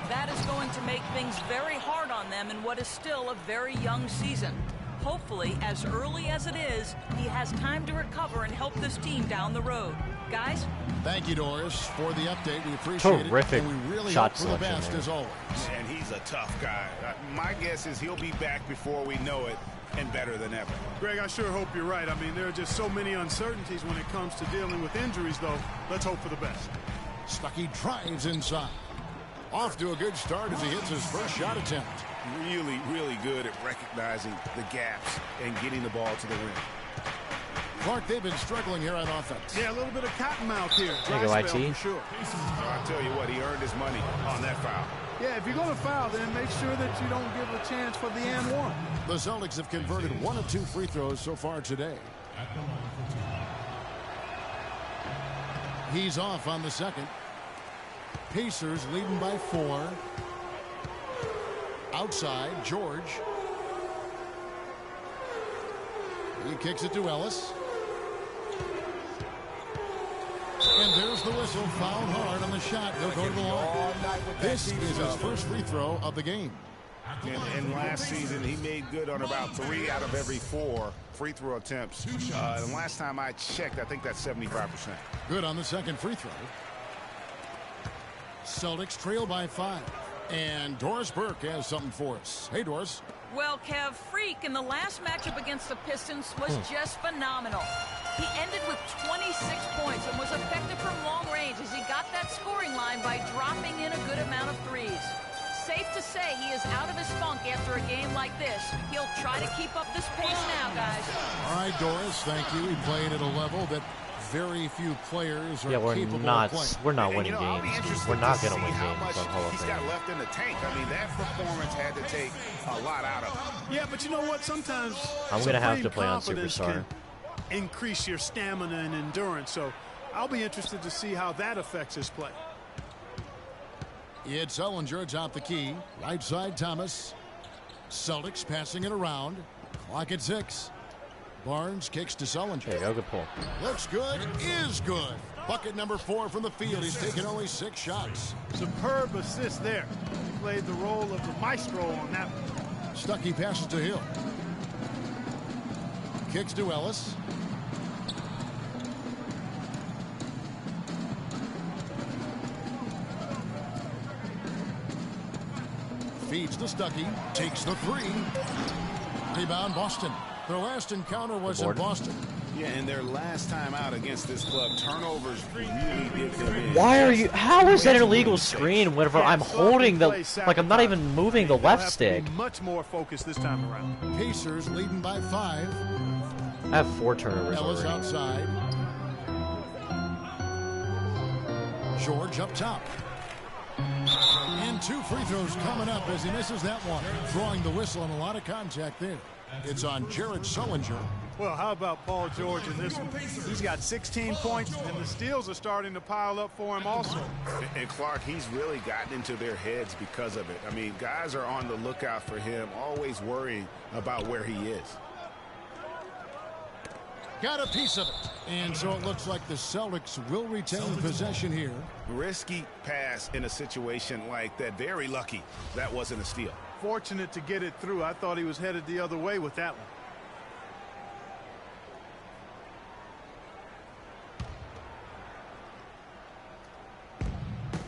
That is going to make things very hard on them in what is still a very young season. hopefully, as early as it is, he has time to recover and help this team down the road. Guys? Thank you, Doris, for the update. We appreciate Terrific it. And we really shot hope for the selection best, there. as always. And he's a tough guy. My guess is he'll be back before we know it, and better than ever. Greg, I sure hope you're right. I mean, there are just so many uncertainties when it comes to dealing with injuries, though. Let's hope for the best. Stuckey drives inside. Off to a good start as he hits his first shot attempt. Really, really good at recognizing the gaps and getting the ball to the rim. Clark, they've been struggling here on offense. Yeah, a little bit of cotton mouth here. There you go, Dry spell IT. for sure. I'll tell you what, he earned his money on that foul. Yeah, if you're going to foul, then make sure that you don't give a chance for the and one. The Celtics have converted 1 of 2 free throws so far today. He's off on the second. Pacers leading by 4. Outside, George. He kicks it to Ellis. And there's the whistle. Fouled hard on the shot. He'll go to the line. This is his first free throw of the game. And last season, he made good on about 3 out of every 4 free throw attempts. And last time I checked, I think that's 75%. Good on the second free throw. Celtics trail by 5. And Doris Burke has something for us. Hey, Doris. Well, Kev, Freak in the last matchup against the Pistons was just phenomenal. He ended with 26 points and was effective from long range as he got that scoring line by dropping in a good amount of threes. Safe to say he is out of his funk after a game like this. He'll try to keep up this pace now, guys. All right, Doris, thank you. He played at a level that very few players are capable of playing. We're not winning games. We're not going to win games on Hall of He's Fame. got left in the tank. I mean, that performance had to take a lot out of him. Yeah, but you know what? Sometimes I'm going to have to supreme play on confidence Superstar. can increase your stamina and endurance. So I'll be interested to see how that affects his play. It's Sullinger atop the key. Right side, Thomas. Celtics passing it around. Clock at 6. Barnes kicks to Sullinger. There you go, good pull. Looks good, is good. Bucket number 4 from the field. He's taken only 6 shots. Superb assist there. He played the role of the maestro on that one. Stuckey passes to Hill. Kicks to Ellis. Feeds to Stuckey. Takes the 3. Rebound, Boston. Their last encounter was in Boston. Yeah, and their last time out against this club, turnovers really did them in. Why are you? How is that an illegal screen whenever I'm holding the, like I'm not even moving the left stick? Much more focused this time around. Pacers leading by 5. I have 4 turnovers Ellis already. outside. George up top. And 2 free throws coming up as he misses that one. Drawing the whistle and a lot of contact there. It's on Jared Sullinger. Well, how about Paul George in this one? He's got 16 points, and the steals are starting to pile up for him also. And Clark, he's really gotten into their heads because of it. I mean, guys are on the lookout for him, always worrying about where he is. Got a piece of it. And so it looks like the Celtics will retain possession here. Risky pass in a situation like that. Very lucky that wasn't a steal. Fortunate to get it through. I thought he was headed the other way with that one.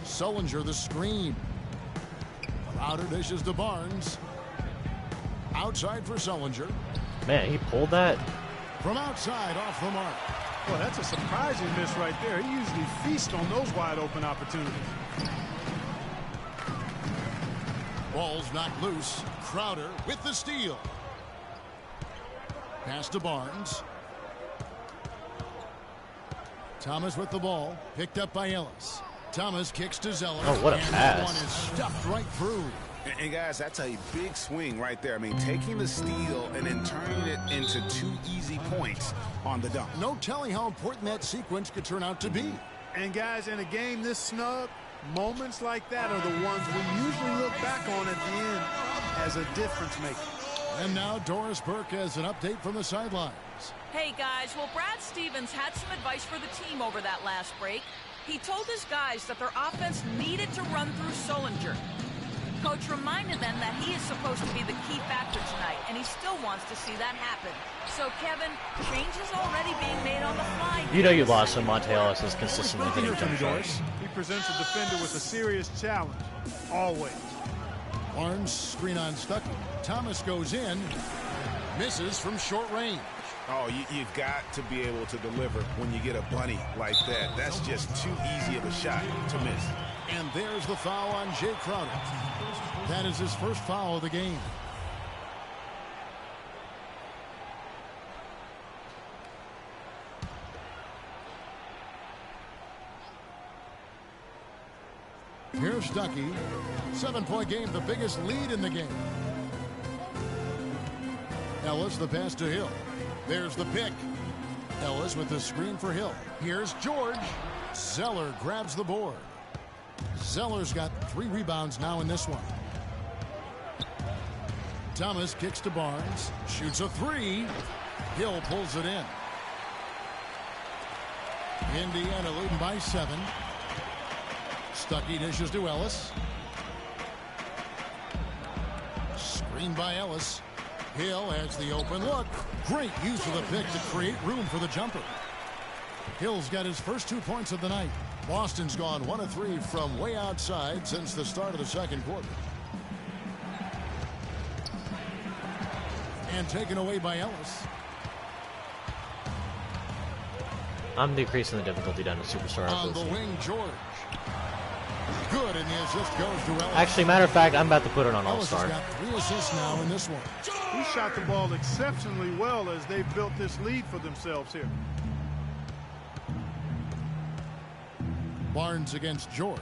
Sullinger the screen. Crowder dishes to Barnes. Outside for Sullinger. Man, he pulled that. From outside off the mark. Well, that's a surprising miss right there. He usually feasts on those wide open opportunities. Ball's knocked loose. Crowder with the steal. Pass to Barnes. Thomas with the ball. Picked up by Ellis. Thomas kicks to Zeller. Oh, what a and pass. that one is stuffed right through. And guys, that's a big swing right there. I mean, taking the steal and then turning it into 2 easy points on the dunk. No telling how important that sequence could turn out to be. And guys, in a game this snug, moments like that are the ones we usually look back on at the end as a difference maker. And now Doris Burke has an update from the sidelines. Hey guys, well Brad Stevens had some advice for the team over that last break. He told his guys that their offense needed to run through Sullinger. Coach reminded them that he is supposed to be the key factor tonight, and he still wants to see that happen. So, Kevin, change is already being made on the fly. You know you lost when Monte Ellis is consistently hitting jump shots. He presents a defender with a serious challenge, always. Barnes, screen on Stuckey. Thomas goes in, misses from short range. Oh, you've got to be able to deliver when you get a bunny like that. That's just too easy of a shot to miss. And there's the foul on Jay Crowder. That is his first foul of the game. Here's Stuckey. 7-point game, the biggest lead in the game. Ellis, the pass to Hill. There's the pick. Ellis with the screen for Hill. Here's George. Zeller grabs the board. Zeller's got 3 rebounds now in this one. Thomas kicks to Barnes. Shoots a 3. Hill pulls it in. Indiana leading by 7. Stuckey dishes to Ellis. Screen by Ellis. Hill has the open look. Great use of the pick to create room for the jumper. Hill's got his first 2 points of the night. Boston's gone 1 of 3 from way outside since the start of the second quarter. And taken away by Ellis. I'm decreasing the difficulty down to superstar. On the wing, George. Good, and the assist goes to Ellis. Actually, matter of fact, I'm about to put it on All-Star. Ellis has got 3 assists now in this one. He shot the ball exceptionally well as they've built this lead for themselves here. Barnes against George.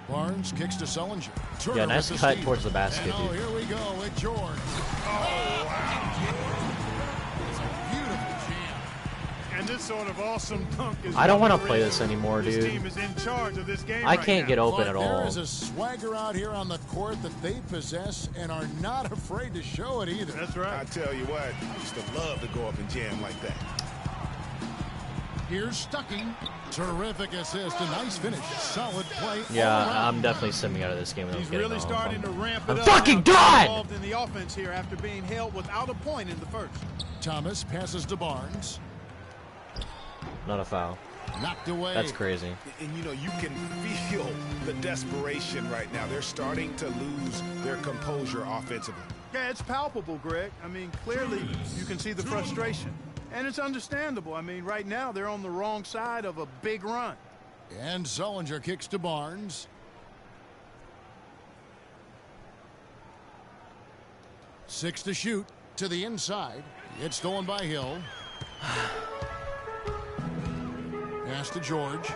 Barnes kicks to Sullinger. Turner Yeah, nice cut towards the basket, and, dude. Here we go with George. Oh, wow. It's a beautiful jam. And this sort of awesome dunk is... I don't want to play this anymore, This dude. team is in charge of this game I right can't now. get open But at all. there is a swagger out here on the court that they possess and are not afraid to show it either. That's right. I tell you what, I used to love to go up and jam like that. Here's Stuckey. Terrific assist. A nice finish. Solid play. Yeah, I'm definitely simming out of this game without He's getting really off. starting to ramp it I'm up. fucking Now, done! Involved in the offense here after being held without a point in the first. Thomas passes to Barnes. Not a foul. Knocked away. That's crazy. And, you know, you can feel the desperation right now. They're starting to lose their composure offensively. Yeah, it's palpable, Greg. I mean, clearly you can see the frustration. And it's understandable. I mean, right now they're on the wrong side of a big run. And Sullinger kicks to Barnes. Six to shoot to the inside. It's stolen by Hill. Pass to George.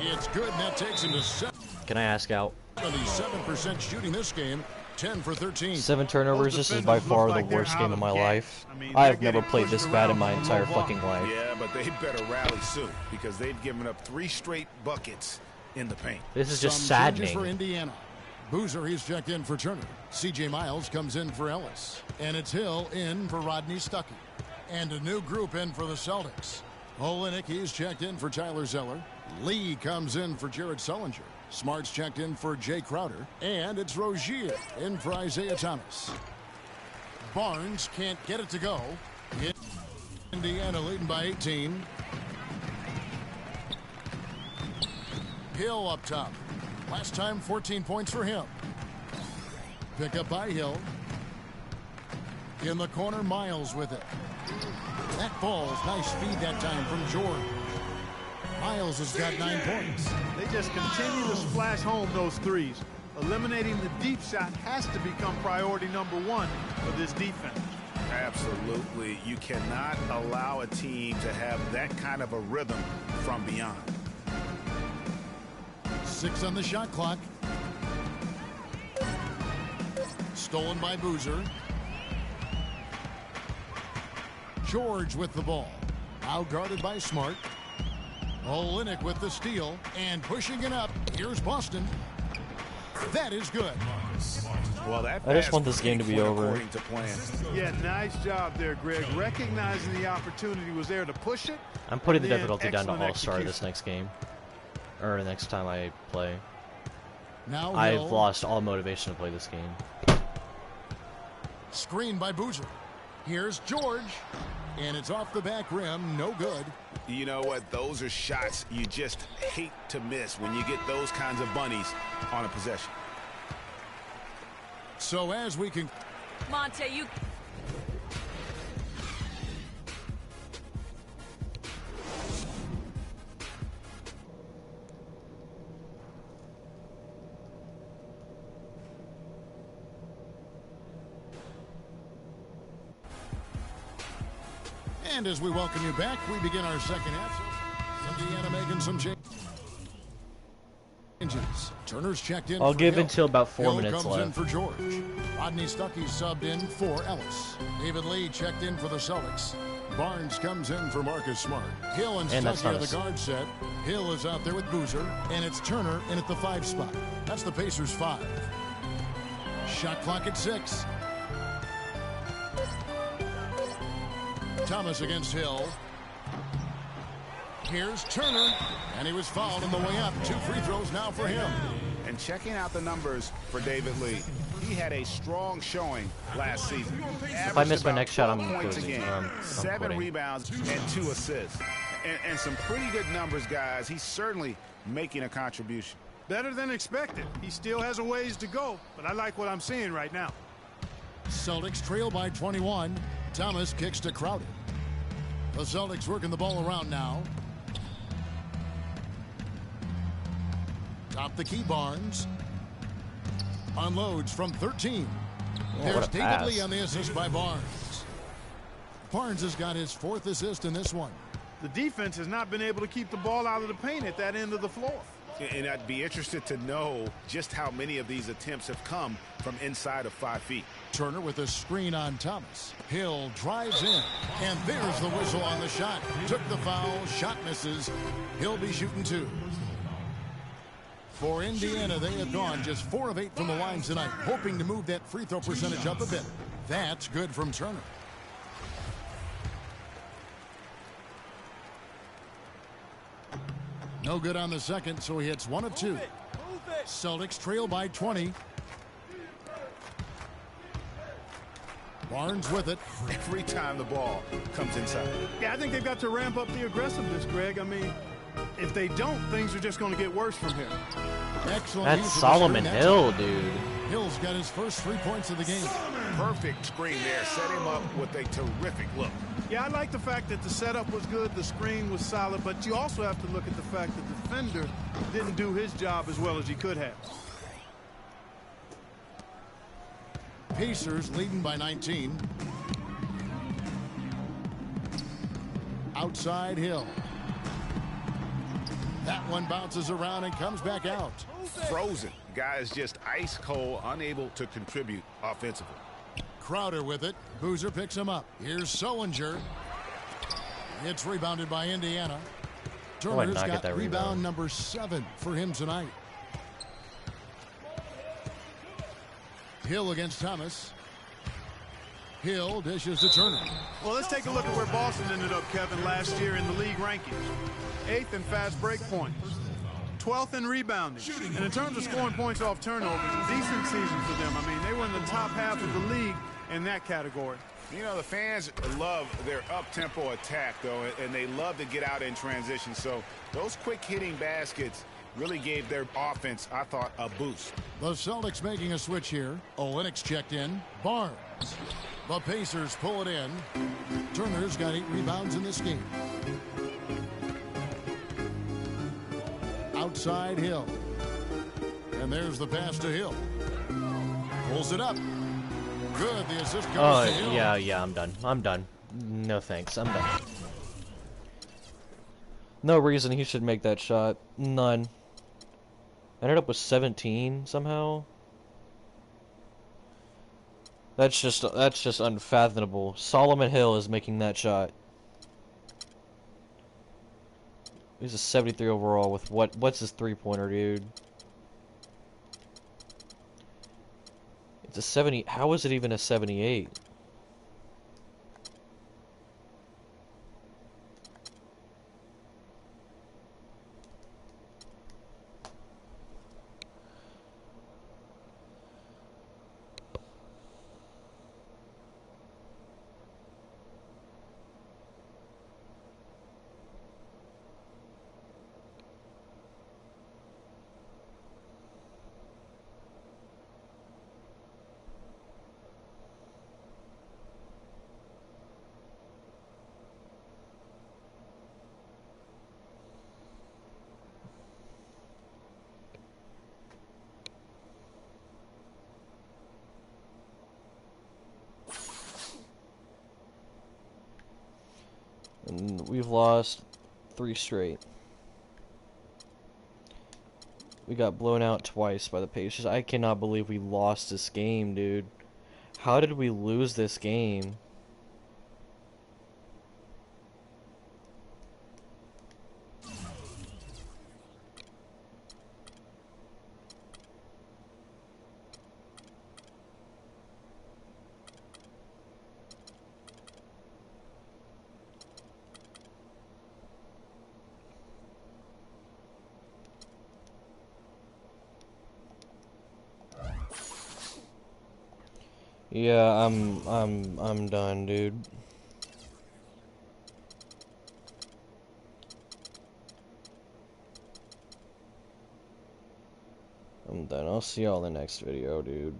It's good, and that takes him to 7. Can I ask out? 77% shooting this game. 10 for 13. 7 turnovers. This is by far the worst game of my life. I have never played this bad in my entire fucking life. Yeah, but they better rally soon because they've given up 3 straight buckets in the paint. This is just Some changes saddening. for Indiana. Boozer, he's checked in for Turner. C.J. Miles comes in for Ellis. And it's Hill in for Rodney Stuckey. And a new group in for the Celtics. Olenek, he's checked in for Tyler Zeller. Lee comes in for Jared Sullinger. Smart's checked in for Jay Crowder. And it's Rozier in for Isaiah Thomas. Barnes can't get it to go. Indiana leading by 18. Hill up top. Last time, 14 points for him. Pick up by Hill. In the corner, Miles with it. That ball's nice feed that time from Jordan. Miles has got 9 points. They just continue to splash home those threes. Eliminating the deep shot has to become priority number 1 for this defense. Absolutely. You cannot allow a team to have that kind of a rhythm from beyond. 6 on the shot clock. Stolen by Boozer. George with the ball. Out guarded by Smart. Olenek with the steal. And pushing it up. Here's Boston. That is good. Well, that I just want this game to be over. according to plan. Yeah, nice job there, Greg. Recognizing the opportunity was there to push it. I'm putting the and then difficulty down to excellent All-Star execution. this next game. Or the next time I play. Now I've Hill. lost all motivation to play this game. Screen by Boozer. Here's George. And it's off the back rim. No good. You know what? Those are shots you just hate to miss when you get those kinds of bunnies on a possession. So as we can... Monte, you... And as we welcome you back, we begin our second half. Indiana making some changes. Turner's checked in. I'll for give Hill. until about 4 Hill minutes comes in left. for George. Rodney Stuckey subbed in for Ellis. David Lee checked in for the Celtics. Barnes comes in for Marcus Smart. Hill and And that's Stuckey are not the a- guard set. Hill is out there with Boozer, and it's Turner in at the 5 spot. That's the Pacers 5. Shot clock at 6. Thomas against Hill. Here's Turner, and he was fouled on the way up. 2 free throws now for him. And checking out the numbers for David Lee, he had a strong showing last season. If I miss my next shot, I'm points a losing. game, I'm 7 quitting. rebounds, and 2 assists. And some pretty good numbers, guys. He's certainly making a contribution. Better than expected. He still has a ways to go, but I like what I'm seeing right now. Celtics trail by 21. Thomas kicks to Crowder. The Celtics working the ball around now. Top the key, Barnes. Unloads from 13. There's what a David pass. Lee on the assist by Barnes. Barnes has got his 4th assist in this one. The defense has not been able to keep the ball out of the paint at that end of the floor. And I'd be interested to know just how many of these attempts have come from inside of 5 feet. Turner with a screen on Thomas. Hill drives in, and there's the whistle on the shot. Took the foul, shot misses. He'll be shooting 2. For Indiana, they have gone just 4 of 8 from the line tonight, hoping to move that free throw percentage up a bit. That's good from Turner. No good on the second, so he hits 1 of 2. Celtics trail by 20. Barnes with it. Every time the ball comes inside. Yeah, I think they've got to ramp up the aggressiveness, Greg. I mean, if they don't, things are just going to get worse from here. Excellent. That's use of the Solomon screen. Hill, dude. Hill's got his first 3 points of the game. Perfect screen there. Set him up with a terrific look. Yeah, I like the fact that the setup was good, the screen was solid, but you also have to look at the fact that the defender didn't do his job as well as he could have. Pacers leading by 19. Outside Hill. That one bounces around and comes back out. Frozen. Guy is just ice cold, unable to contribute offensively. Crowder with it. Boozer picks him up. Here's Sullinger. It's rebounded by Indiana. Turner's not get got that rebound rebound. number 7 for him tonight. Hill against Thomas. Hill dishes to Turner. Well, let's take a look at where Boston ended up, Kevin, last year in the league rankings. 8th in fast break points. 12th in rebounding. And in terms of scoring points off turnovers, a decent season for them. I mean, they were in the top half of the league in that category. You know, the fans love their up-tempo attack, though, and they love to get out in transition. So those quick-hitting baskets really gave their offense, I thought, a boost. The Celtics making a switch here. Olynyk checked in. Barnes. The Pacers pull it in. Turner's got 8 rebounds in this game. Outside Hill. And there's the pass to Hill. Pulls it up. Good. The assist goes to Hill. Yeah, I'm done. I'm done. No thanks. I'm done. No reason he should make that shot. None. Ended up with 17 somehow. That's just unfathomable. Solomon Hill is making that shot. He's a 73 overall with what's his 3-pointer, dude? It's a 70. How is it even a 78? And we've lost 3 straight. We got blown out twice by the Pacers. I cannot believe we lost this game, dude. How did we lose this game? Yeah, I'm done, dude. I'm done. I'll see y'all in the next video, dude.